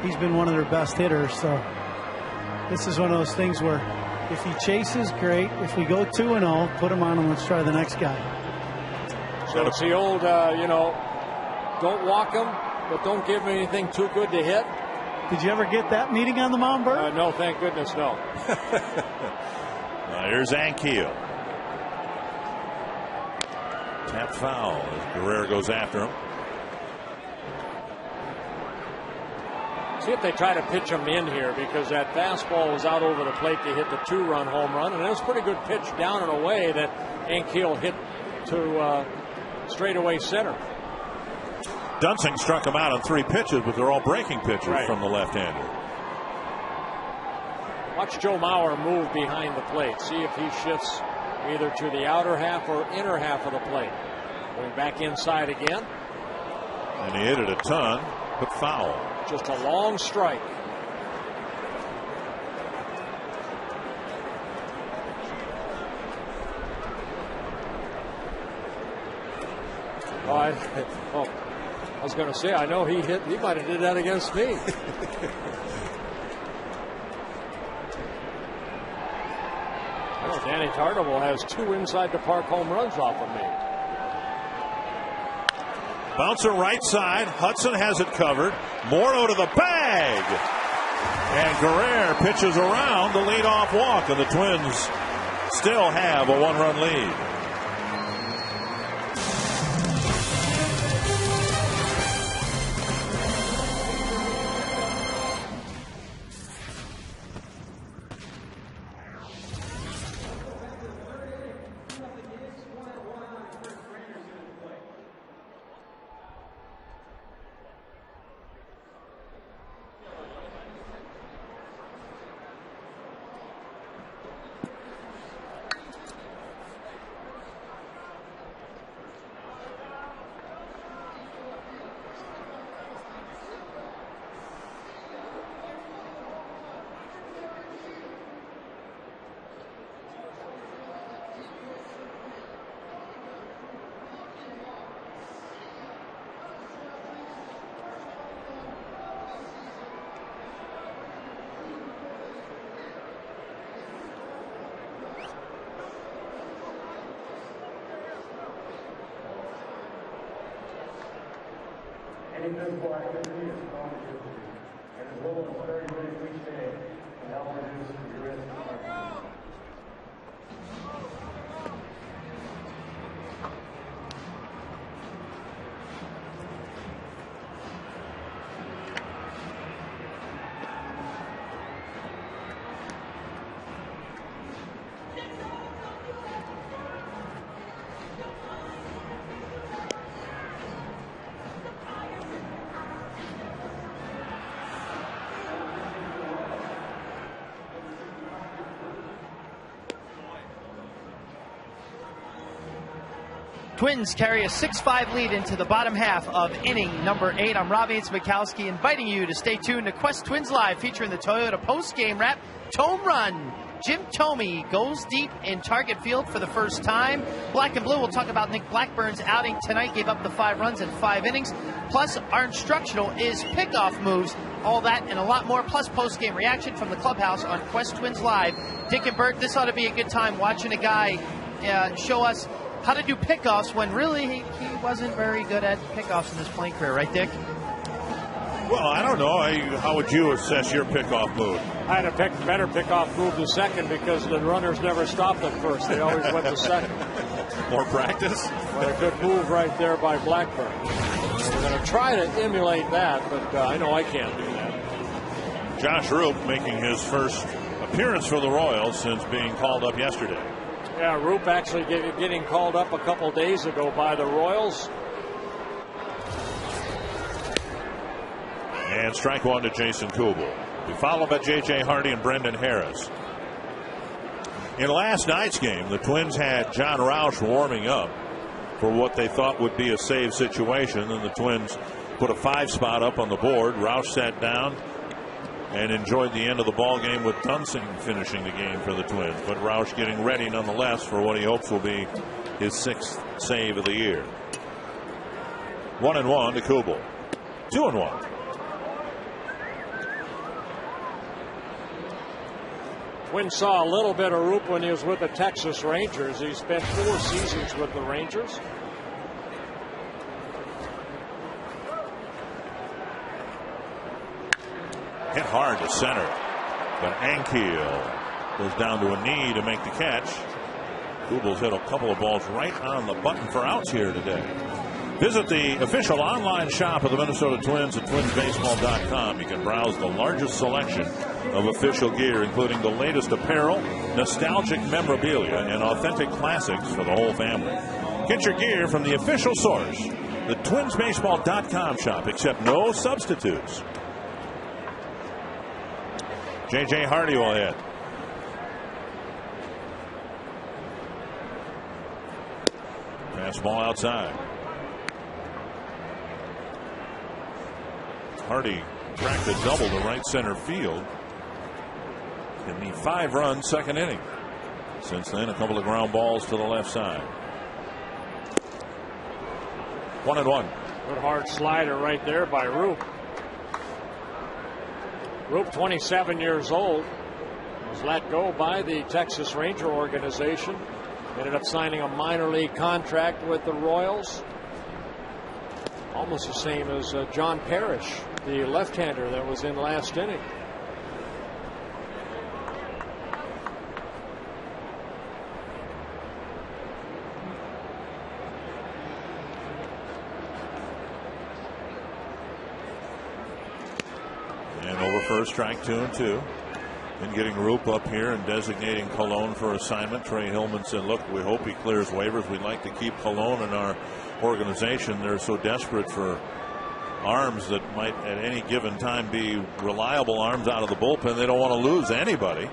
He's been one of their best hitters, so this is one of those things where if he chases, great. If we go 2-0, put him on and let's try the next guy. So it's the old, don't walk him, but don't give him anything too good to hit. Did you ever get that meeting on the mound, Bert? No, thank goodness, no. Here's Ankiel. Tap foul as Guerrero goes after him. See if they try to pitch him in here, because that fastball was out over the plate to hit the 2-run home run, and it was a pretty good pitch down and away that Ankiel hit to straightaway center. Dunsing struck him out on 3 pitches, but they're all breaking pitches from the left-hander. Watch Joe Mauer move behind the plate. See if he shifts either to the outer half or inner half of the plate. Going back inside again. And he hit it a ton, but foul. Just a long strike. I was going to say, I know he might have did that against me. Danny Tartavel has 2 inside the park home runs off of me. Bouncer right side. Hudson has it covered. Morrow to the bag. And Guerrero pitches around the leadoff walk, and the Twins still have a 1-run lead. Any physical activity is common and as little as 30 minutes each day can help reduce your risk of heart disease. Twins carry a 6-5 lead into the bottom half of inning number 8. I'm Robbie Mikowski, inviting you to stay tuned to Quest Twins Live, featuring the Toyota post-game wrap. Tome Run. Jim Thome goes deep in target field for the first time. Black and Blue will talk about Nick Blackburn's outing tonight. Gave up the 5 runs in 5 innings. Plus, our instructional is pickoff moves. All that and a lot more, plus post-game reaction from the clubhouse on Quest Twins Live. Dick and Bert, this ought to be a good time watching a guy show us how to do pickoffs when really he wasn't very good at pickoffs in his playing career, right, Dick? Well, I don't know. How would you assess your pickoff move? I had a better pickoff move to second because the runners never stopped at first. They always went to second. More practice? But a good move right there by Blackburn. We're going to try to emulate that, but I know I can't do that. Josh Roop making his first appearance for the Royals since being called up yesterday. Yeah, Roop actually getting called up a couple days ago by the Royals. And strike one to Jason Kubel. We followed by J.J. Hardy and Brendan Harris. In last night's game, the Twins had John Roush warming up for what they thought would be a save situation, and the Twins put a 5 spot up on the board. Roush sat down and enjoyed the end of the ball game with Dunsing finishing the game for the Twins. But Roush getting ready nonetheless for what he hopes will be his 6th save of the year. 1-1 to Kubel. 2-1. Twins saw a little bit of Roop when he was with the Texas Rangers. He spent 4 seasons with the Rangers. Hit hard to center, but Ankiel goes down to a knee to make the catch. Kubel's hit a couple of balls right on the button for outs here today. Visit the official online shop of the Minnesota Twins at twinsbaseball.com. You can browse the largest selection of official gear, including the latest apparel, nostalgic memorabilia, and authentic classics for the whole family. Get your gear from the official source, the twinsbaseball.com shop, except no substitutes. J.J. Hardy will hit. Fastball outside. Hardy cracked a double to right center field in the 5-run 2nd inning. Since then, a couple of ground balls to the left side. 1-1. Good hard slider right there by Roop. Roop, 27 years old, was let go by the Texas Ranger organization. Ended up signing a minor league contract with the Royals. Almost the same as John Parrish, the left-hander that was in last inning. And over first, strike 2-2. And getting Roop up here and designating Colon for assignment. Trey Hillman said, look, we hope he clears waivers. We'd like to keep Colon in our organization. They're so desperate for arms that might at any given time be reliable arms out of the bullpen. They don't want to lose anybody.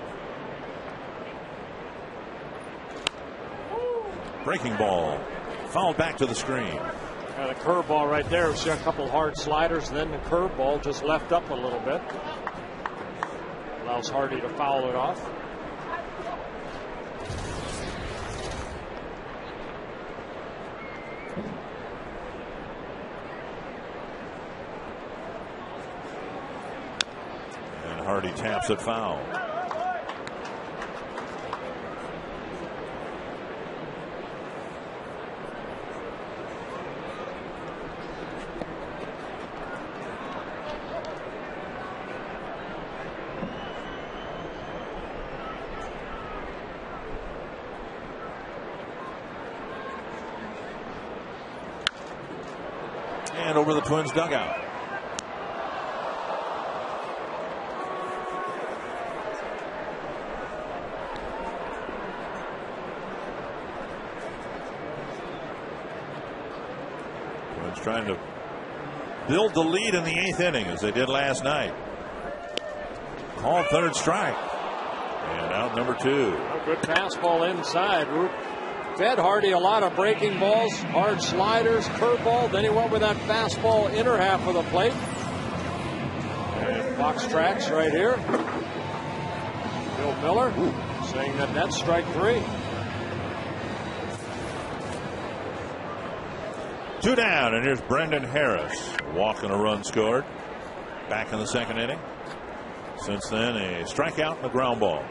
Breaking ball. Fouled back to the screen. Got a curveball right there. We see a couple hard sliders, and then the curveball just left up a little bit. Allows Hardy to foul it off. And Hardy taps it foul. And over the Twins dugout. Twins trying to build the lead in the 8th inning as they did last night. Called 3rd strike. And out number 2. A good fastball inside. Roop fed Hardy a lot of breaking balls, hard sliders, curveball. Then he went with that fastball inner half of the plate. And box tracks right here. Bill Miller saying that that's strike 3. 2 down, and here's Brendan Harris. Walk and a run scored. Back in the second inning. Since then, a strikeout and a ground ball.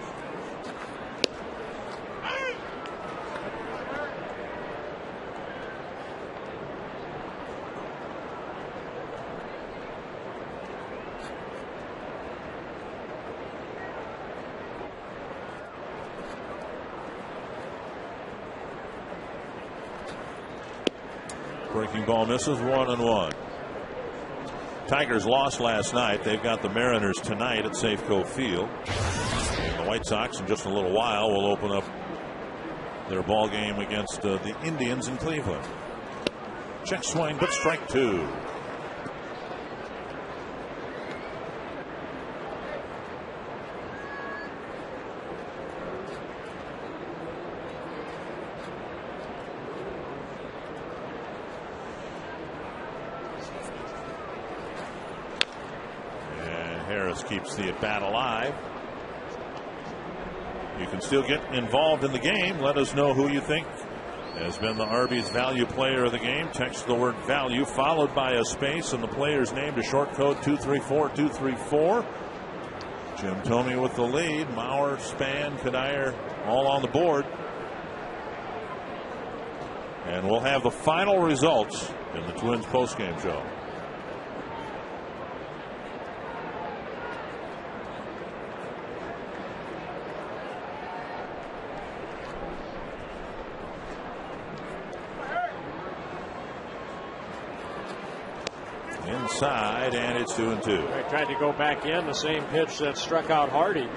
Breaking ball misses, 1-1. Tigers lost last night. They've got the Mariners tonight at Safeco Field. And the White Sox in just a little while will open up their ball game against the Indians in Cleveland. Check swing, but strike 2. Harris keeps the at bat alive. You can still get involved in the game. Let us know who you think has been the Arby's value player of the game. Text the word value followed by a space and the player's name to short code 234-234. Jim Thome with the lead. Mauer, Span, Kadire all on the board. And we'll have the final results in the Twins postgame show. Inside, and it's 2-2. They tried to go back in the same pitch that struck out Hardy.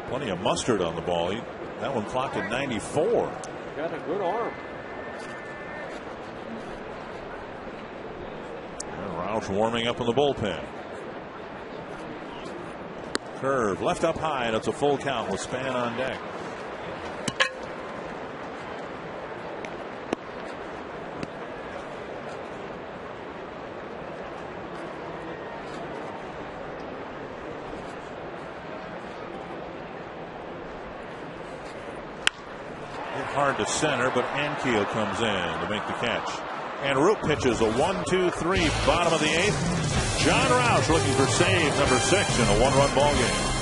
Plenty of mustard on the ball. That one clocked at 94. Got a good arm. And Roush warming up in the bullpen. Curve left up high, and it's a full count with Span on deck. Hard to center, but Ankiel comes in to make the catch. And Root pitches a 1-2-3 bottom of the 8th. John Roush looking for save number 6 in a 1-run ball game.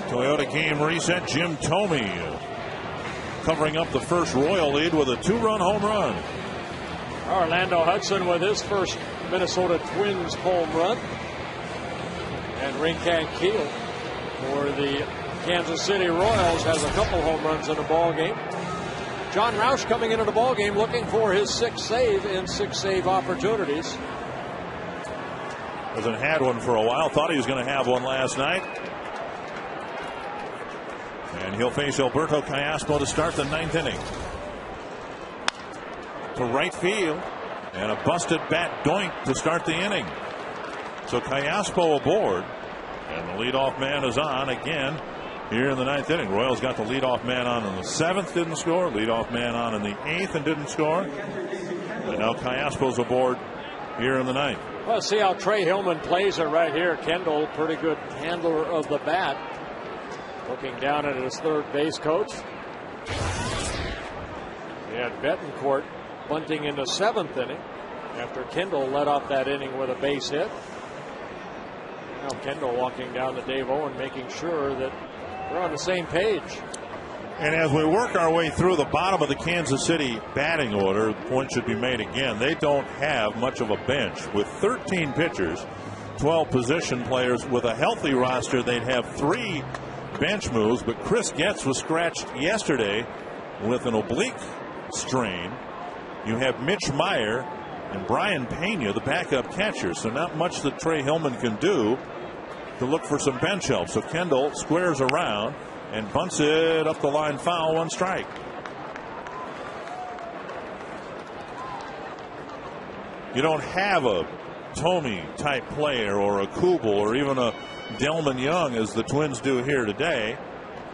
Toyota game reset. Jim Thome covering up the first Royal lead with a 2-run home run. Orlando Hudson with his first Minnesota Twins home run. And Ankiel for the Kansas City Royals has a couple home runs in the ball game. John Roush coming into the ball game looking for his 6th save in 6 save opportunities. Hasn't had one for a while. Thought he was going to have one last night. And he'll face Alberto Callaspo to start the 9th inning. To right field. And a busted bat doink to start the inning. So Callaspo aboard. And the leadoff man is on again here in the 9th inning. Royals got the leadoff man on in the 7th, didn't score. Leadoff man on in the 8th and didn't score. And now Callaspo's aboard here in the 9th. Well, see how Trey Hillman plays it right here. Kendall, pretty good handler of the bat. Looking down at his third base coach. He had Betancourt bunting in the 7th inning after Kendall led off that inning with a base hit. Now Kendall walking down to Dave Owen, making sure that we're on the same page. And as we work our way through the bottom of the Kansas City batting order, the point should be made again. They don't have much of a bench. With 13 pitchers, 12 position players, with a healthy roster, they'd have 3 bench moves. But Chris Getz was scratched yesterday with an oblique strain. You have Mitch Meyer and Brian Pena, the backup catcher. So not much that Trey Hillman can do to look for some bench help. So Kendall squares around and bunts it up the line, foul, 1 strike. You don't have a Tomey type player or a Kubel or even a Delman Young as the Twins do here today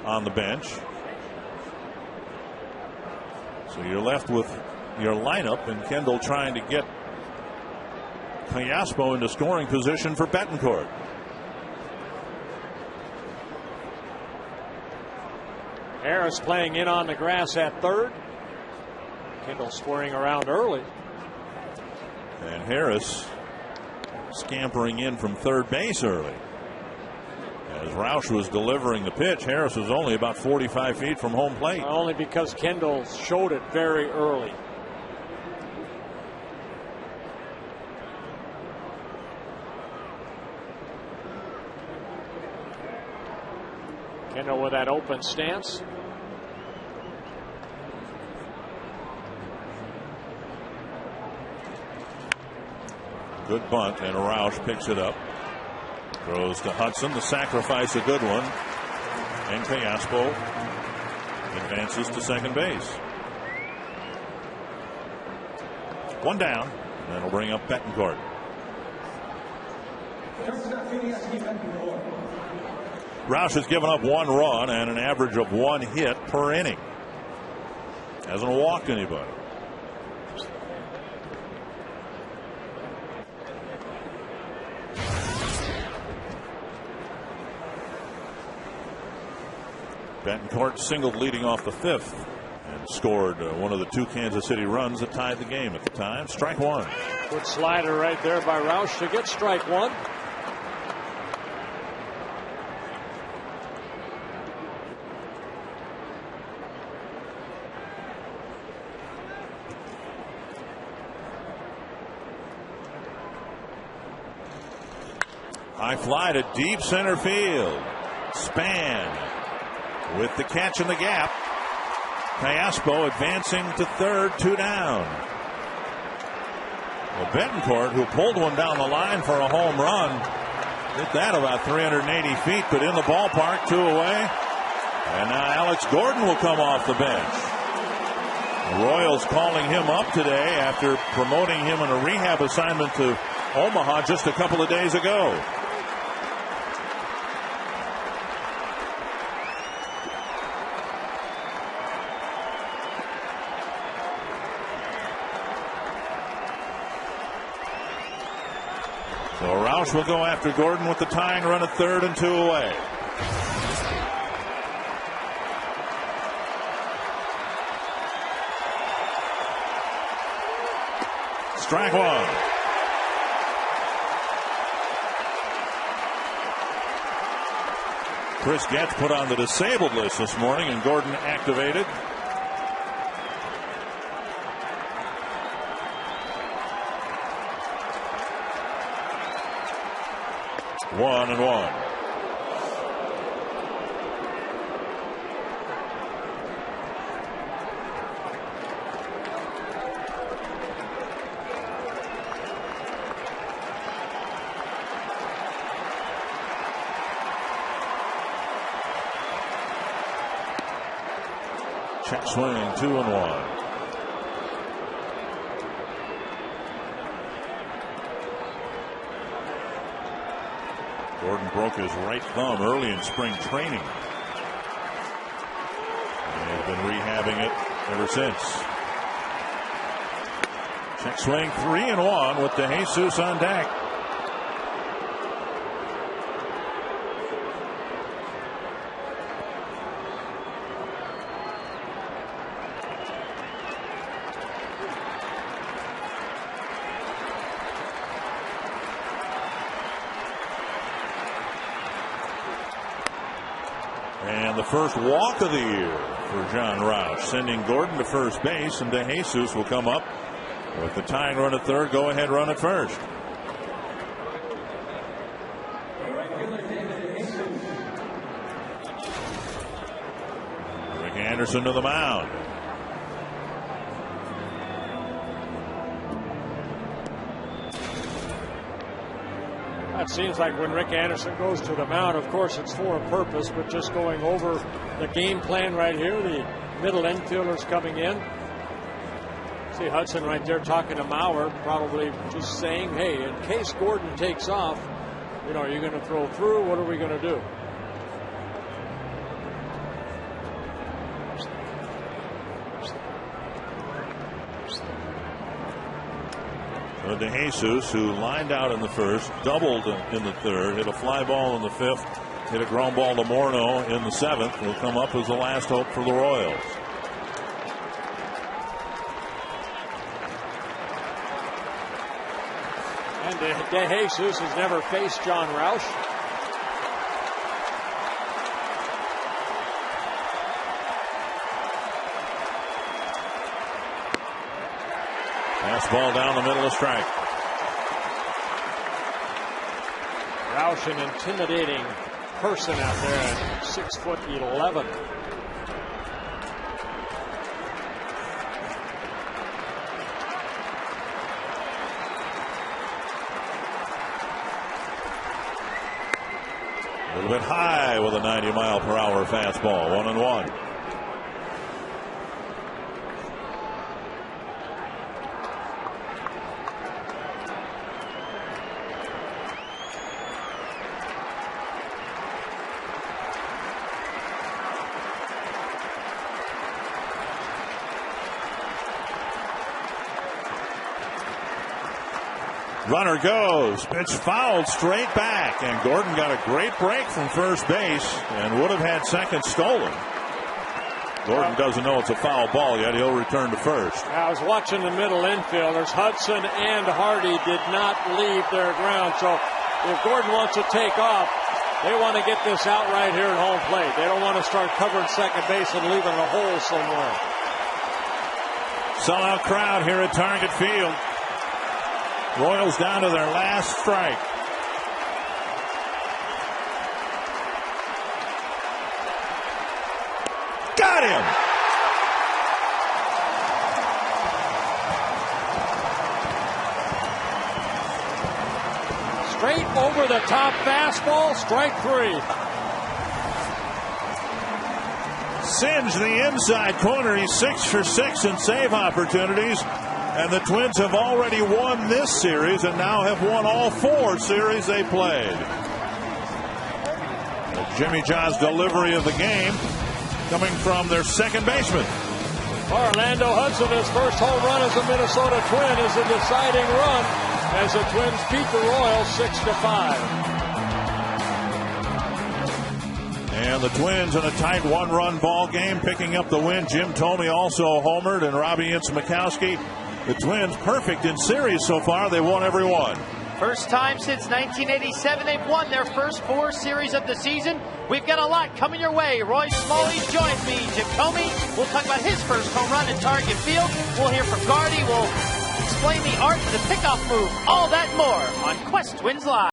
on the bench. So you're left with your lineup, and Kendall trying to get Callaspo into scoring position for Betancourt. Harris playing in on the grass at third. Kendall squaring around early. And Harris scampering in from third base early. As Roush was delivering the pitch, Harris was only about 45 feet from home plate. Only because Kendall showed it very early. Kendall with that open stance. Good bunt, and Roush picks it up. Throws to Hudson. The sacrifice, a good one. And Callaspo advances to second base. 1 down. That'll bring up Betancourt. Roush has given up 1 run and an average of 1 hit per inning. Hasn't walked anybody. Betancourt singled leading off the 5th and scored one of the 2 Kansas City runs that tied the game at the time. Strike 1. Good slider right there by Roush to get strike 1. High fly to deep center field. Span with the catch in the gap. Callaspo advancing to third, 2 down. Well, Betancourt, who pulled one down the line for a home run, hit that about 380 feet, but in the ballpark, 2 away. And now Alex Gordon will come off the bench. The Royals calling him up today after promoting him on a rehab assignment to Omaha just a couple of days ago. So Roush will go after Gordon with the tying run at third and 2 away. Strike 1. Chris Getz put on the disabled list this morning, and Gordon activated. 1-1. Check swing, 2-1. Gordon broke his right thumb early in spring training. And he's been rehabbing it ever since. Check swing, 3-1 with DeJesus on deck. And the first walk of the year for John Roush, sending Gordon to first base, and DeJesus will come up with the tying run at third, go ahead run at first. Rick Anderson to the mound. It seems like when Rick Anderson goes to the mound, of course it's for a purpose, but just going over the game plan right here, the middle infielders coming in. See Hudson right there talking to Mauer, probably just saying, hey, in case Gordon takes off, you know, are you going to throw through? What are we going to do? DeJesus, who lined out in the first, doubled in the third, hit a fly ball in the fifth, hit a ground ball to Morneau in the seventh, will come up as the last hope for the Royals. And DeJesus has never faced John Roush. Ball down the middle of strike. Roush, an intimidating person out there at 6'11". A little bit high with a 90-mile-per-hour fastball. 1-1. Runner goes, pitch fouled straight back, and Gordon got a great break from first base and would have had second stolen. Gordon doesn't know it's a foul ball yet. He'll return to first. I was watching the middle infielders. Hudson and Hardy did not leave their ground. So if Gordon wants to take off, they want to get this out right here at home plate. They don't want to start covering second base and leaving a hole somewhere. Sellout crowd here at Target Field. Royals down to their last strike. Got him! Straight over the top fastball, strike three. Singed the inside corner. He's 6 for 6 in save opportunities. And the Twins have already won this series and now have won all 4 series they played. Jimmy John's delivery of the game coming from their second baseman. Orlando Hudson, his first home run as a Minnesota Twin, is a deciding run as the Twins beat the Royals 6-5. And the Twins in a tight 1-run ball game, picking up the win. Jim Thome also homered, and Robbie Ince-Mikowski. The Twins perfect in series so far. They won every one. First time since 1987 they've won their first 4 series of the season. We've got a lot coming your way. Roy Smalley joins me. Jim Thome will talk about his first home run at Target Field. We'll hear from Gardy. We'll explain the art of the pickoff move. All that more on Quest Twins Live.